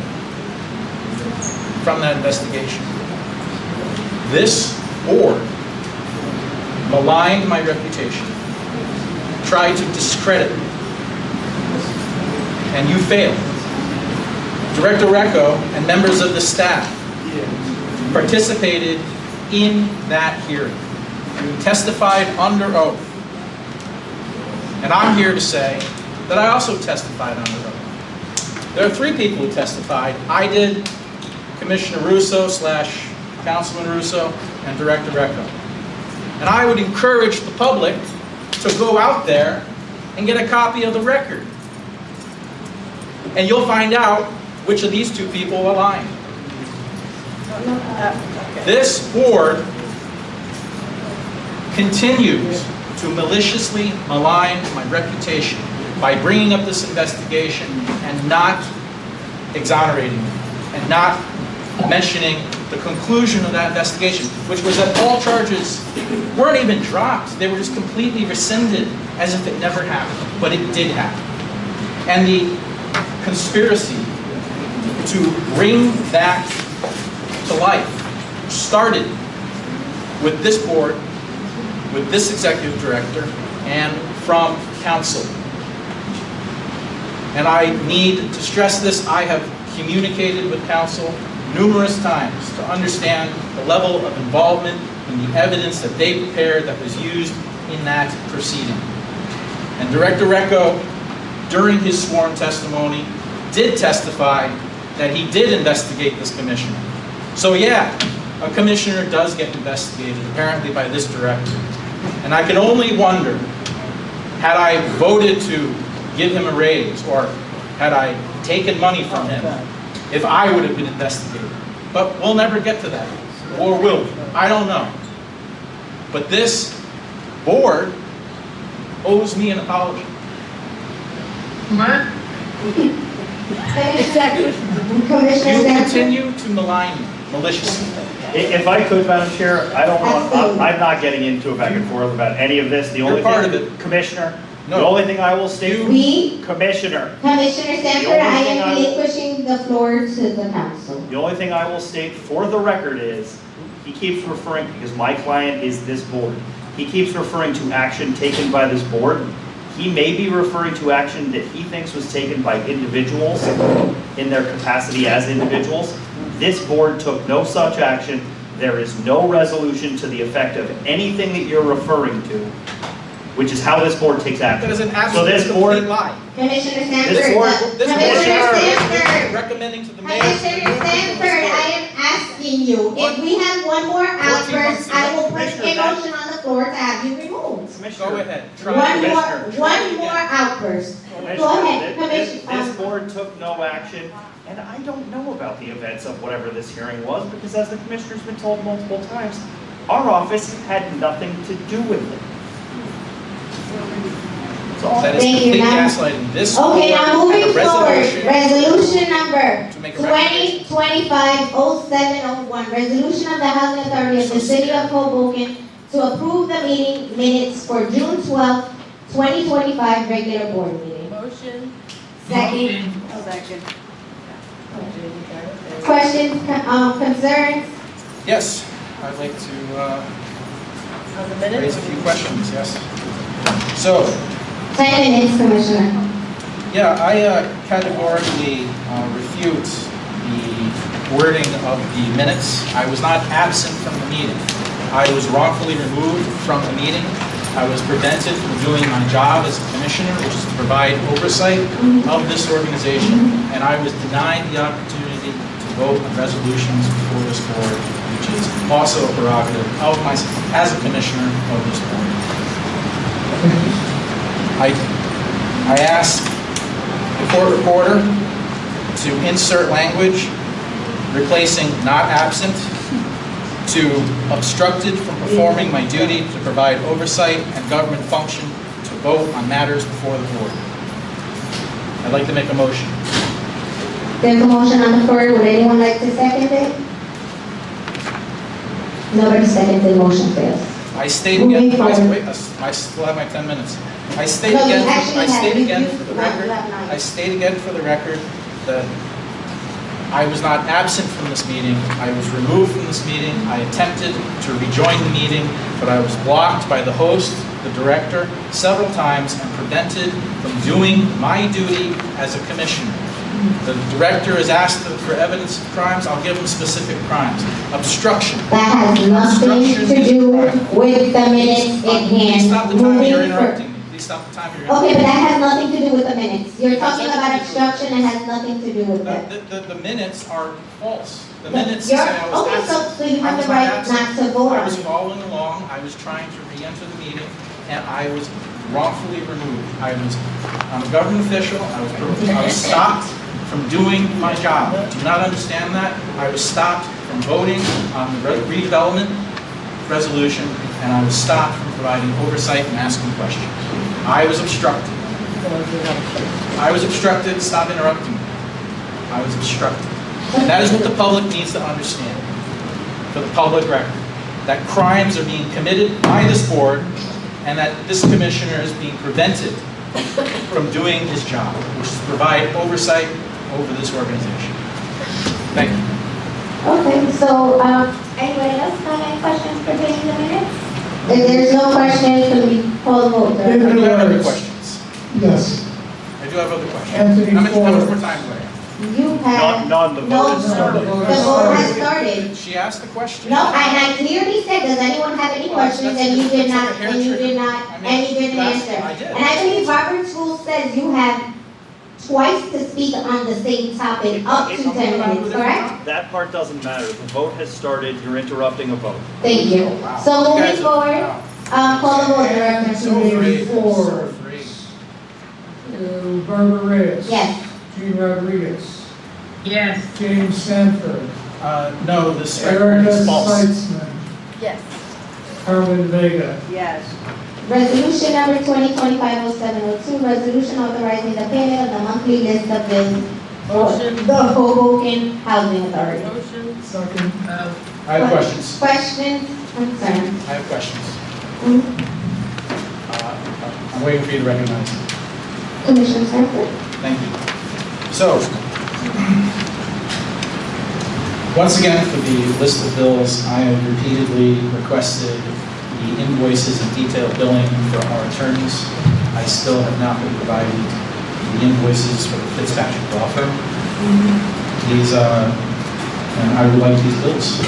from that investigation. This board maligned my reputation, tried to discredit me, and you failed. Director Recco and members of the staff participated in that hearing. You testified under oath. And I'm here to say that I also testified under oath. There are 3 people who testified. I did, Commissioner Russo / Councilman Russo, and Director Recco. And I would encourage the public to go out there and get a copy of the record. And you'll find out which of these 2 people are lying. This board continues to maliciously malign my reputation by bringing up this investigation and not exonerating me, and not mentioning the conclusion of that investigation, which was that all charges weren't even dropped. They were just completely rescinded as if it never happened, but it did happen. And the conspiracy to bring that to life started with this board, with this executive director, and from council. And I need to stress this. I have communicated with council numerous times to understand the level of involvement in the evidence that they prepared that was used in that proceeding. And Director Recco, during his sworn testimony, did testify that he did investigate this commissioner. So yeah, a commissioner does get investigated, apparently by this director. And I can only wonder, had I voted to give him a raise, or had I taken money from him, if I would have been investigated. But we'll never get to that. Or will we? I don't know. But this board owes me an apology. What? You continue to malign me maliciously. If I could, Madam Chair, I'm not getting into a back and forth about any of this. The only part thing, of it. Commissioner, No. the only thing I will state, Commissioner, Commissioner Sanford, I am relinquishing the floor to the council. the only thing I will state for the record is, he keeps referring, because my client is this board, he keeps referring to action taken by this board. He may be referring to action that he thinks was taken by individuals in their capacity as individuals. This board took no such action. There is no resolution to the effect of anything that you're referring to, which is how this board takes action. That is an So absolute this complete board, lie. Commissioner Sanford, This board- Commissioner Sanford, Recommending to the mayor. Commissioner Sanford, I am asking you, if we have one more outburst, I will put a motion on the floor to have you removed. Go ahead. Try. One more outburst. Go ahead, This Commissioner. board took no action, and I don't know about the events of whatever this hearing was, because as the commissioner's been told multiple times, our office had nothing to do with it. That's all. That is Thank you, complete ma'am. gaslighting. This Okay, board now moving had a forward, resolution number to make a recommendation. 2025-0701, resolution of the Housing Authority of the City of Hoboken to approve the meeting minutes for June 12th, 2025 regular board meeting. Motion. Second. Second. Questions, concerns? Yes, I'd like to On the minutes? raise a few questions, yes. So, 10 minutes, Commissioner. yeah, I categorically refute the wording of the minutes. I was not absent from the meeting. I was wrongfully removed from the meeting. I was prevented from doing my job as a commissioner, which is to provide oversight of this organization, and I was denied the opportunity to vote on resolutions before this board, which is also a prerogative of myself as a commissioner of this board. I asked the court reporter to insert language replacing not absent to obstructed from performing my duty to provide oversight and government function to vote on matters before the board. I'd like to make a motion. There's a motion on the floor. Would anyone like to second it? Nobody seconded the motion, fails. I state again, I still have my 10 minutes. I state No, you again, actually I have. state You- again you- for the no, record, you have nine. I state again for the record that I was not absent from this meeting. I was removed from this meeting. I attempted to rejoin the meeting, but I was blocked by the host, the director, several times and prevented from doing my duty as a commissioner. The director is asked for evidence of crimes, I'll give him specific crimes. Obstruction. That has nothing to do with the minutes at hand. Please stop the time Moving you're for- interrupting me. Please stop the time you're Okay, interrupting but me. that has nothing to do with the minutes. You're talking about obstruction and has nothing to do with that. The minutes are false. The minutes say You're- I was okay, absent. so you have I was the right absent. not to vote I on was it. following along, I was trying to re-enter the meeting, and I was wrongfully removed. I'm a government official, I was stopped from doing my job. Do you not understand that? I was stopped from voting on the redevelopment resolution, and I was stopped from providing oversight and asking questions. I was obstructed. I was obstructed, stop interrupting me. I was obstructed. And that is what the public needs to understand, for the public record, that crimes are being committed by this board, and that this commissioner is being prevented from doing his job, which is to provide oversight over this organization. Thank you. Okay, so, anybody else have any questions pertaining to the minutes? If there's no questions, can we call the vote? I do have other questions. Yes. I do have other questions. Anthony How much Ford. more time do I have? You have. None, the vote has started. The vote has started. She asked the question. No, and I clearly said, does anyone have any questions, and you did not, and you did not, and you didn't answer. I did. And I believe Robert's rule says you have twice to speak on the same topic, up to 10 minutes, correct? That part doesn't matter. The vote has started. You're interrupting a vote. Thank you. So You moving guys are- forward, call the vote, Director. Anthony Ford. Barbara Reyes. Yes. Gene Rodriguez. Yes. James Sanford. No, this record Erica is false. Seitzman. Yes. Carmen Vega. Yes. Resolution number 2025-0702, resolution authorizing the payment of the monthly list of bills for the Hoboken Housing Authority. Motion. Second. I have questions. Questions, concerns? I have questions. Hmm? I'm waiting for you to recognize me. Commissioner Sanford? Thank you. So, once again, for the list of bills, I have repeatedly requested the invoices and detailed billing for our attorneys. I still have not been provided the invoices for the Fitzpatrick law firm. These, and I would like these bills.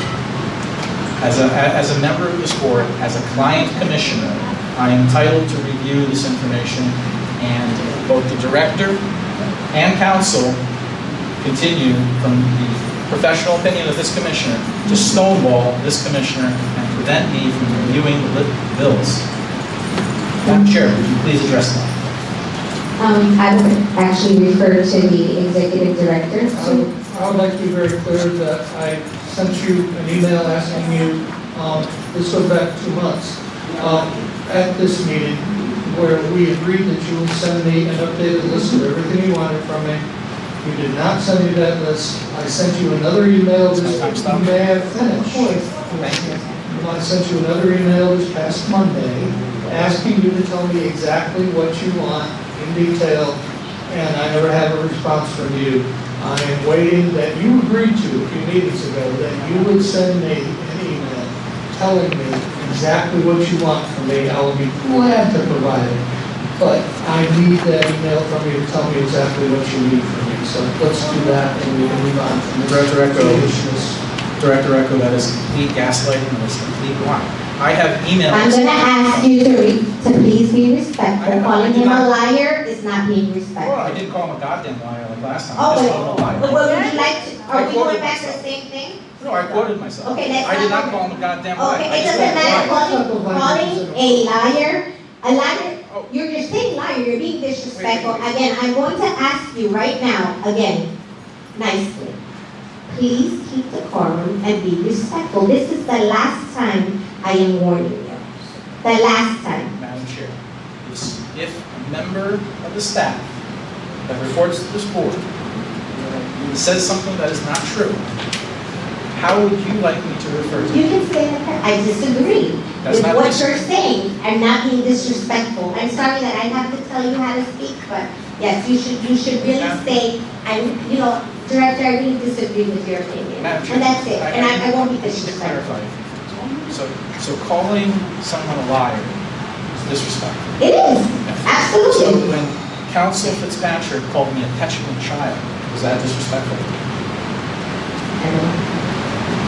As a member of this board, as a client commissioner, I am entitled to review this information, and both the director and council continue from the professional opinion of this commissioner to stonewall this commissioner and prevent me from reviewing the bills. Madam Chair, would you please address that? I would actually refer to the executive director. I would like to be very clear that I sent you an email asking you, this goes back 2 months, at this meeting where we agreed that you would send me an updated list of everything you wanted from me. You did not send me that list. I sent you another email this, you may have finished. I sent you another email this past Monday asking you to tell me exactly what you want in detail, and I never had a response from you. I am waiting that you agreed to a few meetings ago that you would send me an email telling me exactly what you want from me. I will be glad to provide it, but I need that email from you to tell me exactly what you need from me. So let's do that and we can move on from this. Director Echo, that is complete gaslighting, that is complete lie. I have emails. I'm gonna ask you to please be respectful. Calling him a liar is not being respectful. Well, I didn't call him a goddamn liar like last time. Oh, I just called him a liar. well, would you like to, I are we quoted going back to the myself. same thing? No, I quoted myself. Okay, let's I did not- not call him a goddamn liar. Okay, I it just doesn't said matter, liar. calling a liar, you're saying liar, you're being disrespectful. Again, I'm going to ask you right now, again, nicely, please keep decorum and be respectful. This is the last time I am warning you. The last time. Madam Chair, if a member of the staff that reports to this board says something that is not true, how would you like me to refer to You it? can say that I disagree That's with not what dis- you're saying. I'm not being disrespectful. I'm sorry that I have to tell you how to speak, but yes, you should really say, Director, I really disagree with your opinion. Madam Chair, And that's it. And I won't be I need to disrespectful. clarify. So calling someone a liar is disrespectful. It is, So absolutely. when Council Fitzpatrick called me a petulant child, was Is that disrespectful?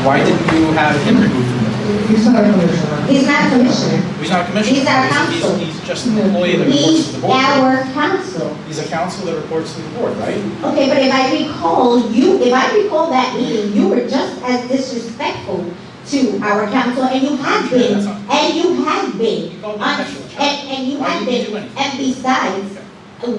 Why didn't you have him removed from the? He's not a commissioner. He's not a commissioner. He's not a commissioner. He's our counsel. He's just an employee that reports to He's the board. our counsel. He's a counsel that reports to the board, right? Okay, but if I recall that meeting, you were just as disrespectful to our council, and you have been, and you have been. And you have been, and besides,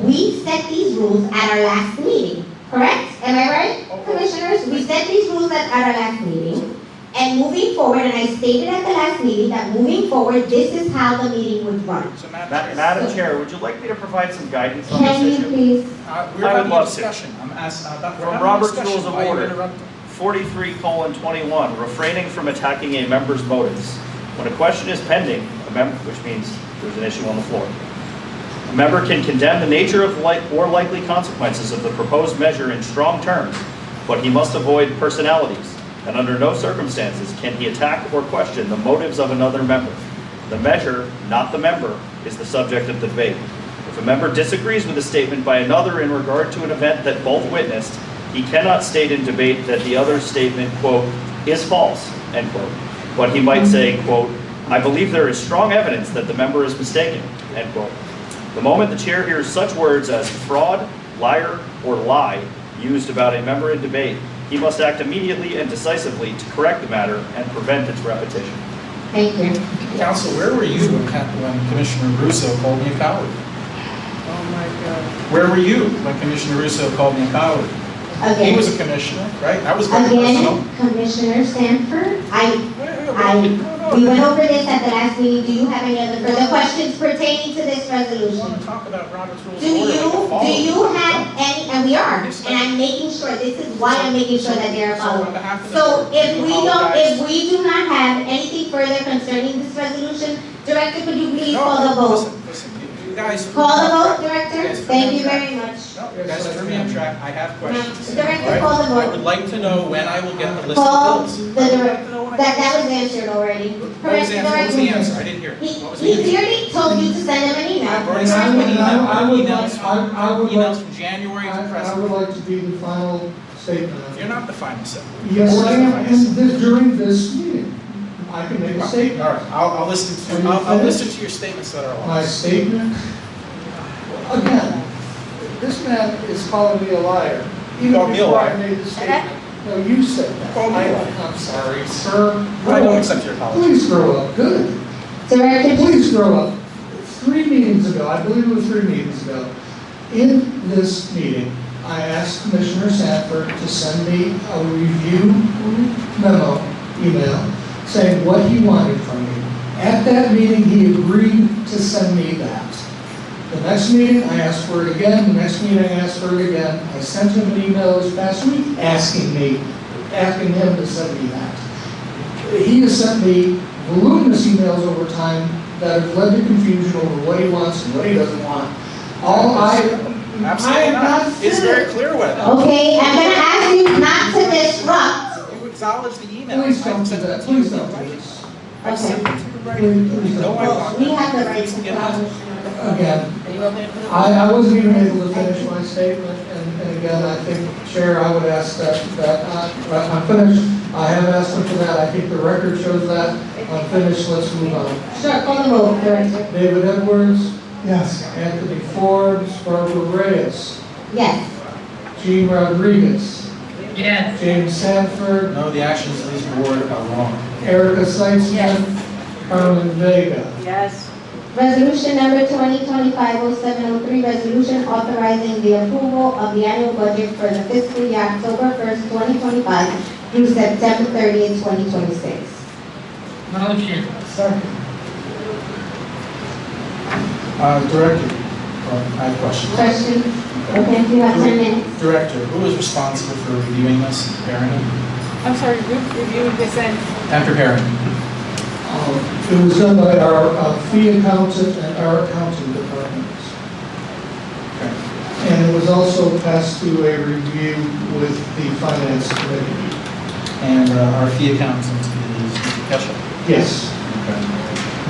we set these rules at our last meeting, correct? Am I right, commissioners? We set these rules at our last meeting, and moving forward, and I stated at the last meeting that moving forward, this is how the meeting would run. Madam Chair, would you like me to provide some guidance on this Can you issue? please? We're I would having a love to. discussion. I'm asking about. From Robert's Rules of Order, 43:21, refraining from attacking a member's motives. When a question is pending, which means there's an issue on the floor, a member can condemn the nature of or likely consequences of the proposed measure in strong terms, but he must avoid personalities, and under no circumstances can he attack or question the motives of another member. The measure, not the member, is the subject of the debate. If a member disagrees with a statement by another in regard to an event that both witnessed, he cannot state in debate that the other's statement, quote, is false, end quote. But he might say, quote, I believe there is strong evidence that the member is mistaken, end quote. The moment the chair hears such words as fraud, liar, or lie used about a member in debate, he must act immediately and decisively to correct the matter and prevent its repetition. Thank you. Counsel, where were you when Commissioner Russo called me a coward? Oh my God. Where were you when Commissioner Russo called me a coward? Again. He was a commissioner, right? That was very personal. Again, Commissioner Sanford, we went over this at the last meeting. Do you have any other further questions pertaining to this resolution? I want to talk about Robert's Rules Do of Order. you have any, and we are, and I'm making sure, this is why I'm making sure that they're followed. So if we do not have anything further concerning this resolution, Director, could you please call the vote? Listen, you guys. Call the vote, Director? Thank you very much. You guys threw me on track. I have questions. Director, All right? call the vote. I would like to know when I will get the list Call of the bills. that was answered already. What was the answer? What was the answer? I didn't hear. What was the He answer? clearly told you to send him an email. I've already sent him an email. I would Emails from January to I present. would like to be the final statement. You're not the final say. Yes, Board I is the am, final and say. this, during this meeting, I can make a statement. All right, I'll listen to. I'll listen to your statements that are My on. statement, again, this man is calling me a liar. Even Called me a before I liar. made the statement. No, you said that. Called me a liar. I'm sorry, sir. I don't accept your apology. Please grow up, good. Director, Please grow up. 3 meetings ago, I believe it was 3 meetings ago, in this meeting, I asked Commissioner Sanford to send me a review memo, email, saying what he wanted from me. At that meeting, he agreed to send me that. The next meeting, I asked for it again. The next meeting, I asked for it again. I sent him an email this past week asking him to send me that. He has sent me voluminous emails over time that have led to confusion over what he wants and what he doesn't want. Absolutely not. It's very clear what. okay, I'm gonna ask you not to disrupt. You acknowledge the email. Please don't do that. Please don't do this. I sent it to you right. Please No, I don't. want. We have the right to Again, I wasn't even able to finish my statement, and again, I think, Chair, I would ask that I'm finished. I have asked him for that. I think the record shows that. I'm finished. Let's move on. Sure, call the vote, Director. David Edwards, Yes. Anthony Forbes, Barbara Reyes, Yes. Gene Rodriguez, Yes. James Sanford, No, the actions of this board are wrong. Erica Seitzman, Carmen Vega. Yes. Resolution number 2025-0703, resolution authorizing the approval of the annual budget for the fiscal year October 1st, 2025 through September 30th, 2026. Motion. Director, I have questions. Questions? Okay, you have 10 minutes. Director, who is responsible for reviewing this and preparing it? I'm sorry, reviewing this and And preparing it? It was done by our fee accountant and our accounting departments. And it was also passed through a review with the finance committee. And our fee accountant is Mr. Ketchum. Yes. Okay.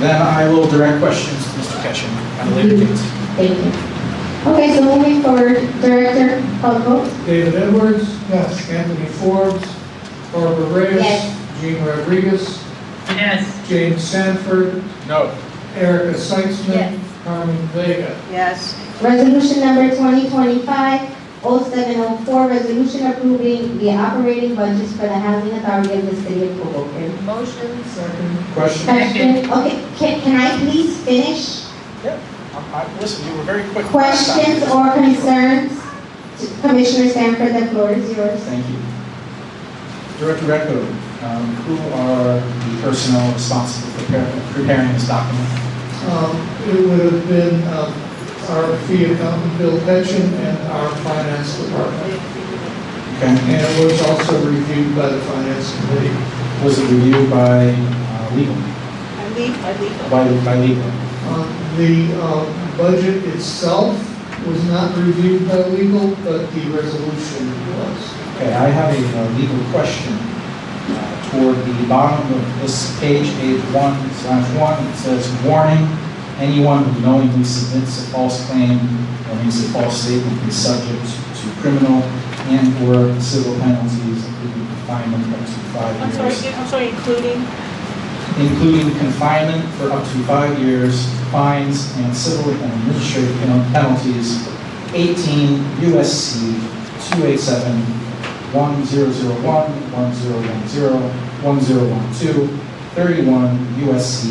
Then I will direct questions to Mr. Ketchum at a later date. Thank you. Okay, so moving forward, Director, call the vote. David Edwards. Yes. Anthony Forbes. Barbara Reyes. Yes. Jean Rodriguez. Yes. James Sanford. No. Erica Seitzman. Yes. Carmen Vega. Yes. Resolution number 2025-0704, resolution approving the operating budgets for the Housing Authority of the City of Hoboken. Motion. Second. Question? Question, okay, can I please finish? Yeah. Listen, you were very quick. last time. Questions or concerns? Commissioner Sanford, the floor is yours. Thank you. Director Recco, who are the personnel responsible for preparing this document? It would have been our fee accountant, Bill Ketchum, and our finance department. Okay. And it was also reviewed by the finance committee. Was it reviewed by legal? By legal. The budget itself was not reviewed by legal, but the resolution was. Okay, I have a legal question. Toward the bottom of this page 1/1, it says, warning, anyone who knowingly submits a false claim or makes a false statement is subject to criminal and/or civil penalties, including confinement up to 5 years. I'm sorry, Including confinement for up to 5 years, fines, and civil and administrative penalties, 18 U.S.C. 287, 1001, 1010, 1012, 31 U.S.C.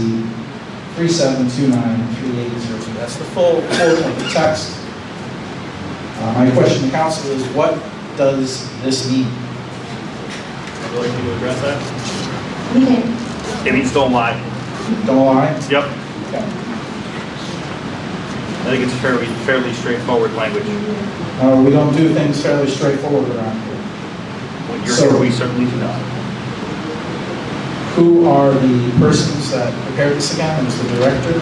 3729, 3802. That's the full quote of the text. My question to council is, what does this mean? Would you like me to address that? Okay. It means don't lie. Don't lie? Yep. Okay. I think it's fairly straightforward language. We don't do things fairly straightforward around here. When you're here, we certainly do not. Who are the persons that prepared this again? Is the director?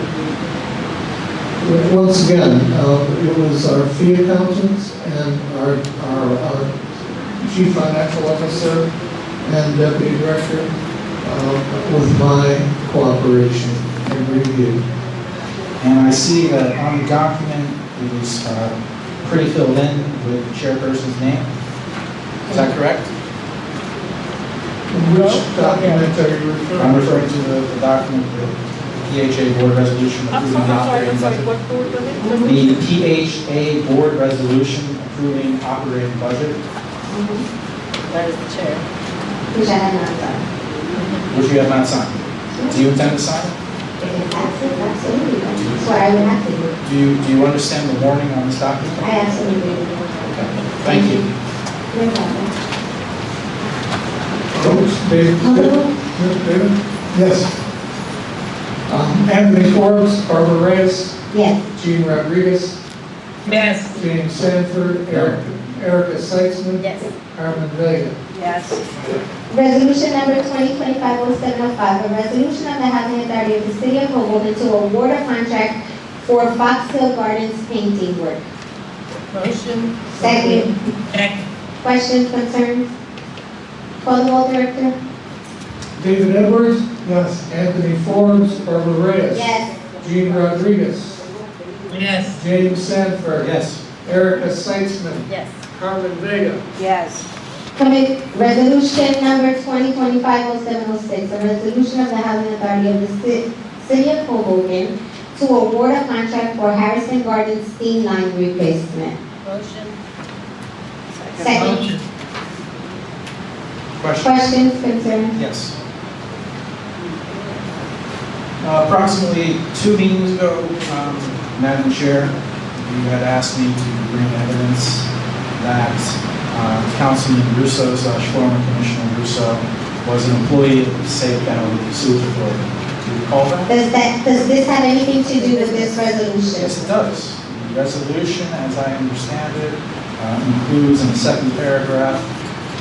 Once again, it was our fee accountants and our chief financial officer and deputy director with my cooperation and review. And I see that on the document, it was pre-filled in with the chairperson's name. Is that correct? Which document are you referring to? I'm referring to the document, the HHA Board Resolution approving the operating budget. what board was it? The HHA Board Resolution approving operating budget, That is the chair. Which I have not done. which you have not signed. Do you intend to sign it? Absolutely. That's what I would have to do. Do you understand the warning on this document? I absolutely do. Okay. Thank you. You're welcome. David? Yes. Anthony Forbes, Barbara Reyes, Yes. Jean Rodriguez, Yes. James Sanford, Erica Seitzman, Yes. Carmen Vega. Yes. Resolution number 2025-0705, a resolution of the Housing Authority of the City of Hoboken to award a contract for Fox Hill Gardens painting work. Motion. Second. Second. Questions, concerns? Call the roll, Director. David Edwards? Yes. Anthony Forbes, Barbara Reyes? Yes. Jean Rodriguez, Yes. James Sanford? Yes. Erica Seitzman? Yes. Carmen Vega? Yes. Resolution number 2025-0706, a resolution of the Housing Authority of the City of Hoboken to award a contract for Harrison Gardens steam line replacement. Motion. Second. Motion. Question? Questions, concerns? Yes. Approximately 2 meetings ago, Madam Chair, you had asked me to bring evidence that Councilman Russo / former Commissioner Russo was an employee of the State County Sewage Authority. Do you recall that? Does this have anything to do with this resolution? Yes, it does. The resolution, as I understand it, includes in the second paragraph,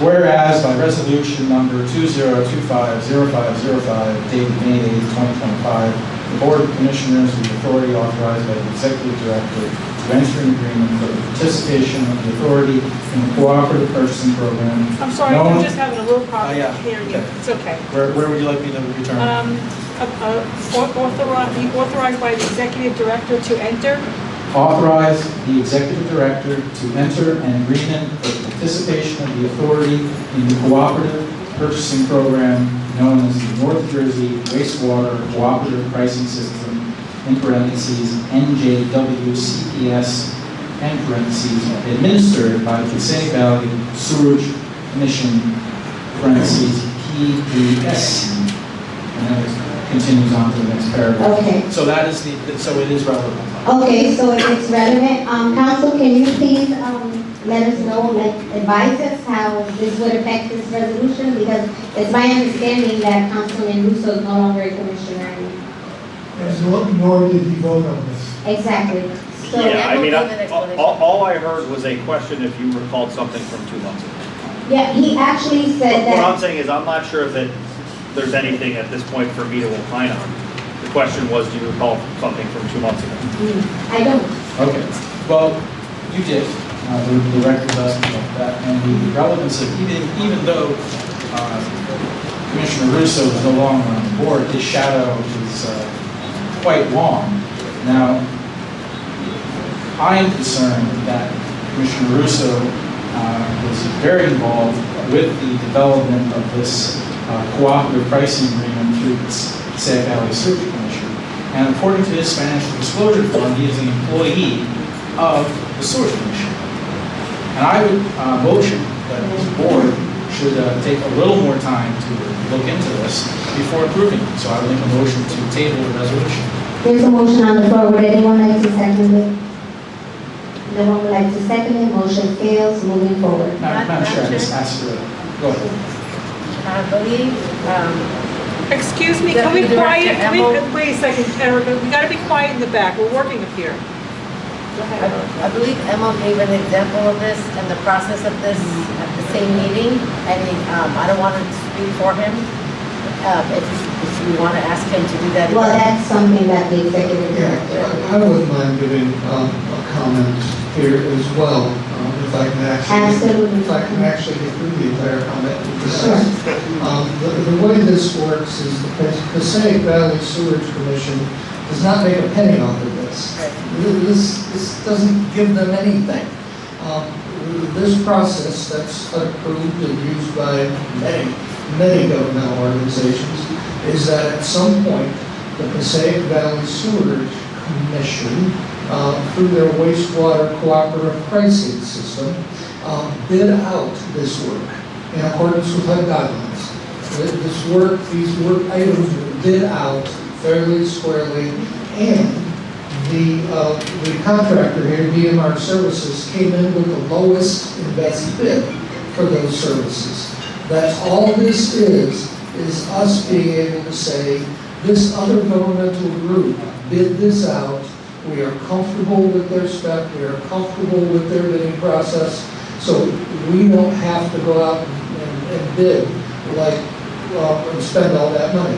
whereas by resolution number 2025-0505, dated May 8, 2025, the Board of Commissioners with authority authorized by the Executive Director to enter an agreement for the participation of the authority in the Cooperative Purchasing Program. I'm sorry, I'm just having a little problem yeah. hearing you. Okay. It's okay. Where would you like me to return? Be authorized by the executive director to enter authorize the executive director to enter an agreement for the participation of the authority in the cooperative purchasing program known as the North Jersey Wastewater Cooperative Pricing System, in parentheses, NJWCPS, end parentheses, administered by the Passaic Valley Sewerage Commission, parentheses, PVSC. And then it continues on to the next paragraph. Okay. So that is so it is relevant. Okay, so if it's relevant, council, can you please, let us know, like, advise us how this would affect this resolution? Because it's my understanding that Councilman Russo is no longer a commissioner. Nor did he vote on this. Exactly. So Yeah, I mean, all I heard was a question if you recalled something from 2 months ago. yeah, he actually said What I'm that, saying is, I'm not sure that there's anything at this point for me to opine on. The question was, do you recall something from 2 months ago? I don't. Okay. Well, you did. The record does reflect that, and the relevance of even though Commissioner Russo is no longer on the board, his shadow is quite long. Now, I'm concerned that Commissioner Russo was very involved with the development of this cooperative pricing agreement through the Passaic Valley Sewerage Commission. And according to his financial disclosure form, he is an employee of the Sewerage Commission. And I would motion that this board should take a little more time to look into this before approving it. So I would make a motion to table the resolution. There's a motion on the floor. Would anyone like to second it? No one would like to second it. Motion fails. Moving forward. Madam Chair, I just asked her. Go ahead. I believe, Excuse me, can we quiet, wait a second, Erica, we gotta be quiet in the back, we're working up here. Go ahead. I believe Emma gave an example of this and the process of this at the same meeting. I mean, I don't want to speak for him. If you want to ask him to do that. Well, that's something that the executive director. I wouldn't mind giving a comment here as well, if I can Absolutely. if I can actually get through the entire comment. Sure. The way this works is the Passaic Valley Sewerage Commission does not make a penny off of this. This doesn't give them anything. This process that's approved and used by many governmental organizations is that at some point, the Passaic Valley Sewerage Commission, through their wastewater cooperative pricing system, bid out this work in accordance with our guidelines. These work items were bid out fairly squarely, and the contractor here, DMR Services, came in with the lowest and best bid for those services. That's all this is us being able to say, this other governmental group bid this out, we are comfortable with their spec, we are comfortable with their bidding process, so we don't have to go out and bid and spend all that money.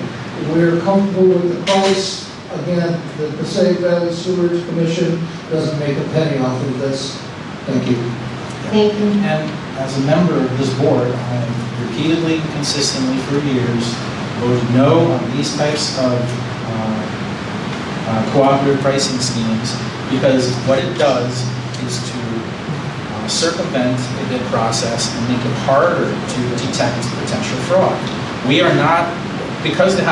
We're comfortable with the price. Again, the Passaic Valley Sewerage Commission doesn't make a penny off of this. Thank you. Thank you. And as a member of this board, I have repeatedly, consistently for years voted no on these types of cooperative pricing schemes, because what it does is to circumvent the bid process and make it harder to detect potential fraud. We are not, because the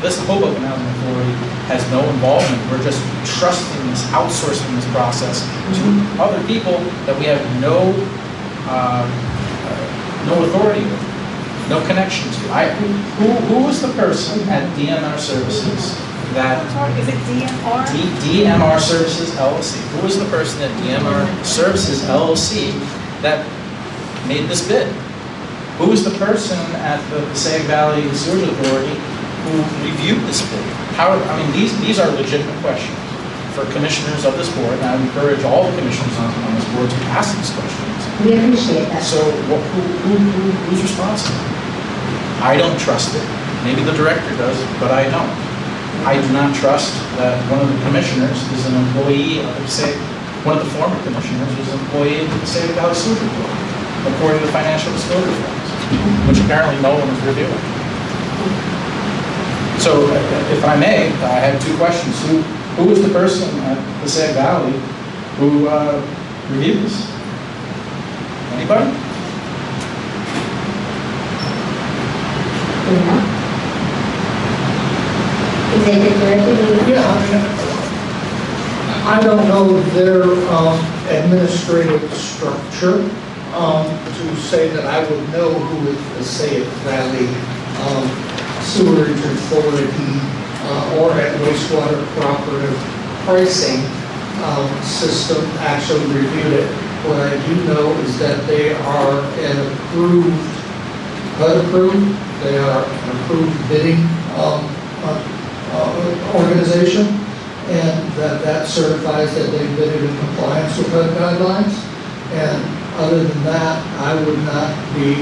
this Hoboken Housing Authority has no involvement, we're just trusting this, outsourcing this process to other people that we have no authority with, no connection to. Who was the person at DMR Services that... Is it DMR? DMR Services LLC. Who was the person at DMR Services LLC that made this bid? Who was the person at the Passaic Valley Sewage Authority who reviewed this bid? These are legitimate questions for commissioners of this board, and I would encourage all the commissioners on this board to ask these questions. We appreciate that. So who's responsible? I don't trust it. Maybe the director does, but I don't. I do not trust that one of the commissioners is an employee of the Passaic, one of the former commissioners is an employee of the Passaic Valley Sewage Authority, according to financial disclosure forms, which apparently no one is reviewing. So, if I may, I have two questions. Who was the person at Passaic Valley who reviewed this? Anybody? Yeah, I don't know their administrative structure to say that I would know who is the Passaic Valley Sewerage Authority or at wastewater cooperative pricing system actually reviewed it. What I do know is that they are an approved, HUD approved, they are an approved bidding organization, and that certifies that they bid in compliance with HUD guidelines. And other than that, I would not be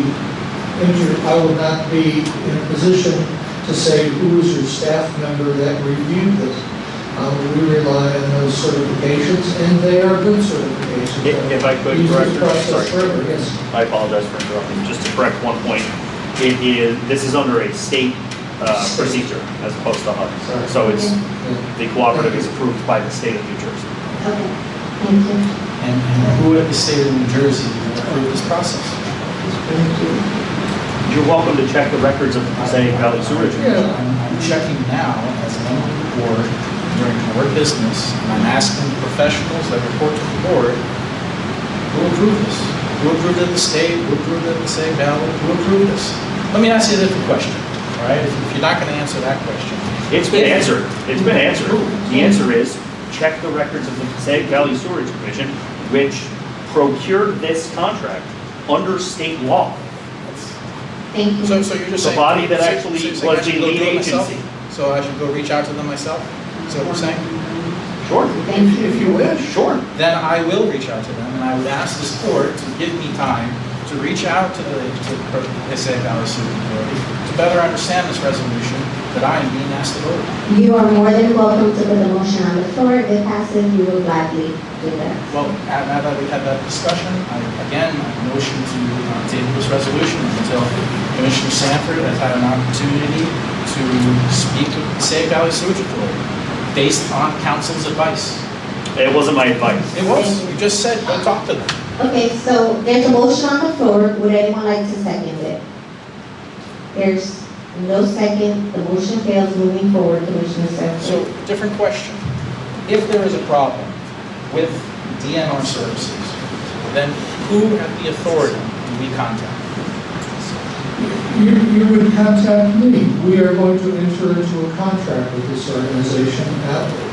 in a position to say who is your staff member that reviewed this. We rely on those certifications, and they are good certifications. If I could Use correct, this process further, yes. I apologize for interrupting. Just to correct one point, this is under a state procedure as opposed to HUD. So it's, the cooperative is approved by the state of New Jersey. Okay, thank you. And who at the state of New Jersey approved this process? You're welcome to check the records of the Passaic Valley Sewerage Commission. I'm checking now as a member of the board during board business, and I'm asking professionals that report to the board, who approved this? Who approved it at the state? Who approved it at the Passaic Valley? Who approved this? Let me ask you a different question, all right? If you're not going to answer that question. It's been answered. It's been answered. The answer is, check the records of the Passaic Valley Sewerage Commission, which procured this contract under state law. Thank you. So you're just The saying... body that so- actually so you're saying I was should the go lead do it myself? agency. So I should go reach out to them myself? Is that what you're saying? Sure. If you wish. Sure. Then I will reach out to them, and I would ask this board to give me time to reach out to the Passaic Valley Sewerage Authority to better understand this resolution that I am being asked to vote on. You are more than welcome to put the motion on the floor. If it passes, you will gladly do that. Well, now that we've had that discussion, I motion to table this resolution until Commissioner Sanford has had an opportunity to speak with the Passaic Valley Sewerage Authority based on council's advice. It wasn't my advice. It was. You just said go talk to them. Okay, so there's a motion on the floor. Would anyone like to second it? There's no second. The motion fails. Moving forward, Commissioner Sanford. So, different question. If there is a problem with DNR services, then who at the authority do we contact? You would contact me. We are going to enter into a contract with this organization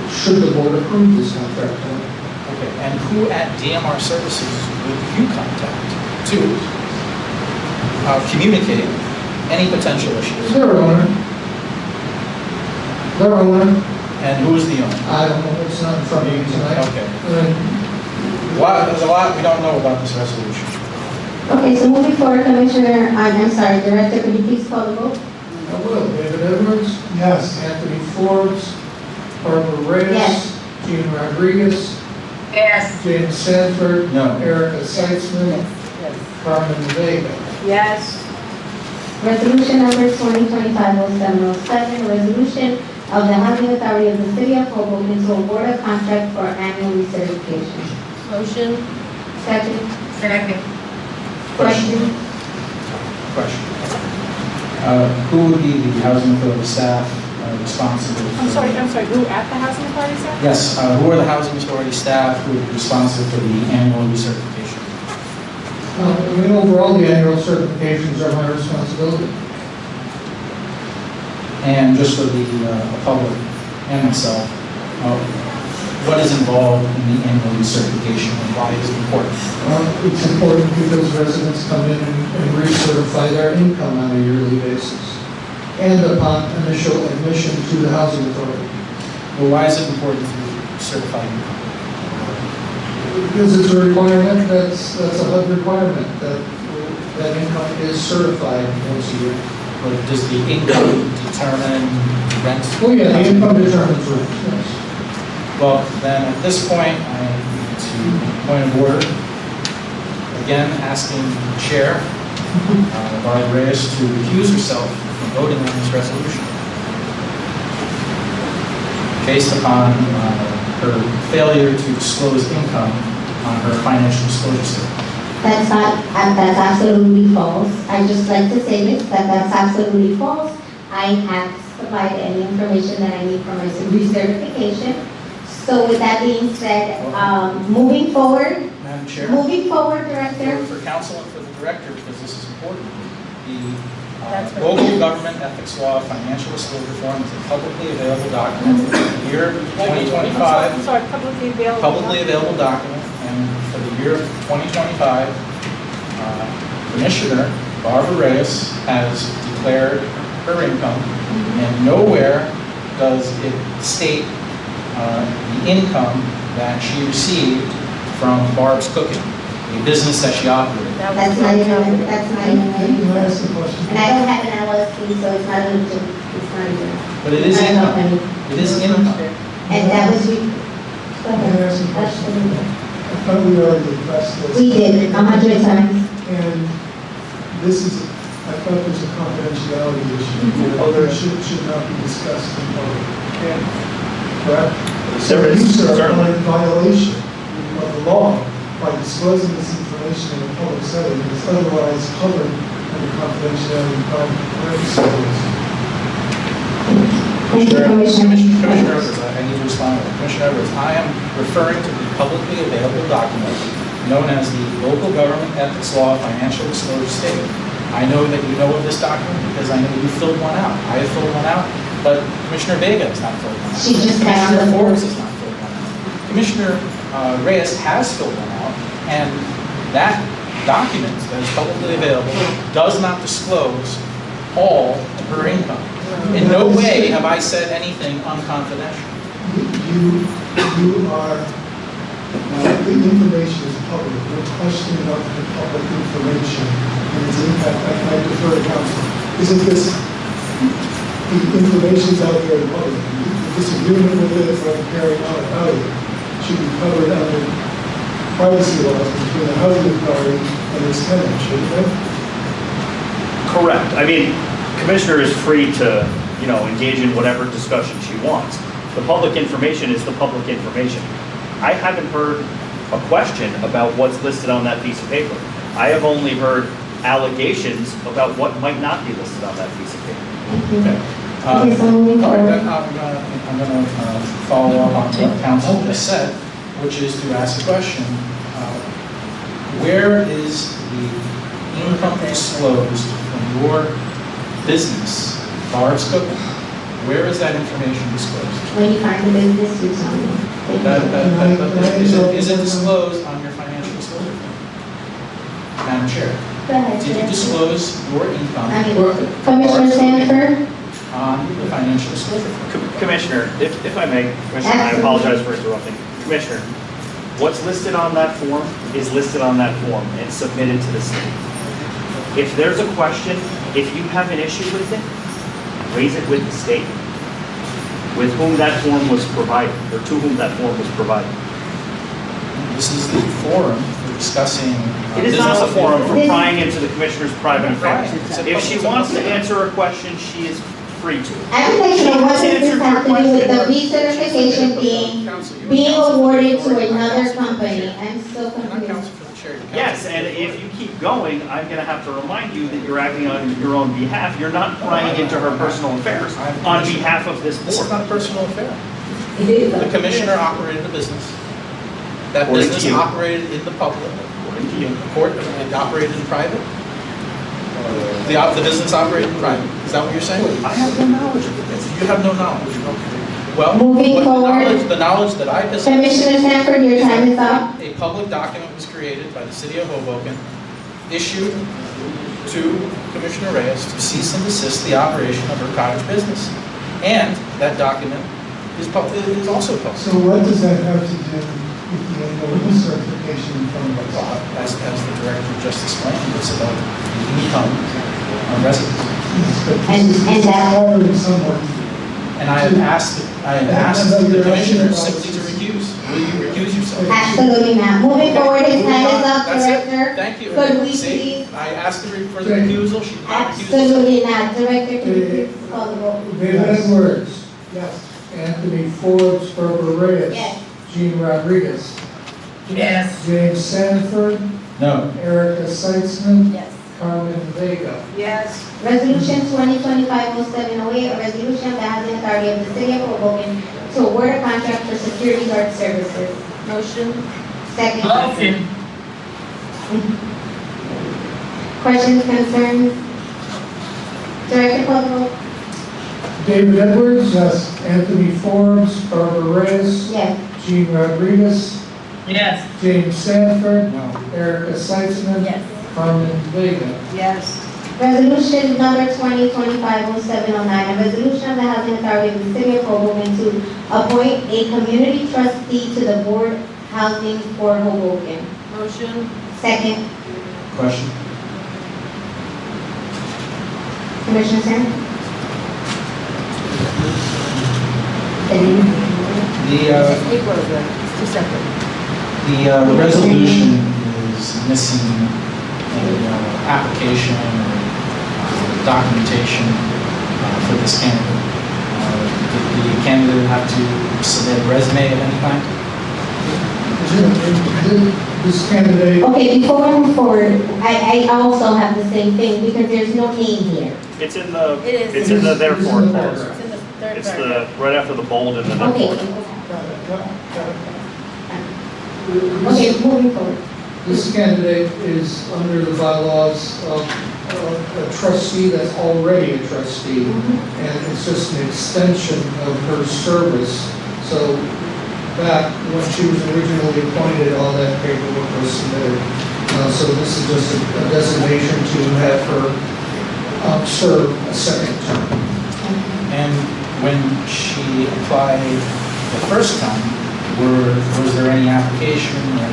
should the board approve this contract. Okay, and who at DMR Services would you contact to communicate any potential issues? Their owner. Their owner. And who is the owner? I don't know. It's not in front of you tonight. Okay. There's a lot we don't know about this resolution. Okay, so moving forward, Commissioner, I'm sorry, Director, could you please call the vote? I will. David Edwards. Yes. Anthony Forbes. Barbara Reyes. Yes. Gene Rodriguez. Yes. James Sanford. No. Erica Seitzman. Carmen Vega. Yes. Resolution number 2025-0707, resolution of the Housing Authority of the City of Hoboken to award a contract for annual recertification. Motion. Second. Second. Question. Who would be the housing authority staff responsible for... I'm sorry, who at the Housing Authority, sir? Yes, who are the housing authority staff who would be responsible for the annual recertification? Overall, the annual certifications are my responsibility. And just for the public and myself, what is involved in the annual recertification and why is it important? It's important because residents come in and recertify their income on a yearly basis and upon initial admission to the housing authority. Well, why is it important to certify income? Because it's a requirement, that's a HUD requirement, that income is certified once a year. But does the income determine rent? Oh yeah, the income determines rent, yes. Well, then at this point, I need to point of order. Again, asking the chair, Barbara Reyes, to recuse herself from voting on this resolution. Based upon her failure to disclose income on her financial disclosure statement. That's that's absolutely false. I just like to say this, that's absolutely false. I have supplied any information that I need for my recertification. So with that being said, moving forward, Madam Chair? Director. For council and for the director, because this is important, the local government ethics law financial disclosure form is a publicly available document for the year 2025. I'm sorry, publicly available document, and for the year 2025, Commissioner Barbara Reyes has declared her income, and nowhere does it state the income that she received from Barb's Cooking, a business that she operated. That's not even, Can I ask a question? and I don't have an LLC, so it's not even. But it is income. It is income. And that was you. Can I ask a question? I thought we already addressed this. We did, 100 times. And this is, I thought there's a confidentiality issue. That should not be discussed in public. Correct? So There is, you, sir, are certainly. in violation of the law by disclosing this information in a public setting that is otherwise covered under confidentiality privacy. Commissioner Edwards, I need to respond. Commissioner Edwards, I am referring to the publicly available document known as the Local Government Ethics Law Financial Disclosure Statement. I know that you know of this document because I know you filled one out. I have filled one out, but Commissioner Vega has not filled one out. She just found Commissioner the Forbes has not filled one out. Commissioner Reyes has filled one out, and that document that is publicly available does not disclose all of her income. In no way have I said anything unconfidential. You are, the information is public. We're questioning about the public information and its impact. I defer to counsel. Isn't this, the information's out there in public? The disagreement with it or carrying on about it should be covered under privacy laws between the housing authority and its tenant, shouldn't it? Correct. I mean, Commissioner is free to, engage in whatever discussion she wants. The public information is the public information. I haven't heard a question about what's listed on that piece of paper. I have only heard allegations about what might not be listed on that piece of paper. Okay. I'm going to follow up on what counsel just said, which is to ask a question. Where is the income disclosed from your business, Barb's Cooking? Where is that information disclosed? When you find the business, you tell me. Is it disclosed on your financial disclosure form? Madam Chair, Go ahead. did you disclose your income? Commissioner Sanford? On the financial disclosure form? Commissioner, if I may, Commissioner, I apologize for interrupting. Commissioner, what's listed on that form is listed on that form and submitted to the state. If there's a question, if you have an issue with it, raise it with the state, with whom that form was provided, or to whom that form was provided. This is the forum for discussing. It is not the forum for prying into the commissioner's private affairs. If she wants to answer a question, she is free to. I would like to know what does this have to do with the recertification being awarded to another company? I'm so confused. Yes, and if you keep going, I'm going to have to remind you that you're acting on your own behalf. You're not prying into her personal affairs on behalf of this board. This is not a personal affair. The commissioner operated a business. That business operated in the public. It operated in private. The business operated in private. Is that what you're saying? I have no knowledge of this. You have no knowledge. Okay. Well, Moving forward. The knowledge that I possess. Commissioner Sanford, your time is up. A public document was created by the city of Hoboken, issued to Commissioner Reyes to cease and desist the operation of her cottage business. And that document is also public. So what does that have to do with the annual certification from the law? As the director just explained, it's about the income of residents. And that. And I have asked the commissioner simply to recuse. Will you recuse yourself? Absolutely not. Moving forward, his time is up, That's it. Director. Thank you. Could we See, please? I asked her for the recusal. She did not recuse herself. Absolutely not. Director, can you please call the roll? David Edwards. Yes. Anthony Forbes, Barbara Reyes. Yes. Gene Rodriguez. Yes. James Sanford. No. Erica Seitzman. Yes. Carmen Vega. Yes. Resolution 2025-0708, a resolution of the Housing Authority of the City of Hoboken to award a contract for security guard services. Motion. Second. Motion. Questions, concerns? Director Clover? David Edwards. Yes. Anthony Forbes. Barbara Reyes. Yes. Gene Rodriguez. Yes. James Sanford. No. Erica Seitzman. Yes. Carmen Vega. Yes. Resolution number 2025-0709, a resolution of the Housing Authority of the City of Hoboken to appoint a community trustee to the Board Housing for Hoboken. Motion. Second. Question? Commissioner Sam? It's two separate. The resolution is missing an application or documentation for this candidate. Did the candidate have to submit a resume of any kind? This candidate. Okay, before we move forward, I also have the same thing because there's no name here. It's in the, It is. it's in the therefore clause. It's in the third It's paragraph. right after the bold and the Okay. therefore. Okay, moving forward. This candidate is under the bylaws of a trustee that's already a trustee, and it's just an extension of her service. So back when she was originally appointed, all that paperwork was submitted. So this is just a designation to have her serve a second term. And when she applied the first time, was there any application or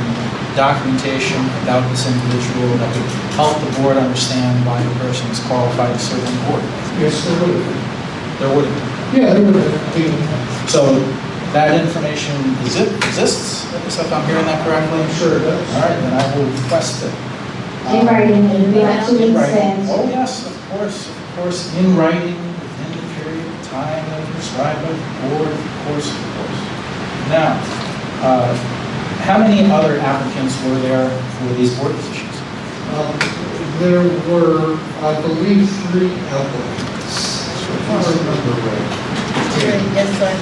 documentation about this individual that would help the board understand why the person is qualified to serve on the board? Yes, there would have. There would have. Yeah, there would have. So that information exists, if I'm hearing that correctly? I'm sure it does. All right, then I will request it. In writing, and we have 2 In weeks writing. to Oh, yes, of course, in writing, within the period of time that is prescribed by the board, of course. Now, how many other applicants were there for these board positions? There were, I believe, 3 applicants. If I remember right. Yes, sir.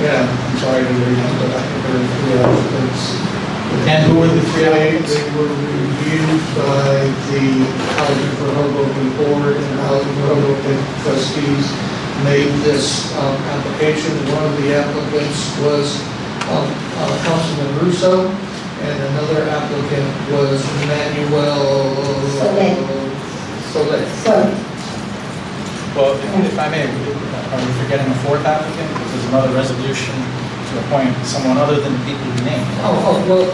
Yeah, I'm sorry to read them, but I think there were 3 applicants. And who were the 3 applicants? They were reviewed by the Housing for Hoboken Board, and Housing for Hoboken trustees made this application. One of the applicants was Councilman Russo, and another applicant was Manuel Solet. Well, if I may, are we forgetting a 4th applicant? Because there's another resolution to appoint someone other than the people you named. Well,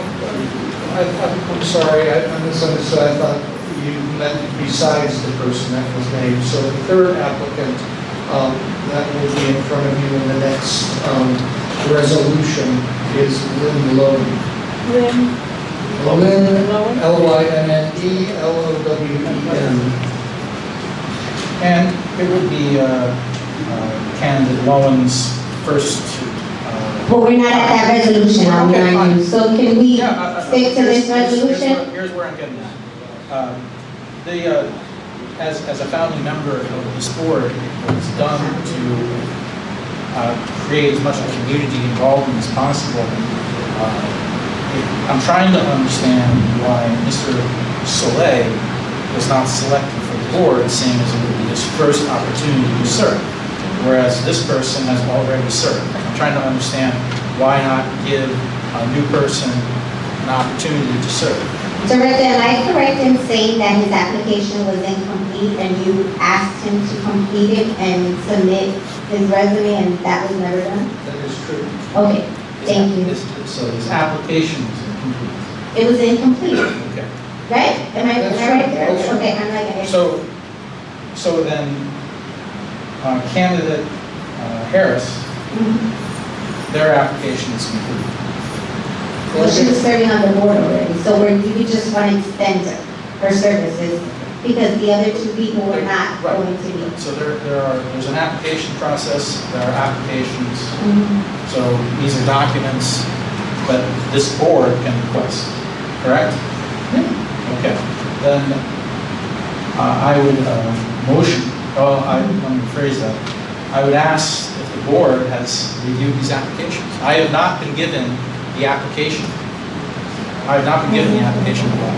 I'm sorry, I misunderstood. I thought you meant besides the person that was named. So the 3rd applicant, that will be in front of you in the next resolution, is Lynn Lowen. Lynn. Lynn, Lynnellowen. And it would be candidate Lowen's first. But we're not at that resolution, I'm Okay, warning you. fine. So can we stick to this resolution? Here's where I'm getting at. As a founding member of this board, it was done to create as much of a community involvement as possible. I'm trying to understand why Mr. Soleil was not selected for the board, seeing as it would be his first opportunity to serve, whereas this person has already served. I'm trying to understand why not give a new person an opportunity to serve. Director, am I correct in saying that his application was incomplete and you asked him to complete it and submit his resume and that was never done? That is true. Okay, thank you. So his application was incomplete. It was incomplete, Okay. right? Am I That's right right. there? That's right. Okay, I'm like, So then, candidate Harris, their application is complete. well, she was serving on the board already, so we just want to extend her services because the other 2 people were not Right. going to be. So there's an application process, there are applications. So these are documents but this board can request, correct? Okay, then I would motion, let me rephrase that. I would ask if the board has reviewed these applications. I have not been given the application. I have not been given the application at all.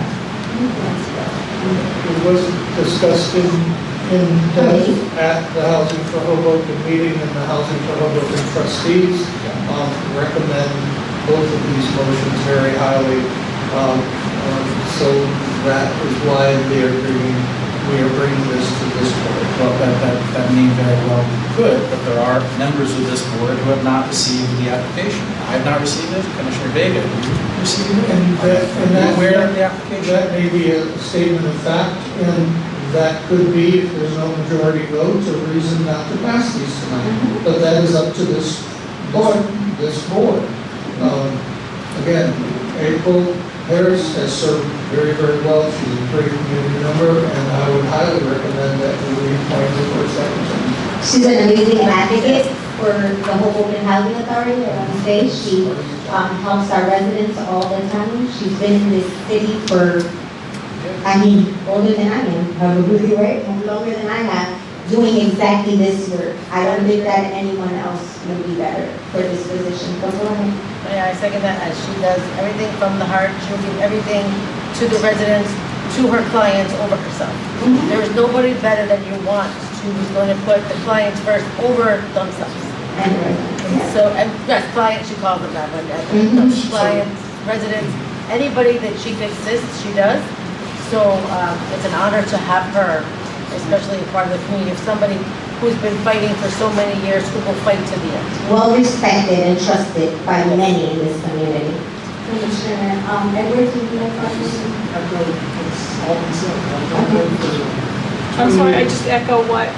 It was discussed depth at the Housing for Hoboken meeting, and the Housing for Hoboken trustees recommend both of these motions very highly. So that is why we are bringing this to this board. Well, that may very well be good, but there are members of this board who have not received the application. I have not received it. Commissioner Vega, have you received it? And where the application? That may be a statement of fact, and that could be, if there's no majority vote, a reason not to pass these tonight. But that is up to this board. Again, April Harris has served very, very well. She's a great community member, and I would highly recommend that we reappoint her for a second term. She's an amazing advocate for the Hoboken Housing Authority on stage. She helps our residents all the time. She's been in this city for, older than I am, probably, right? Longer than I have, doing exactly this work. I don't think that anyone else would be better for this position. Go ahead. Yeah, I second that, as she does everything from the heart. She'll give everything to the residents, to her clients, over herself. There is nobody better than you want who's going to put the clients first over themselves. So, and yes, clients, she calls them that, but clients, residents, anybody that she can assist, she does. So it's an honor to have her, especially a part of the community, of somebody who's been fighting for so many years, who will fight to the end. Well respected and trusted by many in this community. Commissioner Edwards, would you like to I'm sorry, I just echo what?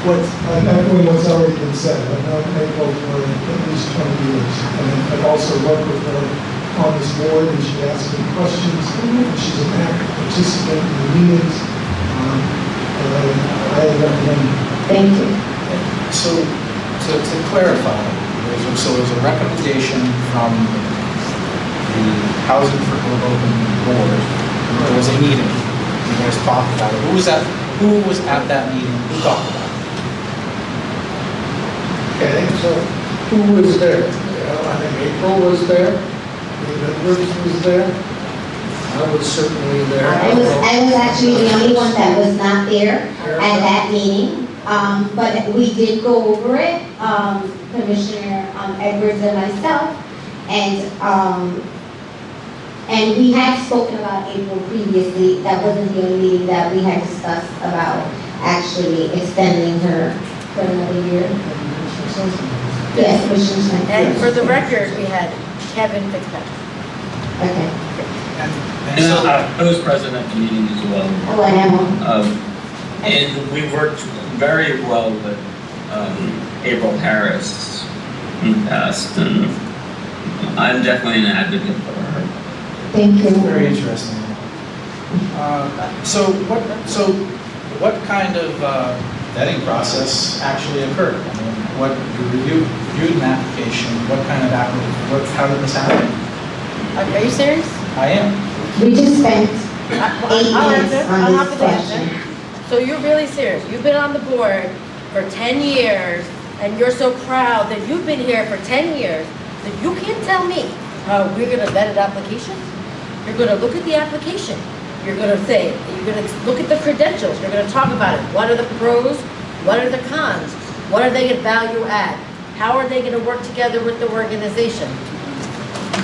Echoing what's already been said. I've known April for at least 20 years. And I've also worked with her on this board, and she asks me questions. She's an active participant in the meetings. I recommend. Thank you. So, to clarify, there's a recommendation from the Housing for Hoboken board. There was a meeting. You guys talked about it. Who was at that meeting? Who talked about it? Okay, so who was there? I think April was there. Edwards was there. I was certainly there. I was actually the only one that was not there at that meeting. But we did go over it, Commissioner Edwards and myself, and we had spoken about April previously. That wasn't the only meeting that we had discussed about actually extending her for another year. Yes, Commissioner Smith. And for the record, we had Kevin Fitzpatrick. Okay. And I was present at the meeting as well. Oh, I am. And we worked very well with April Harris in the past, and I'm definitely an advocate for her. Thank you. Very interesting. So what kind of vetting process actually occurred? I mean, what you reviewed an application? What kind of application? How did this happen? Are you serious? I am. We just spent 8 I'll minutes answer. on I'll this have to question. answer. So you're really serious? You've been on the board for 10 years, and you're so proud that you've been here for 10 years that you can't tell me how we're going to vet an application? You're going to look at the application. You're going to say, you're going to look at the credentials. You're going to talk about it. What are the pros? What are the cons? What are they at value add? How are they going to work together with the organization?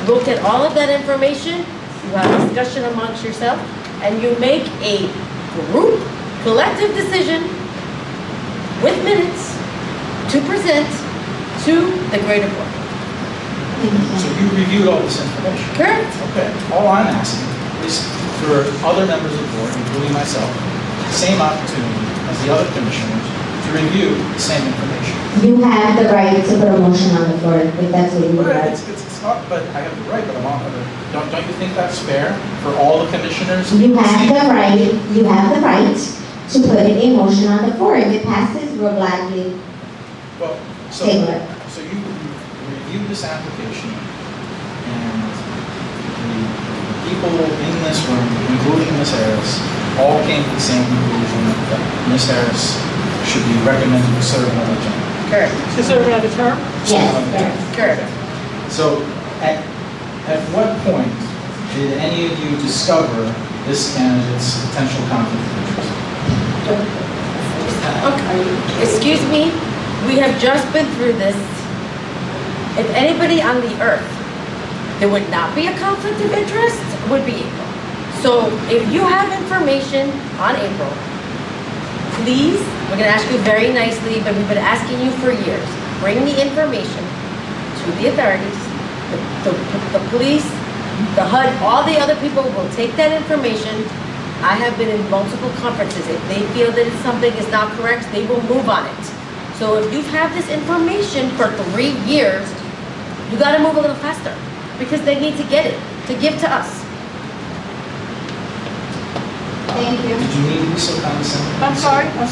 You look at all of that information, you have a discussion amongst yourself, and you make a group, collective decision with minutes to present to the greater board. So you reviewed all this information? Correct. Okay. All I'm asking is for other members of the board, including myself, the same opportunity as the other commissioners to review the same information. You have the right to put a motion on the floor if that's what you would like. It's not, but I have the right, but I'm not gonna, don't you think that's fair for all the commissioners? You have the right to put a motion on the floor. If it passes, we'll gladly Well, so table it. you reviewed this application and the people in this room, including Ms. Harris, all came to the same conclusion that Ms. Harris should be recommended to serve another term. Correct. To serve another term? Yes. Correct. So, at what point did any of you discover this candidate's potential conflict of interest? Okay. Excuse me, we have just been through this. If anybody on the earth, there would not be a conflict of interest, would be April. So if you have information on April, please, we're gonna ask you very nicely, but we've been asking you for years, bring the information to the authorities, the police, the HUD, all the other people will take that information. I have been in multiple conferences. If they feel that something is not correct, they will move on it. So if you have this information for 3 years, you gotta move a little faster because they need to get it, to give to us. Thank you. Did you need to be so condescending? I'm sorry. I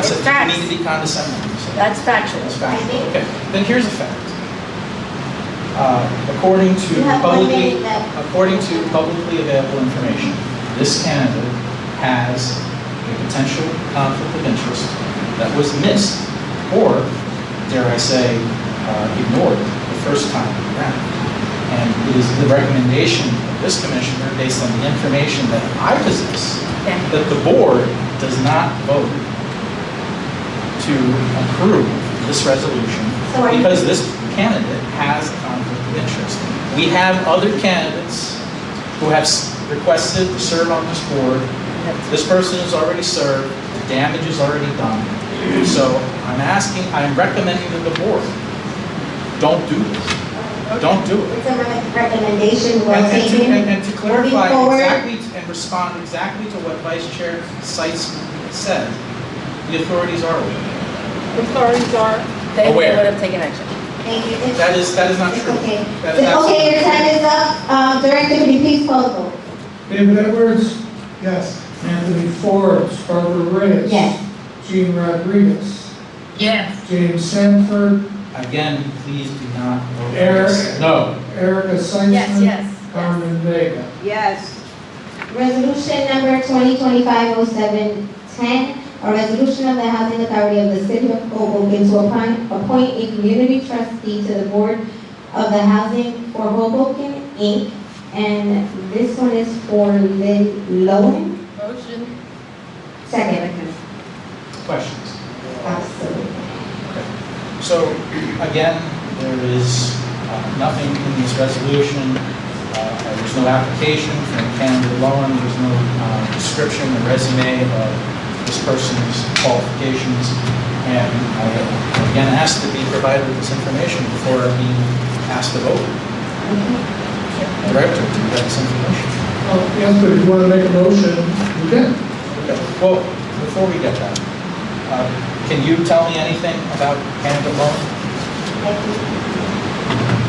said, It's do you facts. need to be condescending? You said. That's factual. That's factual. Okay, then here's a fact. According to You have 1 minute left. publicly available information, this candidate has a potential conflict of interest that was missed, or, dare I say, ignored the first time around. And it is the recommendation of this commissioner, based on the information that I possess, that the board does not vote to approve this resolution because this candidate has a conflict of interest. We have other candidates who have requested to serve on this board. This person has already served, the damage is already done. So I'm recommending to the board, don't do this. Don't do it. It's a recommendation, well taken. And to clarify Moving forward. exactly, and respond exactly to what Vice Chair Seitz said, the authorities are aware. The authorities are They Aware. would have taken action. Thank you. That is not true. Okay. That is Okay, your time is up. Director, could you please call the vote? David Edwards? Yes. Anthony Forbes, Barbara Reyes? Yes. Gene Rodriguez? Yes. James Sanford? Again, please do not vote. Eric? No. Erica Seitzman? Yes. Carmen Vega? Yes. Resolution number 2025-0710, a resolution of the Housing Authority of the City of Hoboken to appoint a community trustee to the Board of the Housing for Hoboken, Inc. And this one is for Lynn Lowen. Motion. Second. Questions? Absolutely. So, again, there is nothing in this resolution. There's no application from candidate Lowen. There's no description or resume of this person's qualifications. And I again asked to be provided with this information before being asked to vote. Director, do you have this information? Yes, but if you want to make a motion, you can. Okay. Well, before we get that, can you tell me anything about candidate Lowen?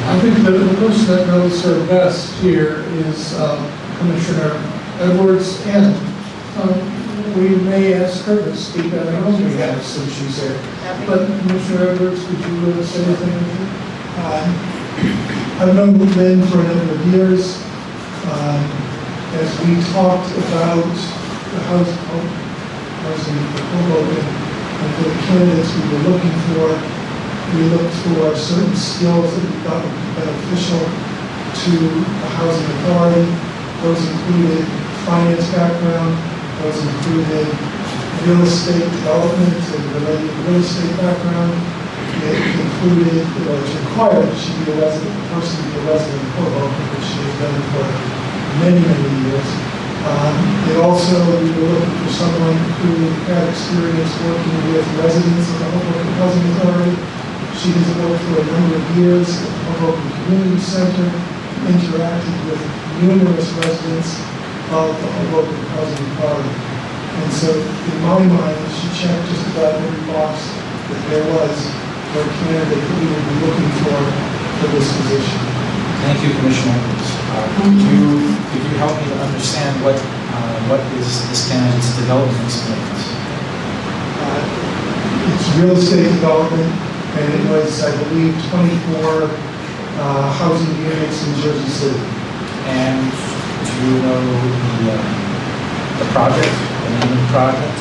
I think that the person that knows her best here is Commissioner Edwards, and we may ask her to speak. I don't know if we have since she's here. But Commissioner Edwards, could you say anything? I've known Lynn for a number of years. As we talked about the housing for Hoboken and for the candidates we were looking for, we looked for certain skills that we thought would be beneficial to the housing authority. Those included finance background, those included real estate development and related real estate background. It included, it was required that she be a resident, the person to be a resident of Hoboken, which she has been for many, many years. It also, we were looking for someone who had experience working with residents of the Hoboken Housing Authority. She has worked for a number of years at the Hoboken Community Center, interacted with numerous residents of the Hoboken Housing Authority. And so, in my mind, she checked just about every box that there was for a candidate that we would be looking for this position. Thank you, Commissioner Edwards. Could you help me to understand what is this candidate's development experience? It's real estate development, and it was, I believe, 24 housing units in Jersey City. And do you know the project, the name of the project?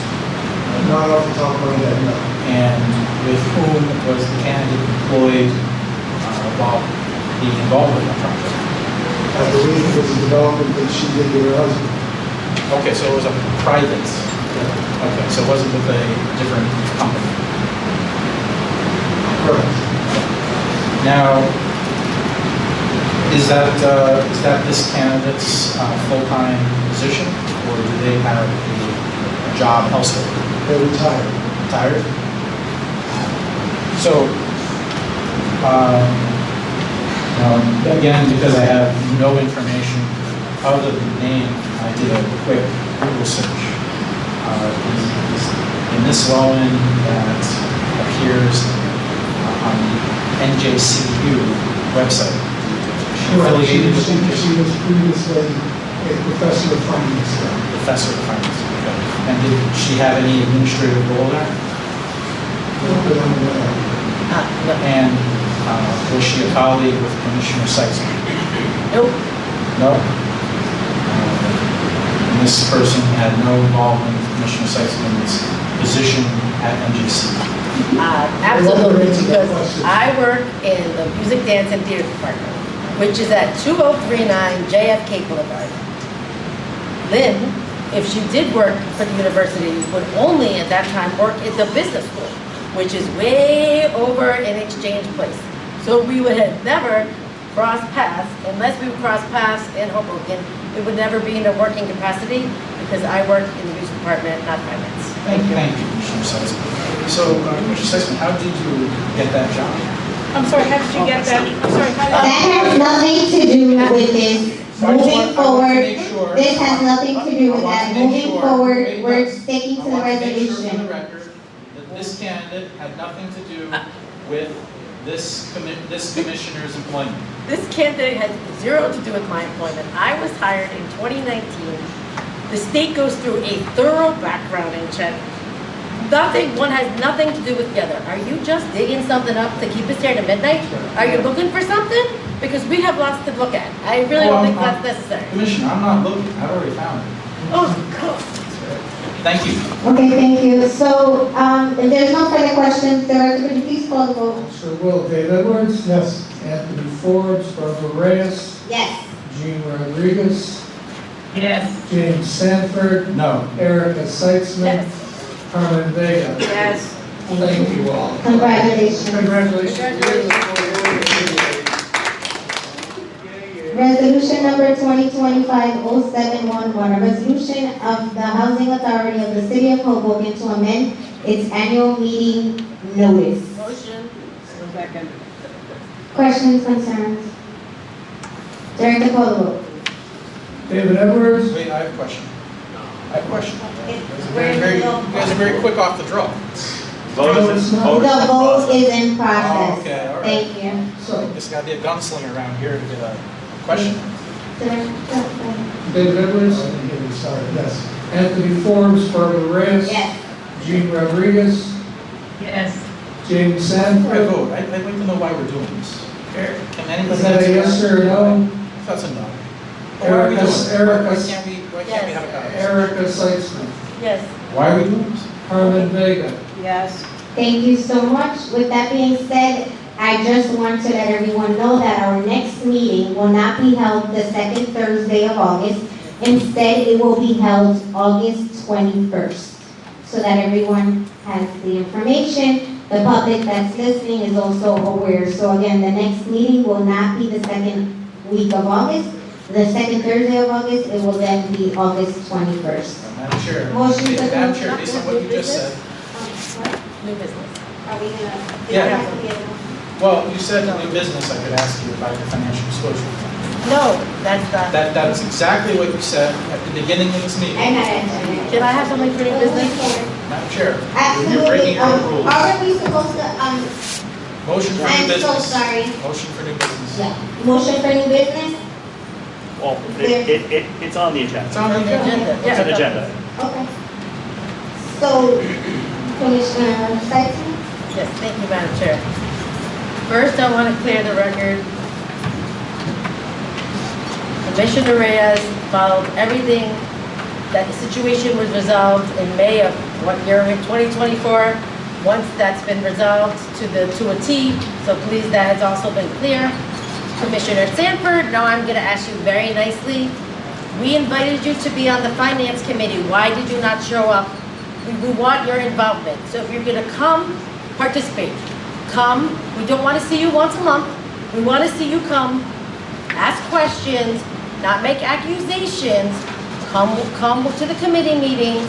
Not off the top of my head, no. And with whom was the candidate employed while being involved in the project? I believe it was a development that she did with her husband. Okay, so it was a private. Okay, so it wasn't with a different company. Correct. Now, is that this candidate's full-time position, or do they have a job elsewhere? They're retired. Retired? So, again, because I have no information other than name, I did a quick Google search. In this Lowen that appears on the NJCU website. She affiliated with She was previously a professor of finance. Professor of finance. Okay. And did she have any administrative role there? And was she a colleague with Commissioner Seitzman? Nope. No? And this person had no involvement with Commissioner Seitzman's position at NJC? Absolutely, because I work in the Music, Dance, and Theater Department, which is at 2039 JFK Boulevard. Lynn, if she did work for the university, would only at that time work at the business school, which is way over in Exchange Place. So we would have never crossed paths, unless we would cross paths in Hoboken, it would never be in a working capacity, because I work in the music department, not finance. Thank you, Commissioner Seitzman. So, Commissioner Seitzman, how did you get that job? I'm sorry, how did you get that? I'm sorry, how did That has nothing to do with this. Moving forward, this has nothing to do with that. Moving forward, we're sticking to the For the resolution. record, that this candidate had nothing to do with this commissioner's employment. This candidate had zero to do with my employment. I was hired in 2019. The state goes through a thorough backgrounding check. One has nothing to do with the other. Are you just digging something up to keep us here to midnight? Are you looking for something? Because we have lots to look at. I really don't think that's necessary. Commissioner, I'm not looking. I've already found it. Oh, God. Thank you. Okay, thank you. So, if there's no further questions, Director, could you please call the vote? Sure will. Dave Edwards? Yes. Anthony Forbes, Barbara Reyes? Yes. Jean Rodriguez? Yes. James Sanford? No. Erica Seitzman? Yes. Carmen Vega? Yes. Thank you all. Congratulations. Resolution number 2025-0711, a resolution of the Housing Authority of the City of Hoboken to amend its annual meeting notice. Motion. Second. Questions, concerns? Director, call the vote. David Edwards? Wait, I have a question. Very You guys are very quick off the draw. The vote is in process. Oh, okay, all right. Thank you. So, Just gotta be a gunslinger around here to get a question. David Edwards? Sorry, yes. Anthony Forbes, Barbara Reyes? Yes. Jean Rodriguez? Yes. James Before I Sanford? vote, I'd like to know why we're doing this. Can anybody Is that a answer yes or a no? That's a no. Why are we doing this? Why can't we have a conversation? Erica Seitzman? Yes. Why are we doing this? Carmen Vega? Yes. Thank you so much. With that being said, I just want to let everyone know that our next meeting will not be held the second Thursday of August. Instead, it will be held August 21st, so that everyone has the information. The public that's listening is also aware. So again, the next meeting will not be the second week of August. The second Thursday of August, it will then be August 21st. Madam Chair. Motion to Madam Chair, based on what you just said. New business. Are we gonna? Yeah. Well, you said new business, I could ask you about your financial disclosure. No, that's not. That is exactly what you said at the beginning of this meeting. I'm not answering it. Can I have something for new business? Madam Chair, you're Absolutely. breaking your rules. Are we supposed to, Motion for new I'm so business. sorry. Motion for new business. Yeah. Motion for new business? Well, it's on the agenda. It's on the agenda. It's an agenda. Okay. So, Commissioner Seitzman? Yes, thank you, Madam Chair. First, I want to clear the record. Commissioner Reyes followed everything, that the situation was resolved in May of what year, in 2024. Once that's been resolved to a T, so please, that has also been clear. Commissioner Sanford, now I'm gonna ask you very nicely. We invited you to be on the Finance Committee. Why did you not show up? We want your involvement. So if you're gonna come, participate. Come, we don't wanna see you once a month. We wanna see you come, ask questions, not make accusations. Come to the committee meetings.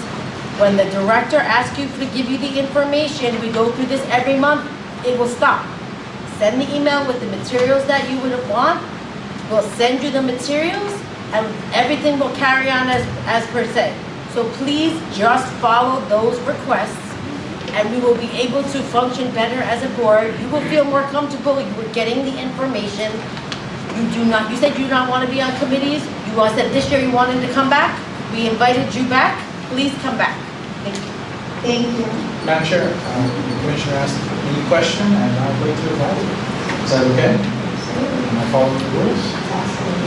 When the director asks you to give you the information, we go through this every month, it will stop. Send the email with the materials that you would want. We'll send you the materials and everything will carry on as per se. So please just follow those requests and we will be able to function better as a board. You will feel more comfortable, you were getting the information. You said you do not want to be on committees. You said this year you wanted to come back. We invited you back. Please come back. Thank you. Thank you. Madam Chair, the Commissioner asked any question, and I'd like to advise you. Is that okay? Am I following the rules?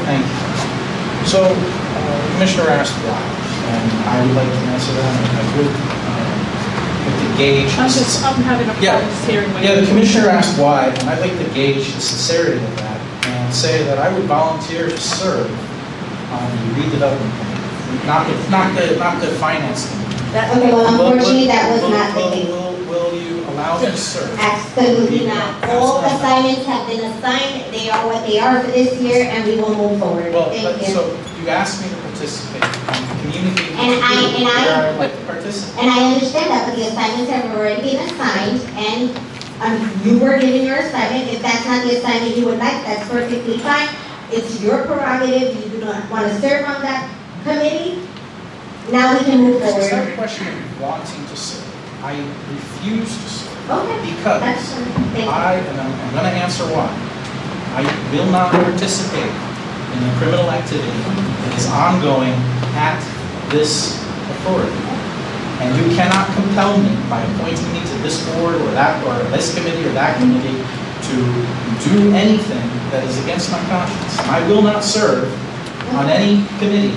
Thank you. So, the Commissioner asked why, and I would like to answer that. I would like to gauge. I'm having a problem hearing what the Commissioner asked why, and I'd like to gauge the sincerity of that and say that I would volunteer to serve on the redevelopment committee, not the finance committee. Okay, well, unfortunately, that was not the case. Will you allow me to serve? Absolutely not. All assignments have been assigned. They are what they are for this year, and we will move forward. Well, Thank you. so you asked me to participate and communicate And where I'd like to participate. And I understand that, but the assignments have already been assigned, and you were given your assignment. If that's not the assignment you would like, that's perfectly fine. It's your prerogative. You do not want to serve on that committee. Now we can move forward. It's not a question of wanting to serve. I refuse to serve. Okay. Because and I'm going to answer why. I will not participate in the criminal activity that is ongoing at this authority. And you cannot compel me by appointing me to this board or that, or this committee or that committee to do anything that is against my conscience. I will not serve on any committee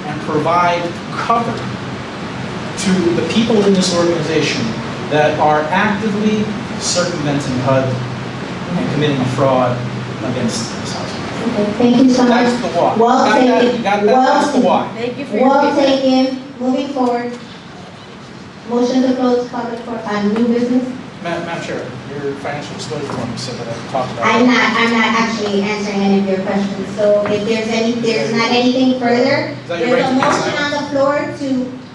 and provide cover to the people in this organization that are actively circumventing HUD and committing a fraud against this house. Okay, thank you so much. That's the why. Well taken. That's the why. Thank you for your Well feedback. taken. Moving forward. Motion to close public for new business. Madam Chair, your financial disclosure form said that I talked about. I'm not actually answering any of your questions. So if there's not anything further, Is that your there's right a to motion consent? on the floor to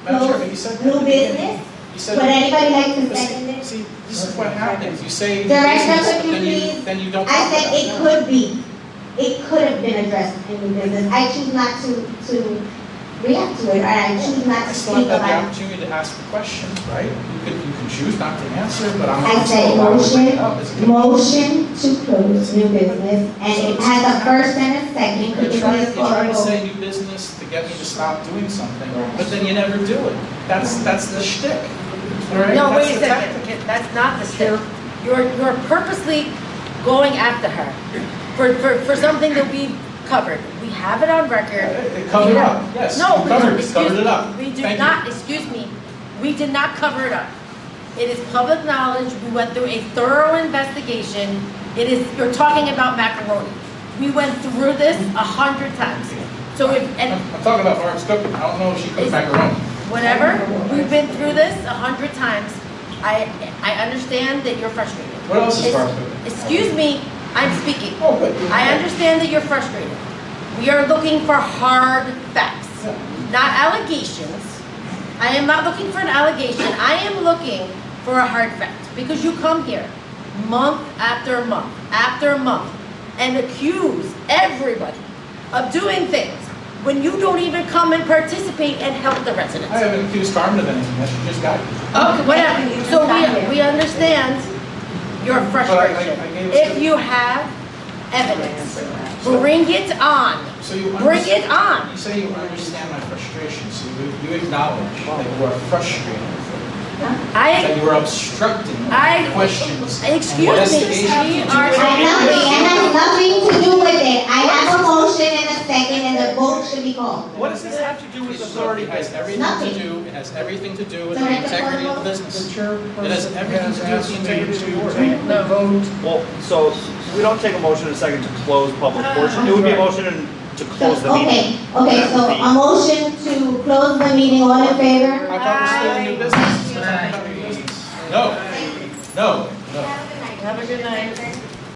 Madam Chair, but you said close new business. Would anybody like to second it? See, this is what happens. You say Director, business, could you but please? then you don't. I talk said about it could be. It could have been addressed in new business. I choose not to react to it, or I choose not I to still speak have the about it. opportunity to ask the questions, right? You can choose not to answer, but I'm. I said motion to close new business, and it has a first and a second. Could you please You're trying to call the say new business to get me to stop doing something, but then you never do it. That's the shtick. All right? No, That's wait a the second. tactic. That's not the still. You're purposely going after her for something that we covered. We have it on record. It covered up, yes. No, You covered it up. We did Thank not, you. excuse me, we did not cover it up. It is public knowledge. We went through a thorough investigation. You're talking about macaroni. We went through this 100 times. So if, and I'm talking about Barb's cooking. I don't know if she cooked macaroni. whatever, we've been through this 100 times. I understand that you're frustrated. What else is Barb's cooking? Excuse me, I'm speaking. Oh, good. I understand that you're frustrated. We are looking for hard facts, not allegations. I am not looking for an allegation. I am looking for a hard fact, because you come here month after month after month and accuse everybody of doing things when you don't even come and participate and help the residents. I haven't accused Carmen of anything. She just got you. Okay, whatever. So we understand your frustration. If you have evidence, bring it on. So you Bring it on. You say you understand my frustration, so you acknowledge that you are frustrated That you were obstructing questions. Excuse and me, investigation we into are- It has nothing to do with it. I have a motion and a second, and the vote should be called. What does this have to do with authority? It has everything Nothing. to do, it has everything to do with So the let the integrity of the clerk business. The chairperson It has everything has to do with asked the me integrity of the to board. take the vote. Well, so we don't take a motion in a second to close public portion. It would be a motion to close the meeting. Okay, so a motion to close the meeting, all in favor? I thought we're still in new business. No, no, no. Have a good night.